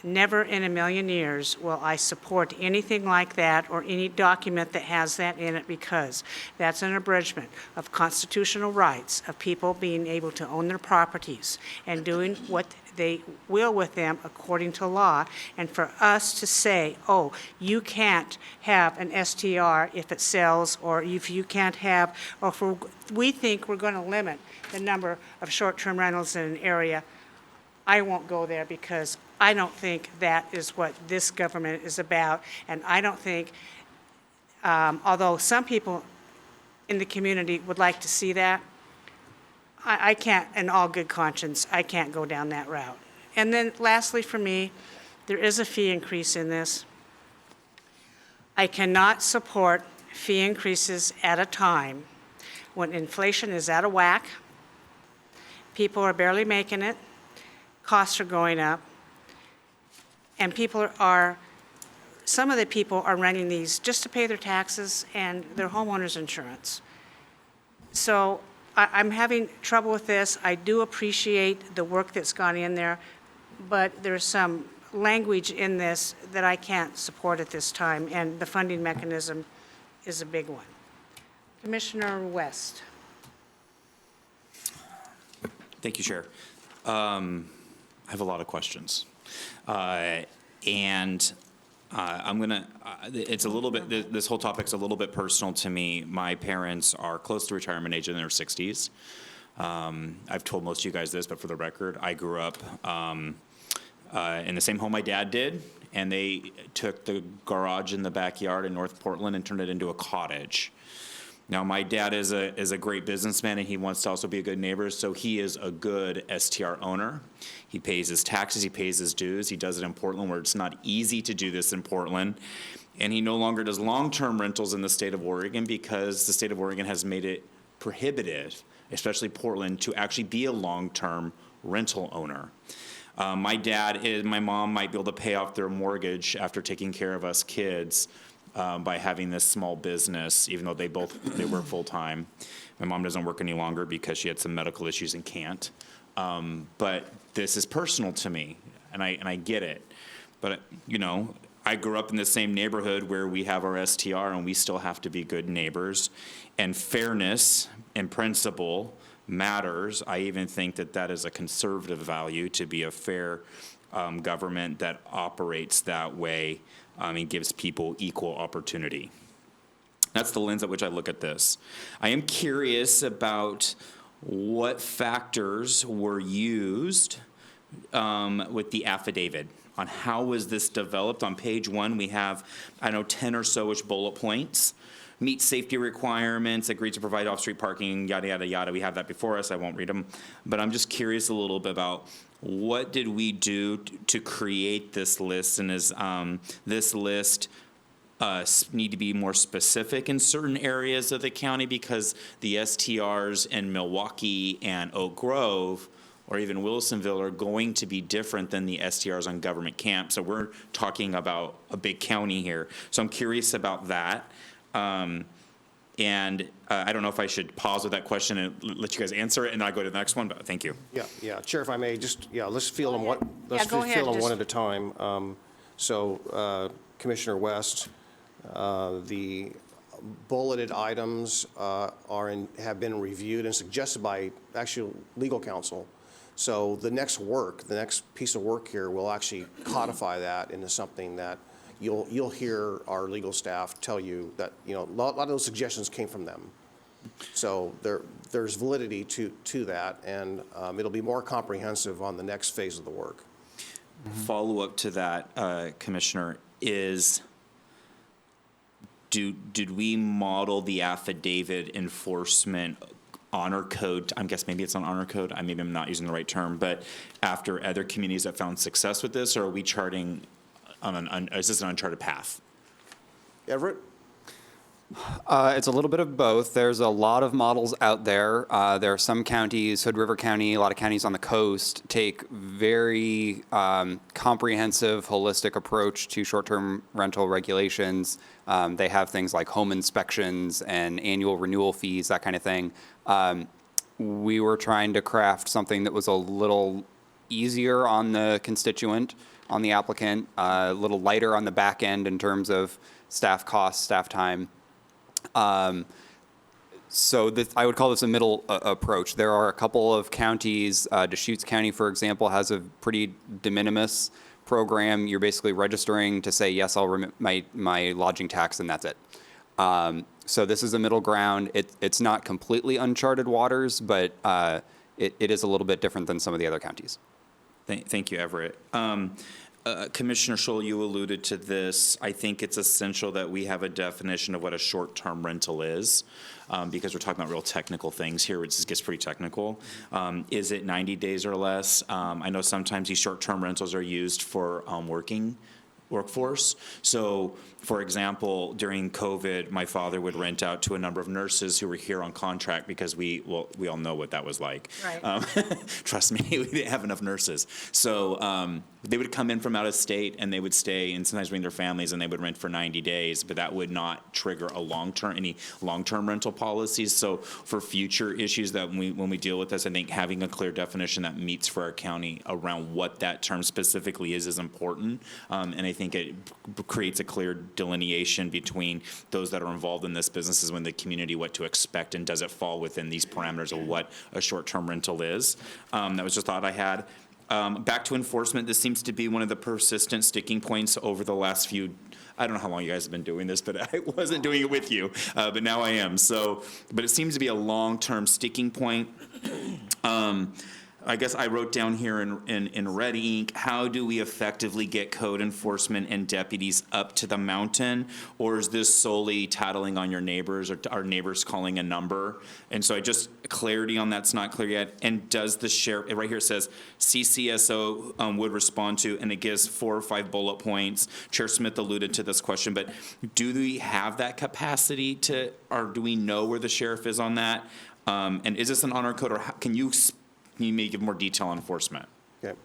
Never in a million years will I support anything like that or any document that has that in it, because that's an abridgment of constitutional rights of people being able to own their properties and doing what they will with them according to law. And for us to say, oh, you can't have an STR if it sells, or if you can't have, or if we think we're going to limit the number of short-term rentals in an area, I won't go there, because I don't think that is what this government is about. And I don't think, although some people in the community would like to see that, I can't, in all good conscience, I can't go down that route. And then lastly for me, there is a fee increase in this. I cannot support fee increases at a time when inflation is out of whack, people are barely making it, costs are going up, and some of the people are renting these just to pay their taxes and their homeowner's insurance. So I'm having trouble with this. I do appreciate the work that's gone in there, but there's some language in this that I can't support at this time, and the funding mechanism is a big one. Commissioner West. Thank you, Chair. I have a lot of questions. I'm gonna, it's a little bit, this whole topic's a little bit personal to me. My parents are close to retirement age, in their 60s. I've told most of you guys this, but for the record, I grew up in the same home my dad did, and they took the garage in the backyard in North Portland and turned it into a cottage. Now, my dad is a great businessman, and he wants to also be a good neighbor, so he is a good STR owner. He pays his taxes, he pays his dues. He does it in Portland, where it's not easy to do this in Portland. And he no longer does long-term rentals in the state of Oregon, because the state of Oregon has made it prohibitive, especially Portland, to actually be a long-term rental owner. My mom might be able to pay off their mortgage after taking care of us kids by having this small business, even though they work full-time. My mom doesn't work any longer because she had some medical issues and can't. But this is personal to me, and I get it. But, I grew up in the same neighborhood where we have our STR, and we still have to be good neighbors. And fairness and principle matters. I even think that is a conservative value, to be a fair government that operates that way and gives people equal opportunity. That's the lens at which I look at this. I am curious about what factors were used with the affidavit. On how was this developed. On page 1, we have, 10 or so-ish bullet points. Meet safety requirements, agreed to provide off-street parking, yada, yada, yada. We have that before us. I won't read them. But I'm just curious a little bit about what did we do to create this list? And is this list need to be more specific in certain areas of the county? Because the STRs in Milwaukee and Oak Grove or even Wilsonville are going to be different than the STRs on government camp. So we're talking about a big county here. So I'm curious about that. And I don't know if I should pause with that question and let you guys answer it, and I'll go to the next one, but thank you. Yeah, Chair, if I may, just, let's field them one, Yeah, go ahead, one just- at a time. So Commissioner West, the bulleted items have been reviewed and suggested by actual legal counsel. So the next piece of work here will actually codify that into something that you'll hear our legal staff tell you that, a lot of those suggestions came from them. So there's validity to that, and it'll be more comprehensive on the next phase of the work. Follow-up to that, Commissioner, is did we model the affidavit enforcement honor code? I guess maybe it's on honor code. Maybe I'm not using the right term, but after other communities that found success with this, or are we charting is this an uncharted path? Everett? It's a little bit of both. There's a lot of models out there. There are some counties, Hood River County, a lot of counties on the coast, take very comprehensive, holistic approach to short-term rental regulations. They have things like home inspections and annual renewal fees, that kind of thing. We were trying to craft something that was a little easier on the constituent, on the applicant, a little lighter on the back end in terms of staff costs, staff time. So I would call this a middle approach. There are a couple of counties, Deschutes County, for example, has a pretty de minimis program. You're basically registering to say, yes, I'll remit my lodging tax, and that's it. So this is a middle ground. It's not completely uncharted waters, but it is a little bit different than some of the other counties. Thank you, Everett. Commissioner Scholl, you alluded to this. I think it's essential that we have a definition of what a short-term rental is, because we're talking about real technical things here, which gets pretty technical. Is it 90 days or less? I know sometimes these short-term rentals are used for workforce. So, for example, during COVID, my father would rent out to a number of nurses who were here on contract because we all know what that was like. Right. Trust me, we didn't have enough nurses. So they would come in from out of state and they would stay and sometimes bring their families and they would rent for 90 days, but that would not trigger any long-term rental policies. So for future issues that when we deal with this, I think having a clear definition that meets for our county around what that term specifically is important. And I think it creates a clear delineation between those that are involved in this business when the community what to expect and does it fall within these parameters of what a short-term rental is. That was just a thought I had. Back to enforcement, this seems to be one of the persistent sticking points over the last few, I don't know how long you guys have been doing this, but I wasn't doing it with you, but now I am. So, but it seems to be a long-term sticking point. I guess I wrote down here in red ink, how do we effectively get code enforcement and deputies up to the mountain? Or is this solely tattling on your neighbors or our neighbors calling a number? And so clarity on that's not clear yet. And does the sheriff, right here it says CCSO would respond to, and it gives 4 or 5 bullet points. Chair Smith alluded to this question, but do we have that capacity or do we know where the sheriff is on that? And is this an honor code, or can you may give more detail on enforcement? Okay.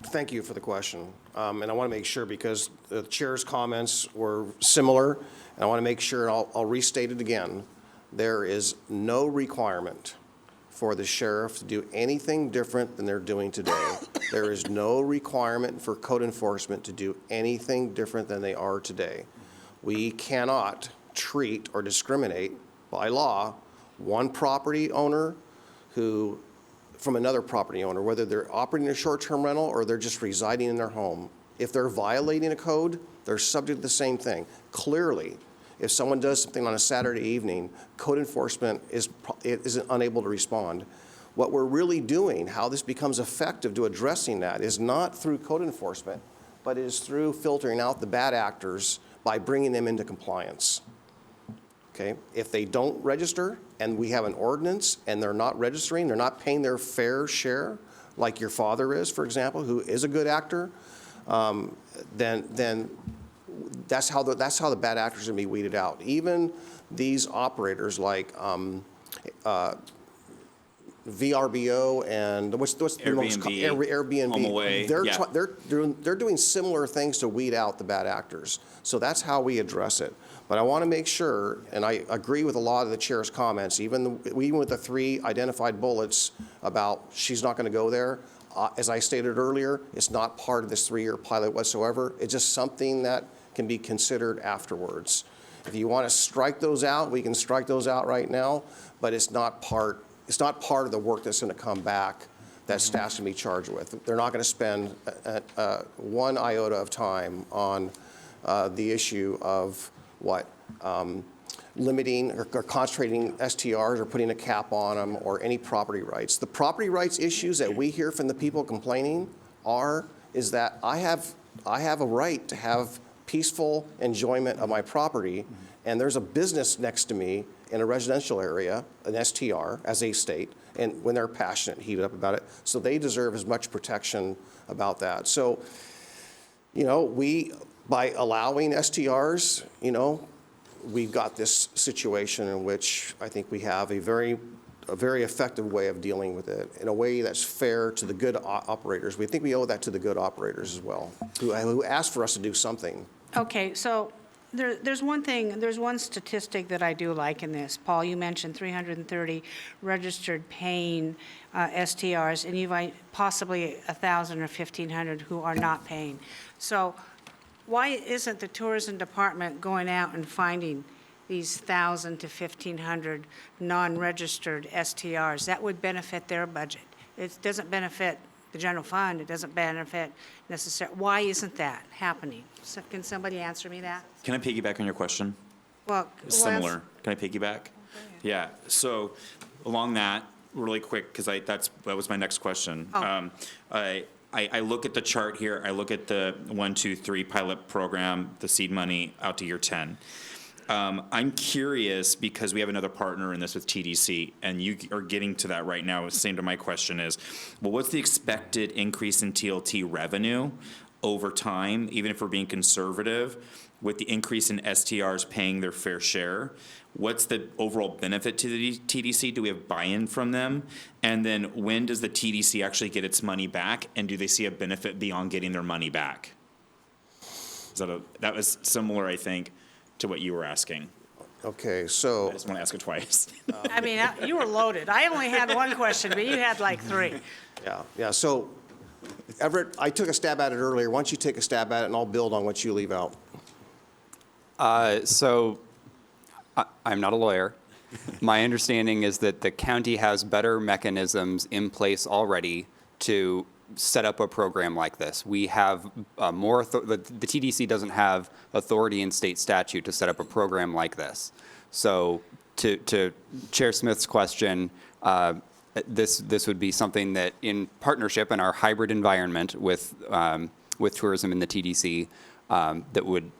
Thank you for the question. And I want to make sure, because the chair's comments were similar, and I want to make sure, I'll restate it again. There is no requirement for the sheriff to do anything different than they're doing today. There is no requirement for code enforcement to do anything different than they are today. We cannot treat or discriminate by law one property owner from another property owner, whether they're operating a short-term rental or they're just residing in their home. If they're violating a code, they're subject to the same thing. Clearly, if someone does something on a Saturday evening, code enforcement isn't unable to respond. What we're really doing, how this becomes effective to addressing that, is not through code enforcement, but is through filtering out the bad actors by bringing them into compliance. Okay, if they don't register and we have an ordinance and they're not registering, they're not paying their fair share, like your father is, for example, who is a good actor, then that's how the bad actors are going to be weeded out. Even these operators like VRBO and what's the most Airbnb, Airbnb. HomeAway, yeah. They're doing similar things to weed out the bad actors. So that's how we address it. But I want to make sure, and I agree with a lot of the chair's comments, even with the 3 identified bullets about she's not going to go there. As I stated earlier, it's not part of this 3-year pilot whatsoever. It's just something that can be considered afterwards. If you want to strike those out, we can strike those out right now, but it's not part of the work that's going to come back that staff's going to be charged with. They're not going to spend 1 iota of time on the issue of limiting or concentrating STRs or putting a cap on them or any property rights. The property rights issues that we hear from the people complaining is that I have a right to have peaceful enjoyment of my property, and there's a business next to me in a residential area, an STR, as a state, and when they're passionate, heated up about it, so they deserve as much protection about that. So, by allowing STRs, we've got this situation in which I think we have a very effective way of dealing with it in a way that's fair to the good operators. We think we owe that to the good operators as well, who asked for us to do something. Okay, so there's one statistic that I do like in this. Paul, you mentioned 330 registered paying STRs, and you've possibly 1,000 or 1,500 who are not paying. So why isn't the tourism department going out and finding these 1,000 to 1,500 non-registered STRs? That would benefit their budget. It doesn't benefit the general fund. It doesn't benefit necessarily. Why isn't that happening? So can somebody answer me that? Can I piggyback on your question? Well, Similar. Can I piggyback? Yeah. So along that, really quick, because that was my next question. Oh. I look at the chart here. I look at the 1, 2, 3 pilot program, the seed money out to year 10. I'm curious because we have another partner in this with TDC, and you are getting to that right now. Same to my question is, well, what's the expected increase in TLT revenue over time, even if we're being conservative, with the increase in STRs paying their fair share? What's the overall benefit to the TDC? Do we have buy-in from them? And then when does the TDC actually get its money back? And do they see a benefit beyond getting their money back? That was similar, I think, to what you were asking. Okay, so I just want to ask it twice. I mean, you were loaded. I only had one question, but you had like 3. yeah. So Everett, I took a stab at it earlier. Why don't you take a stab at it, and I'll build on what you leave out. I'm not a lawyer. My understanding is that the county has better mechanisms in place already to set up a program like this. We have more, the TDC doesn't have authority in state statute to set up a program like this. So to Chair Smith's question, this would be something that in partnership in our hybrid environment with tourism and the TDC, that would,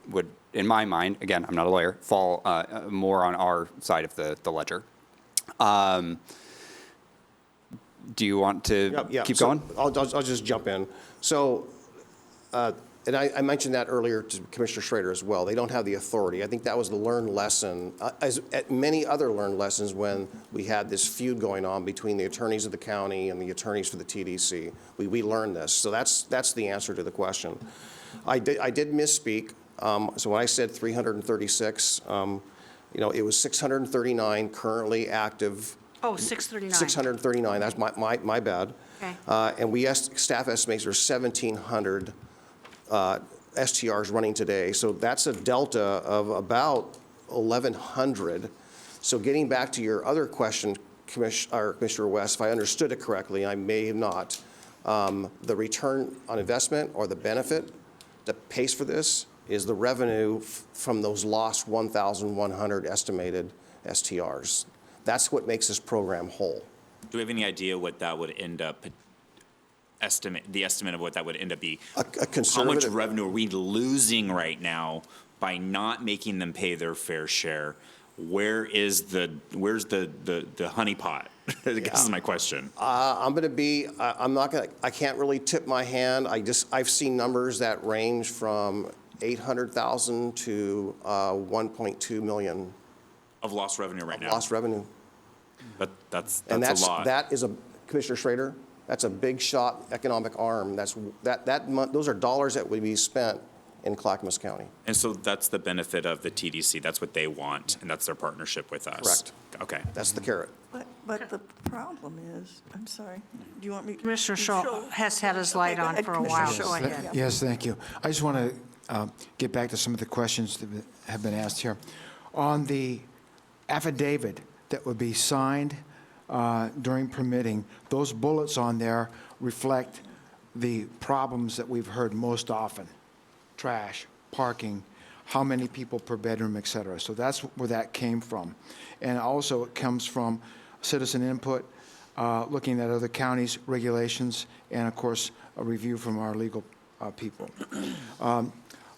in my mind, again, I'm not a lawyer, fall more on our side of the ledger. Do you want to keep going? I'll just jump in. So, and I mentioned that earlier to Commissioner Schrader as well. They don't have the authority. I think that was the learned lesson, as at many other learned lessons when we had this feud going on between the attorneys of the county and the attorneys for the TDC. We learned this. So that's the answer to the question. I did misspeak. So when I said 336, it was 639 currently active. Oh, 639. 639, that's my bad. Okay. And staff estimates there's 1,700 STRs running today. So that's a delta of about 1,100. So getting back to your other question, Commissioner West, if I understood it correctly, I may have not, the return on investment or the benefit that pays for this is the revenue from those lost 1,100 estimated STRs. That's what makes this program whole. Do we have any idea what that would end up, the estimate of what that would end up be? A conservative. How much revenue are we losing right now by not making them pay their fair share? Where's the honeypot? I guess is my question. I can't really tip my hand. I've seen numbers that range from 800,000 to 1.2 million. Of lost revenue right now? Lost revenue. But That's And a lot. that is Commissioner Schrader, that's a big shot economic arm. Those are dollars that would be spent in Clackamas County. And so that's the benefit of the TDC. That's what they want, and that's their partnership with us. Correct. Okay. That's the carrot. But the problem is, I'm sorry, do you want me? Commissioner Scholl has had his light Okay, go on ahead, for a Commissioner while. Scholl. Go ahead. Yes, thank you. I just want to get back to some of the questions that have been asked here. On the affidavit that would be signed during permitting, those bullets on there reflect the problems that we've heard most often: trash, parking, how many people per bedroom, et cetera. So that's where that came from. And also it comes from citizen input, looking at other counties' regulations, and of course, a review from our legal people.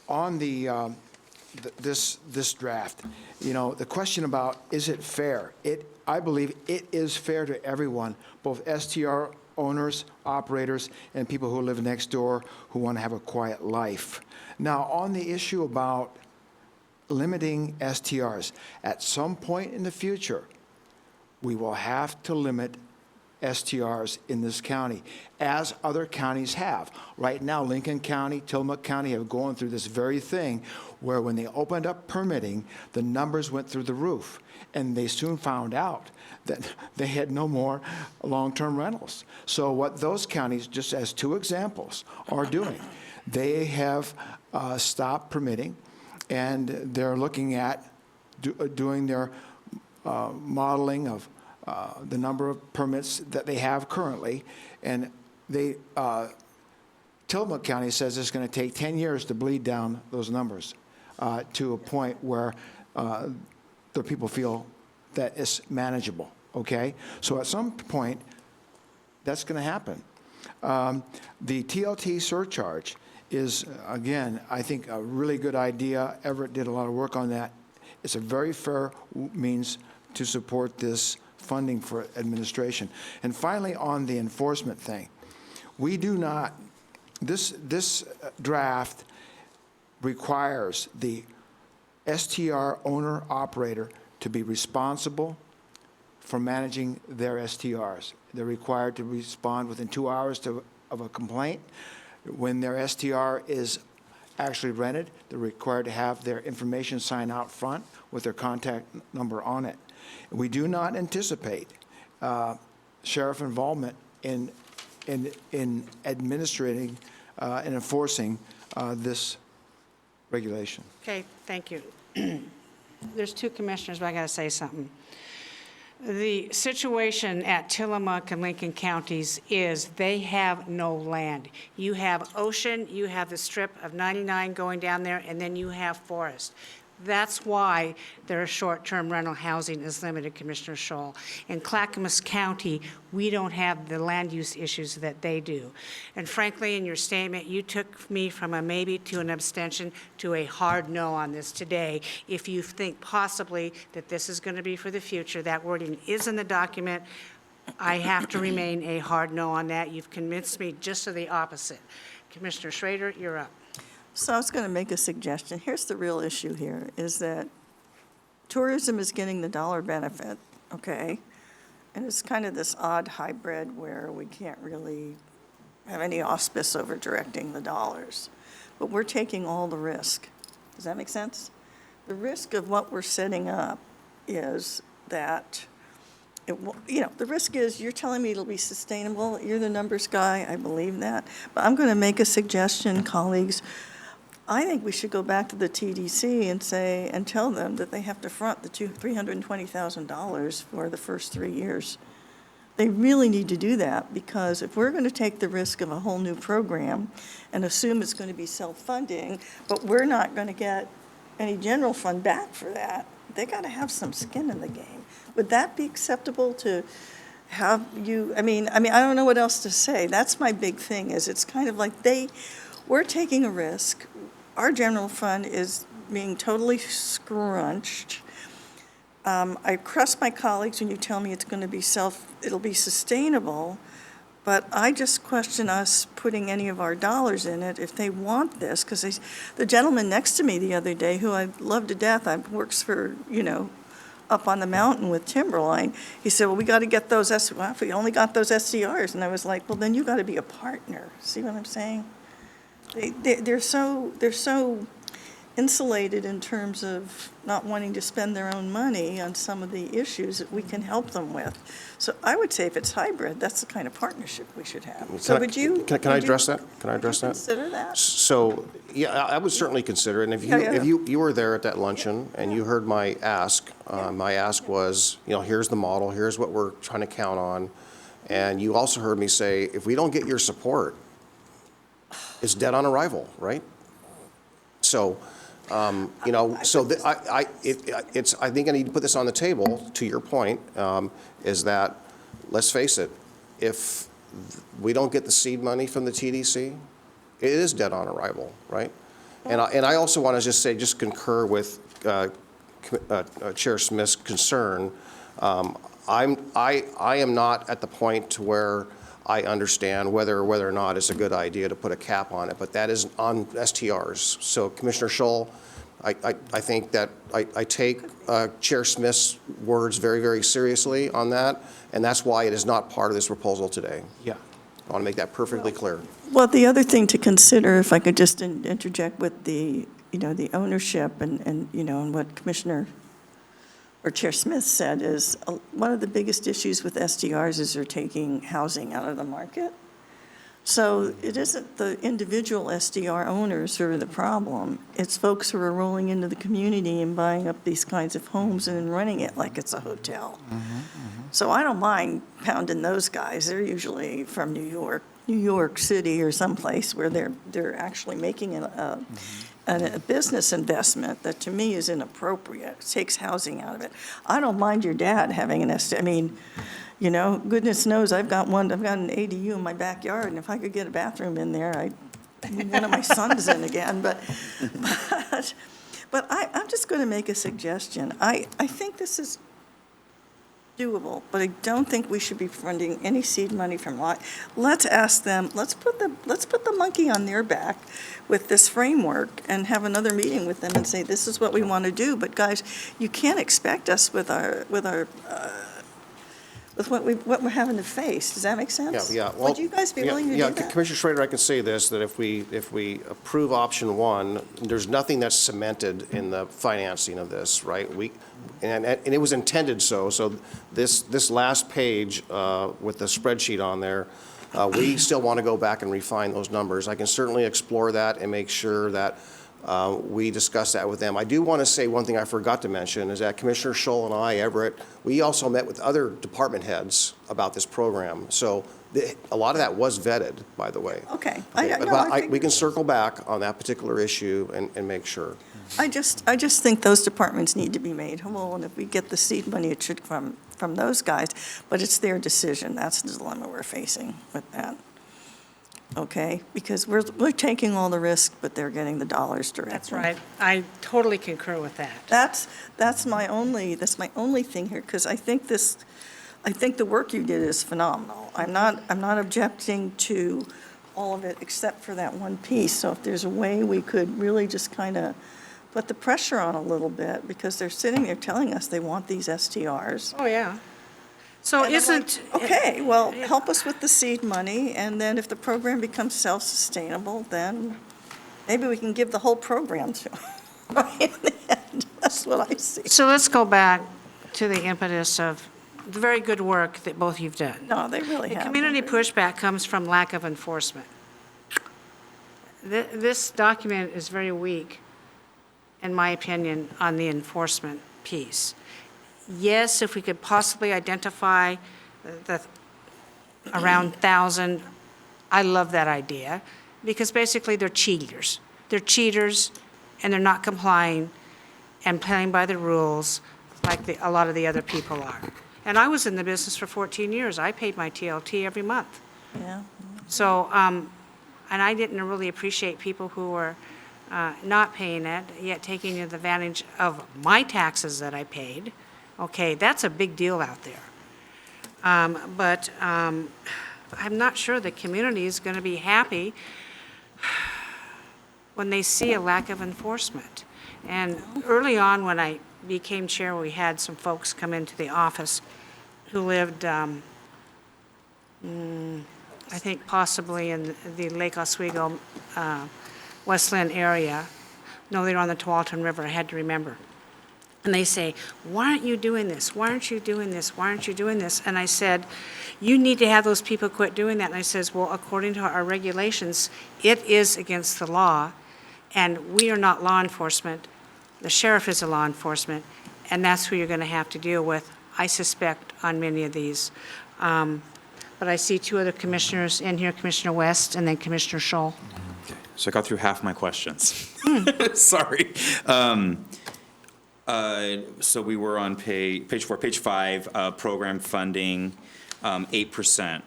On this draft, the question about, is it fair? I believe it is fair to everyone, both STR owners, operators, and people who live next door who want to have a quiet life. Now, on the issue about limiting STRs, at some point in the future, we will have to limit STRs in this county, as other counties have. Right now, Lincoln County, Tillamook County have gone through this very thing where when they opened up permitting, the numbers went through the roof. And they soon found out that they had no more long-term rentals. So what those counties, just as two examples, are doing, they have stopped permitting, and they're looking at doing their modeling of the number of permits that they have currently, and Tillamook County says it's going to take 10 years to bleed down those numbers to a point where the people feel that it's manageable, okay? So at some point, that's going to happen. The TLT surcharge is, again, I think a really good idea. Everett did a lot of work on that. It's a very fair means to support this funding for administration. And finally, on the enforcement thing, we do not, this draft requires the STR owner-operator to be responsible for managing their STRs. They're required to respond within 2 hours of a complaint. When their STR is actually rented, they're required to have their information signed out front with their contact number on it. We do not anticipate sheriff involvement in administrating and enforcing this regulation. Okay, thank you. There's two commissioners, but I got to say something. The situation at Tillamook and Lincoln counties is they have no land. You have ocean, you have the strip of 99 going down there, and then you have forest. That's why their short-term rental housing is limited, Commissioner Scholl. In Clackamas County, we don't have the land use issues that they do. And frankly, in your statement, you took me from a maybe to an abstention to a hard no on this today. If you think possibly that this is going to be for the future, that wording is in the document. I have to remain a hard no on that. You've convinced me just to the opposite. Commissioner Schrader, you're up. So I was going to make a suggestion. Here's the real issue here, is that tourism is getting the dollar benefit, okay? And it's kind of this odd hybrid where we can't really have any auspice over directing the dollars. But we're taking all the risk. Does that make sense? The risk of what we're setting up is that, the risk is you're telling me it'll be sustainable. You're the numbers guy. I believe that. But I'm going to make a suggestion, colleagues. I think we should go back to the TDC and tell them that they have to front the $320,000 for the first 3 years. They really need to do that, because if we're going to take the risk of a whole new program and assume it's going to be self-funding, but we're not going to get any general fund back for that, they got to have some skin in the game. Would that be acceptable to have you, I don't know what else to say. That's my big thing, is it's kind of like we're taking a risk. Our general fund is being totally scrunched. I trust my colleagues when you tell me it's going to be it'll be sustainable, but I just question us putting any of our dollars in it if they want this, because the gentleman next to me the other day, who I love to death, works for, up on the mountain with Timberline. He said, well, we got to get those, well, if we only got those SCRs. And I was like, well, then you got to be a partner. See what I'm saying? They're so insulated in terms of not wanting to spend their own money on some of the issues that we can help them with. So I would say if it's hybrid, that's the kind of partnership we should have. So would you? Can I address that? Can I address that? Consider that? So, yeah, I would certainly consider it. And if Yeah. you were there at that luncheon and you heard my ask was, here's the model, here's what we're trying to count on. And you also heard me say, if we don't get your support, it's dead on arrival, right? So, I think I need to put this on the table, to your point, is that, let's face it, if we don't get the seed money from the TDC, it is dead on arrival, right? And I also want to just concur with Chair Smith's concern. I am not at the point to where I understand whether or not it's a good idea to put a cap on it, but that is on STRs. So Commissioner Scholl, I think that I take Chair Smith's words very, very seriously on that, and that's why it is not part of this proposal today. Yeah. I want to make that perfectly clear. Well, the other thing to consider, if I could just interject with the ownership and what Commissioner or Chair Smith said is one of the biggest issues with SDRs is they're taking housing out of the market. So it isn't the individual SDR owners who are the problem. It's folks who are rolling into the community and buying up these kinds of homes and then running it like it's a hotel. So I don't mind pounding those guys. They're usually from New York City or someplace where they're actually making a business investment that to me is inappropriate. It takes housing out of it. I don't mind your dad having an SDR. I mean, goodness knows I've got an ADU in my backyard, and if I could get a bathroom in there, I'd move one of my sons in again. But I'm just going to make a suggestion. I think this is doable, but I don't think we should be funding any seed money from lot. Let's ask them, let's put the monkey on their back with this framework and have another meeting with them and say, this is what we want to do. But guys, you can't expect us with what we're having to face. Does that make sense? Yeah. Well, would you guys be willing to do that? Commissioner Schrader, I can say this, that if we approve option one, there's nothing that's cemented in the financing of this, right? And it was intended so. So this last page with the spreadsheet on there, we still want to go back and refine those numbers. I can certainly explore that and make sure that we discuss that with them. I do want to say one thing I forgot to mention is that Commissioner Scholl and I, Everett, we also met with other department heads about this program. So a lot of that was vetted, by the way. Okay. We can circle back on that particular issue and make sure. I just think those departments need to be made whole, and if we get the seed money, it should come from those guys, but it's their decision. That's the dilemma we're facing with that. Okay? Because we're taking all the risk, but they're getting the dollars directly. That's right. I totally concur with that. That's my only thing here, because I think the work you did is phenomenal. I'm not objecting to all of it except for that one piece. So if there's a way we could really just kind of put the pressure on a little bit, because they're sitting there telling us they want these STRs. Oh, yeah. So And I'm like, okay, well, help us with the seed money, and then if the program becomes self-sustainable, then maybe we can give the whole program to them. Right in the end. That's what I see. So let's go back to the impetus of the very good work that both you've done. No, they really The have. community pushback comes from lack of enforcement. This document is very weak, in my opinion, on the enforcement piece. Yes, if we could possibly identify the around 1,000, I love that idea, because basically they're cheaters. They're cheaters, and they're not complying and playing by the rules like a lot of the other people are. And I was in the business for 14 years. I paid my TLT every month. Yeah. So, and I didn't really appreciate people who were not paying it, yet taking advantage of my taxes that I paid. Okay, that's a big deal out there. But I'm not sure the community is going to be happy when they see a lack of enforcement. And early on, when I became chair, we had some folks come into the office who lived, I think possibly in the Lake Oswego, Westland area. No, they were on the Tualatin River, I had to remember. And they say, why aren't you doing this? Why aren't you doing this? Why aren't you doing this? And I said, you need to have those people quit doing that. And I says, well, according to our regulations, it is against the law, and we are not law enforcement. The sheriff is a law enforcement, and that's who you're going to have to deal with, I suspect, on many of these. But I see two other commissioners in here, Commissioner West and then Commissioner Scholl. So I got through half my questions. Sorry. So we were on page 4, page 5, program funding, 8%.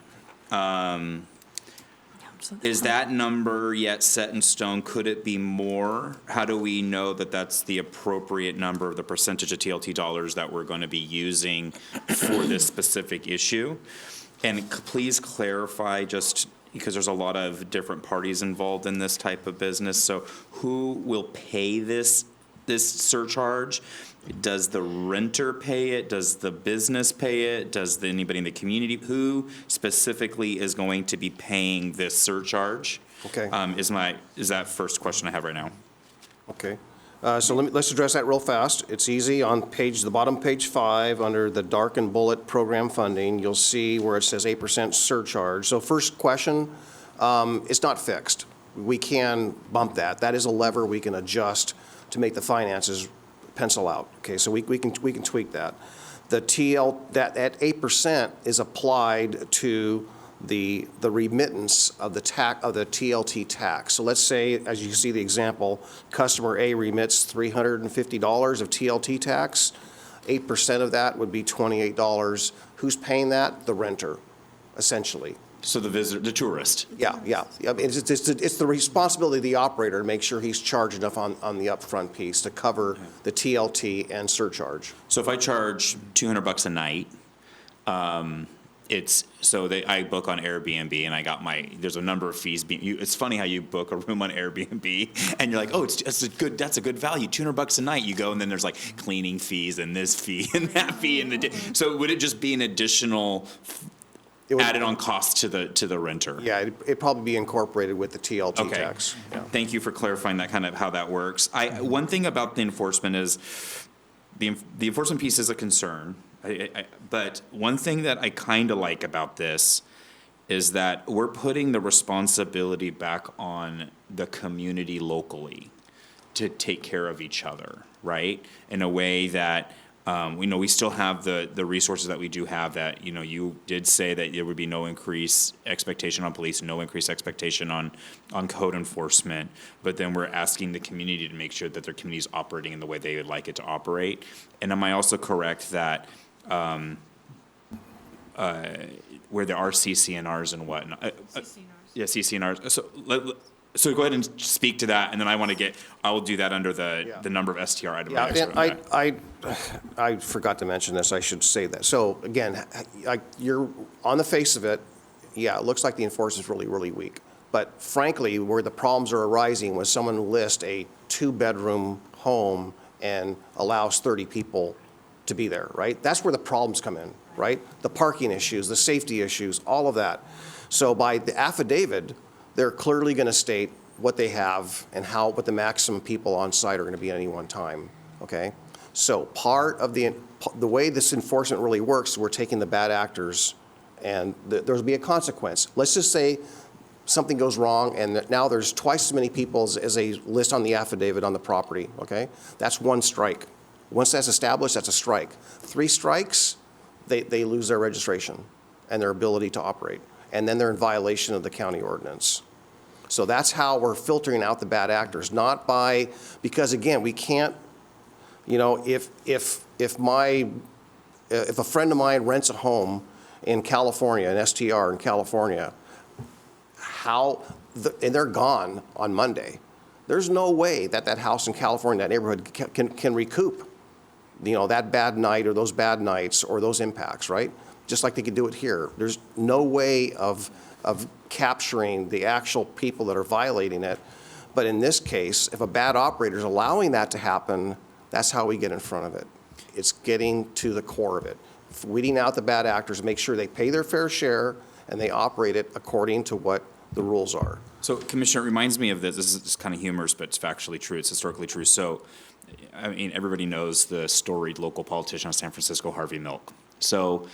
Is that number yet set in stone? Could it be more? How do we know that that's the appropriate number, the percentage of TLT dollars that we're going to be using for this specific issue? And please clarify, just because there's a lot of different parties involved in this type of business. So who will pay this surcharge? Does the renter pay it? Does the business pay it? Does anybody in the community? Who specifically is going to be paying this surcharge? Okay. Is that first question I have right now? Okay. So let's address that real fast. It's easy. On the bottom page 5, under the darkened bullet program funding, you'll see where it says 8% surcharge. So first question, it's not fixed. We can bump that. That is a lever we can adjust to make the finances pencil out. Okay, so we can tweak that. That 8% is applied to the remittance of the TLT tax. So let's say, as you see the example, customer A remits $350 of TLT tax. 8% of that would be $28. Who's paying that? The renter, essentially. So the visitor, the tourist. Yeah. I mean, it's the responsibility of the operator to make sure he's charged enough on the upfront piece to cover the TLT and surcharge. So if I charge $200 a night, I book on Airbnb and I got there's a number of fees it's funny how you book a room on Airbnb and you're like, oh, that's a good value, $200 a night. You go and then there's like cleaning fees and this fee and that fee so would it just be an additional added on cost to the renter? Yeah, it'd probably be incorporated with the TLT tax. Yeah. Thank you for clarifying that kind of how that works. One thing about the enforcement is the enforcement piece is a concern. But one thing that I kind of like about this is that we're putting the responsibility back on the community locally to take care of each other, right? In a way that we still have the resources that we do have that, you did say that there would be no increased expectation on police, no increased expectation on code enforcement, but then we're asking the community to make sure that their community is operating in the way they would like it to operate. And am I also correct that where there are CCNRs and whatnot? Yeah, CCNRs. So go ahead and speak to that, and then I will do that under the number of STR items. Yeah, I forgot to mention this, I should say that. So again, you're, on the face of it, yeah, it looks like the enforcement is really, really weak. But frankly, where the problems are arising when someone lists a 2-bedroom home and allows 30 people to be there, right? That's where the problems come in, right? The parking issues, the safety issues, all of that. So by the affidavit, they're clearly going to state what they have and what the maximum people on site are going to be at any one time, okay? So part of the way this enforcement really works, we're taking the bad actors and there'll be a consequence. Let's just say something goes wrong and now there's twice as many people as a list on the affidavit on the property, okay? That's 1 strike. Once that's established, that's a strike. 3 strikes, they lose their registration and their ability to operate. And then they're in violation of the county ordinance. So that's how we're filtering out the bad actors, because again, we can't, if a friend of mine rents a home in California, an STR in California, and they're gone on Monday, there's no way that house in California, that neighborhood can recoup that bad night or those bad nights or those impacts, right? Just like they could do it here. There's no way of capturing the actual people that are violating it. But in this case, if a bad operator is allowing that to happen, That's how we get in front of it. It's getting to the core of it, weeding out the bad actors, make sure they pay their fair share and they operate it according to what the rules are. So, Commissioner, it reminds me of this. This is kind of humorous, but it's factually true. It's historically true. So, I mean, everybody knows the storied local politician of San Francisco, Harvey Milk. So,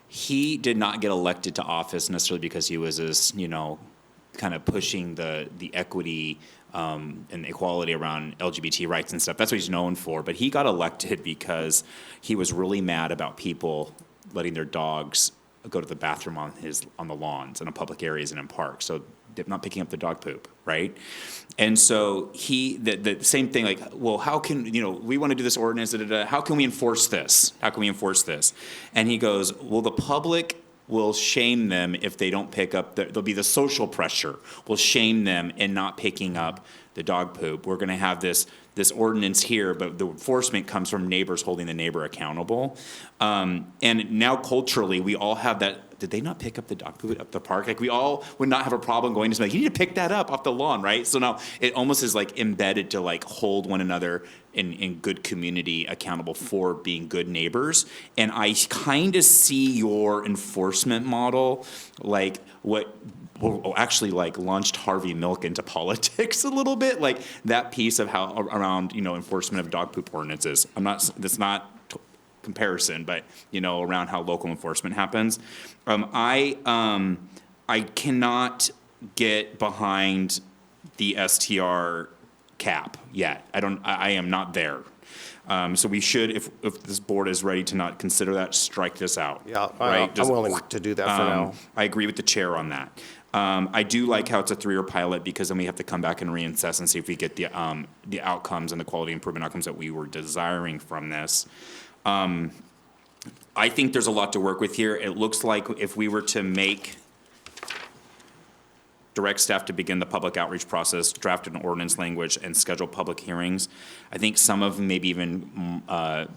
he did not get elected to office necessarily because he was this, kind of pushing the equity and equality around LGBT rights and stuff. That's what he's known for. But he got elected because he was really mad about people letting their dogs go to the bathroom on the lawns and in public areas and in parks. So not picking up the dog poop, right? And so the same thing, like, well, how can, we want to do this ordinance, how can we enforce this? How can we enforce this? And he goes, well, the public will shame them if they don't pick up, there'll be the social pressure, will shame them in not picking up the dog poop. We're going to have this ordinance here, but the enforcement comes from neighbors holding the neighbor accountable. And now culturally, we all have that. Did they not pick up the dog poop up the park? Like, we all would not have a problem going to somebody, you need to pick that up off the lawn, right? So now it almost is like embedded to like hold one another in good community accountable for being good neighbors. And I kind of see your enforcement model like what actually like launched Harvey Milk into politics a little bit, like that piece of how around enforcement of dog poop ordinances. That's not comparison, but around how local enforcement happens. I cannot get behind the STR cap yet. I am not there. So we should, if this board is ready to not consider that, strike this out. Yeah, right? I'm willing to do that for now. I agree with the chair on that. I do like how it's a 3-year pilot, because then we have to come back and reassess and see if we get the outcomes and the quality improvement outcomes that we were desiring from this. I think there's a lot to work with here. It looks like if we were to direct staff to begin the public outreach process, draft an ordinance language, and schedule public hearings, I think some of maybe even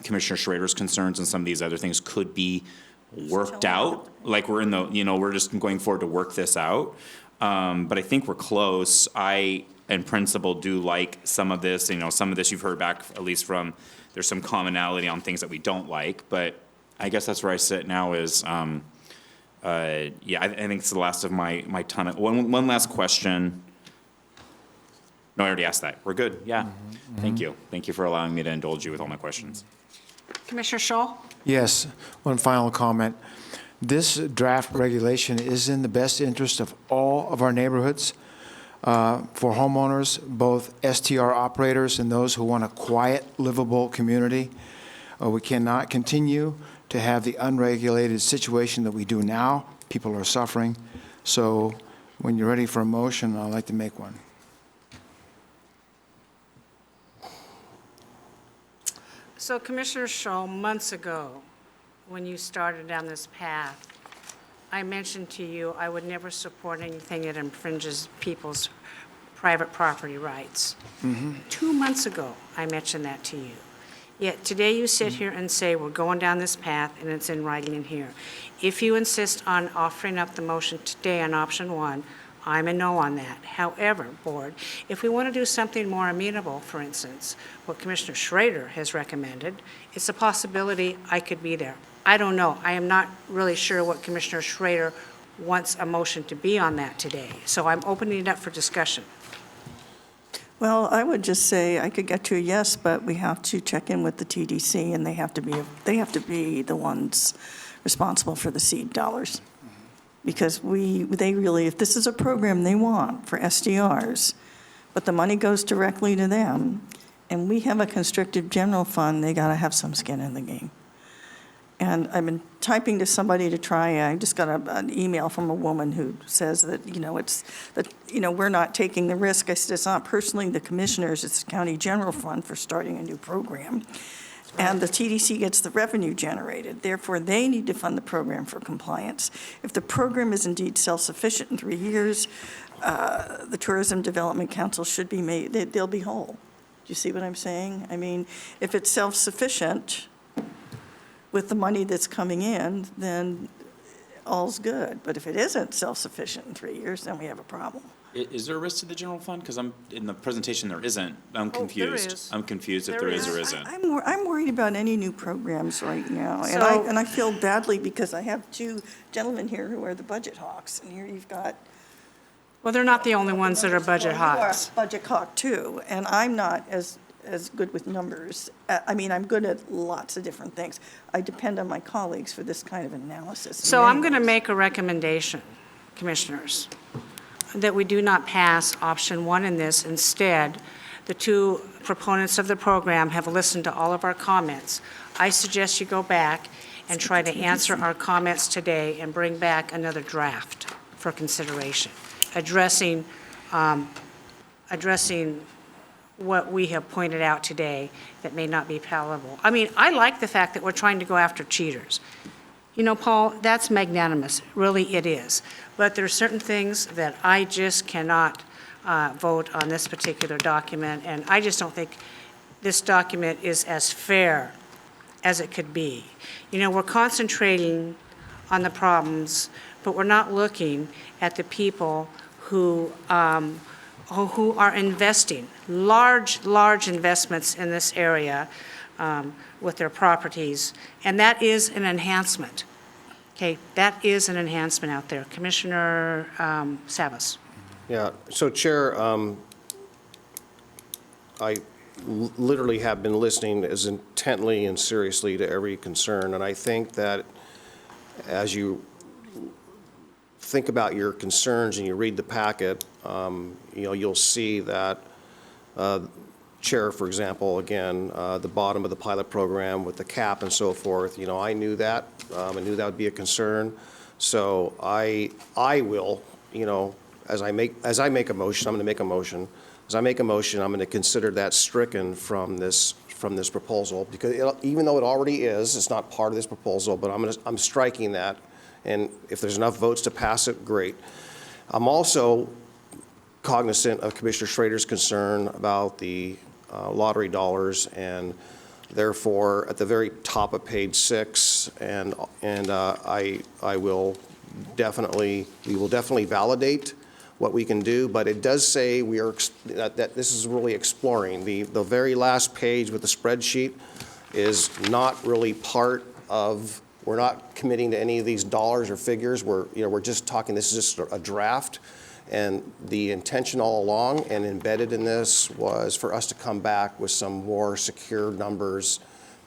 Commissioner Schrader's concerns and some of these other things could be worked out. Like we're we're just going forward to work this out. But I think we're close. I, in principle, do like some of this. Some of this you've heard back, at least from, there's some commonality on things that we don't like. But I guess that's where I sit now is, I think it's the last of my ton of, one last question. No, I already asked that. We're good, yeah. Thank you. Thank you for allowing me to indulge you with all my questions. Commissioner Scholl? Yes, one final comment. This draft regulation is in the best interest of all of our neighborhoods, for homeowners, both STR operators and those who want a quiet, livable community. We cannot continue to have the unregulated situation that we do now. People are suffering. So when you're ready for a motion, I'd like to make one. So Commissioner Scholl, months ago, when you started down this path, I mentioned to you I would never support anything that infringes people's private property rights. 2 months ago, I mentioned that to you. Yet today you sit here and say we're going down this path and it's in writing in here. If you insist on offering up the motion today on option 1, I'm a no on that. However, board, if we want to do something more amenable, for instance, what Commissioner Schrader has recommended, it's a possibility I could be there. I don't know. I am not really sure what Commissioner Schrader wants a motion to be on that today. So I'm opening it up for discussion. Well, I would just say I could get to a yes, but we have to check in with the TDC, and they have to be the ones responsible for the seed dollars. Because they really, if this is a program they want for SDRs, but the money goes directly to them, and we have a constricted general fund, they got to have some skin in the game. And I've been typing to somebody to try, I just got an email from a woman who says that, we're not taking the risk. I said, it's not personally the commissioners, it's the county general fund for starting a new program. And the TDC gets the revenue generated. Therefore, they need to fund the program for compliance. If the program is indeed self-sufficient in 3 years, the Tourism Development Council should be made, they'll be whole. Do you see what I'm saying? I mean, if it's self-sufficient with the money that's coming in, then all's good. But if it isn't self-sufficient in 3 years, then we have a problem. Is there a risk to the general fund? Because in the presentation, there isn't. I'm there confused. is. I'm confused if There there is is. or isn't. I'm worried about any new programs right now. And So- I feel badly because I have two gentlemen here who are the budget hawks. And here you've got. Well, they're not the only ones that are budget Well, you are hawks. budget hawk too, and I'm not as good with numbers. I mean, I'm good at lots of different things. I depend on my colleagues for this kind of analysis. in So many I'm going to ways. make a recommendation, Commissioners, that we do not pass option one in this. Instead, the two proponents of the program have listened to all of our comments. I suggest you go back and try to answer our comments today and bring back another draft for consideration, addressing what we have pointed out today that may not be palatable. I mean, I like the fact that we're trying to go after cheaters. You know, Paul, that's magnanimous, really it is. But there are certain things that I just cannot vote on this particular document, and I just don't think this document is as fair as it could be. You know, we're concentrating on the problems, but we're not looking at the people who are investing, large investments in this area with their properties, and that is an enhancement. Okay, that is an enhancement out there. Commissioner Savas. Yeah, so Chair, I literally have been listening as intently and seriously to every concern, and I think that as you think about your concerns and you read the packet, you'll see that, Chair, for example, again, the bottom of the pilot program with the cap and so forth, I knew that. I knew that would be a concern. So I will, as I make a motion, I'm going to make a motion. As I make a motion, I'm going to consider that stricken from this proposal, because even though it already is, it's not part of this proposal, but I'm striking that. And if there's enough votes to pass it, great. I'm also cognizant of Commissioner Schrader's concern about the lottery dollars, and therefore, at the very top of page 6, and we will definitely validate what we can do, but it does say that this is really exploring. The very last page with the spreadsheet is not really part of. We're not committing to any of these dollars or figures. We're just talking. This is just a draft. And the intention all along and embedded in this was for us to come back with some more secure numbers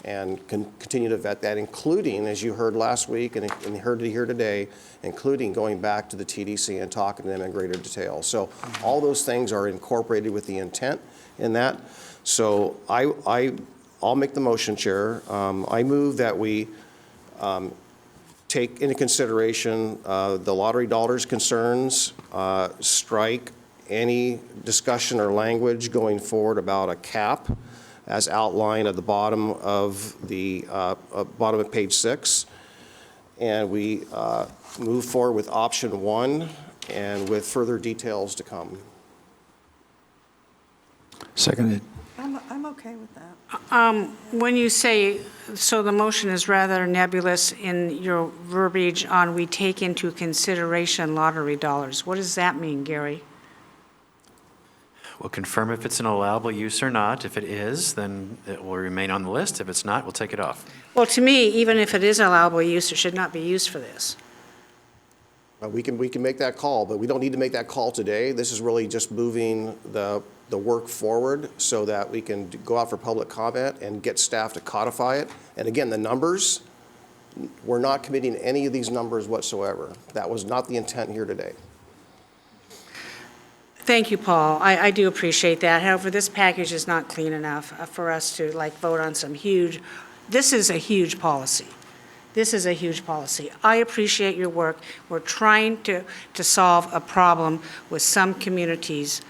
and continue to vet that, including, as you heard last week and heard here today, including going back to the TDC and talking to them in greater detail. So all those things are incorporated with the intent in that. So I'll make the motion, Chair. I move that we take into consideration the lottery dollars concerns, strike any discussion or language going forward about a cap as outlined at the bottom of page 6. And we move forward with option 1 and with further details to come. Seconded. I'm okay with that. When you say, so the motion is rather nebulous in your verbiage on we take into consideration lottery dollars. What does that mean, Gary? We'll confirm if it's an allowable use or not. If it is, then it will remain on the list. If it's not, we'll take it off. Well, to me, even if it is allowable use, it should not be used for this. We can make that call, but we don't need to make that call today. This is really just moving the work forward so that we can go out for public comment and get staff to codify it. And again, the numbers, we're not committing any of these numbers whatsoever. That was not the intent here today. Thank you, Paul. I do appreciate that. However, this package is not clean enough for us to vote on some huge, this is a huge policy. This is a huge policy. I appreciate your work. We're trying to solve a problem with some communities,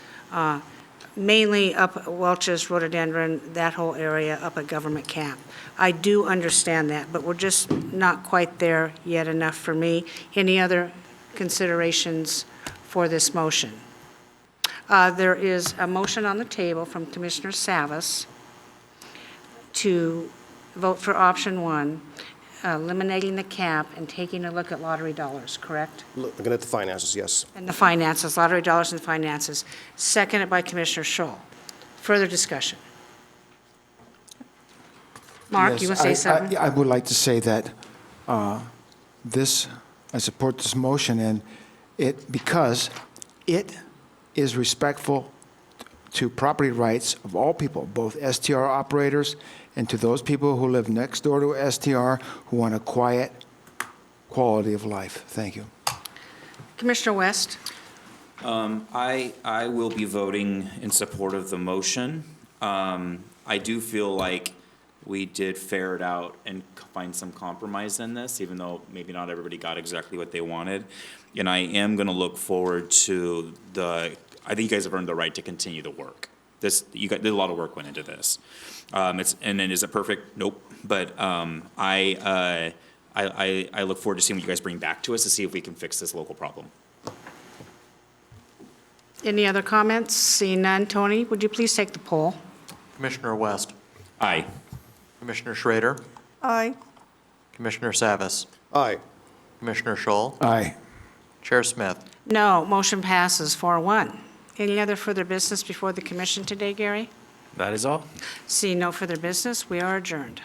mainly up at Welch's, Rhododendron, that whole area up at Government Camp. I do understand that, but we're just not quite there yet enough for me. Any other considerations for this motion? There is a motion on the table from Commissioner Savas to vote for option 1. eliminating the cap and taking a look at lottery dollars, correct? Looking at the finances, yes. And the finances, lottery dollars and finances. Seconded by Commissioner Scholl. Further discussion. Mark, you want to say Yes, something? I would like to say that I support this motion, and because it is respectful to property rights of all people, both STR operators and to those people who live next door to STR who want a quiet quality of life. Thank you. Commissioner West? I will be voting in support of the motion. I do feel like we did ferret out and find some compromise in this, even though maybe not everybody got exactly what they wanted. And I am going to look forward to I think you guys have earned the right to continue the work. There's a lot of work went into this. And then is it perfect? Nope. But I look forward to seeing what you guys bring back to us to see if we can fix this local problem. Any other comments? Seeing none. Tony, would you please take the poll? Commissioner West, Aye. Commissioner Schrader, Aye. Commissioner Savas, Aye. Commissioner Scholl, Aye. Chair Smith. No, motion passes 4-1. Any other further business before the commission today, Gary? That is all. Seeing no further business, we are adjourned.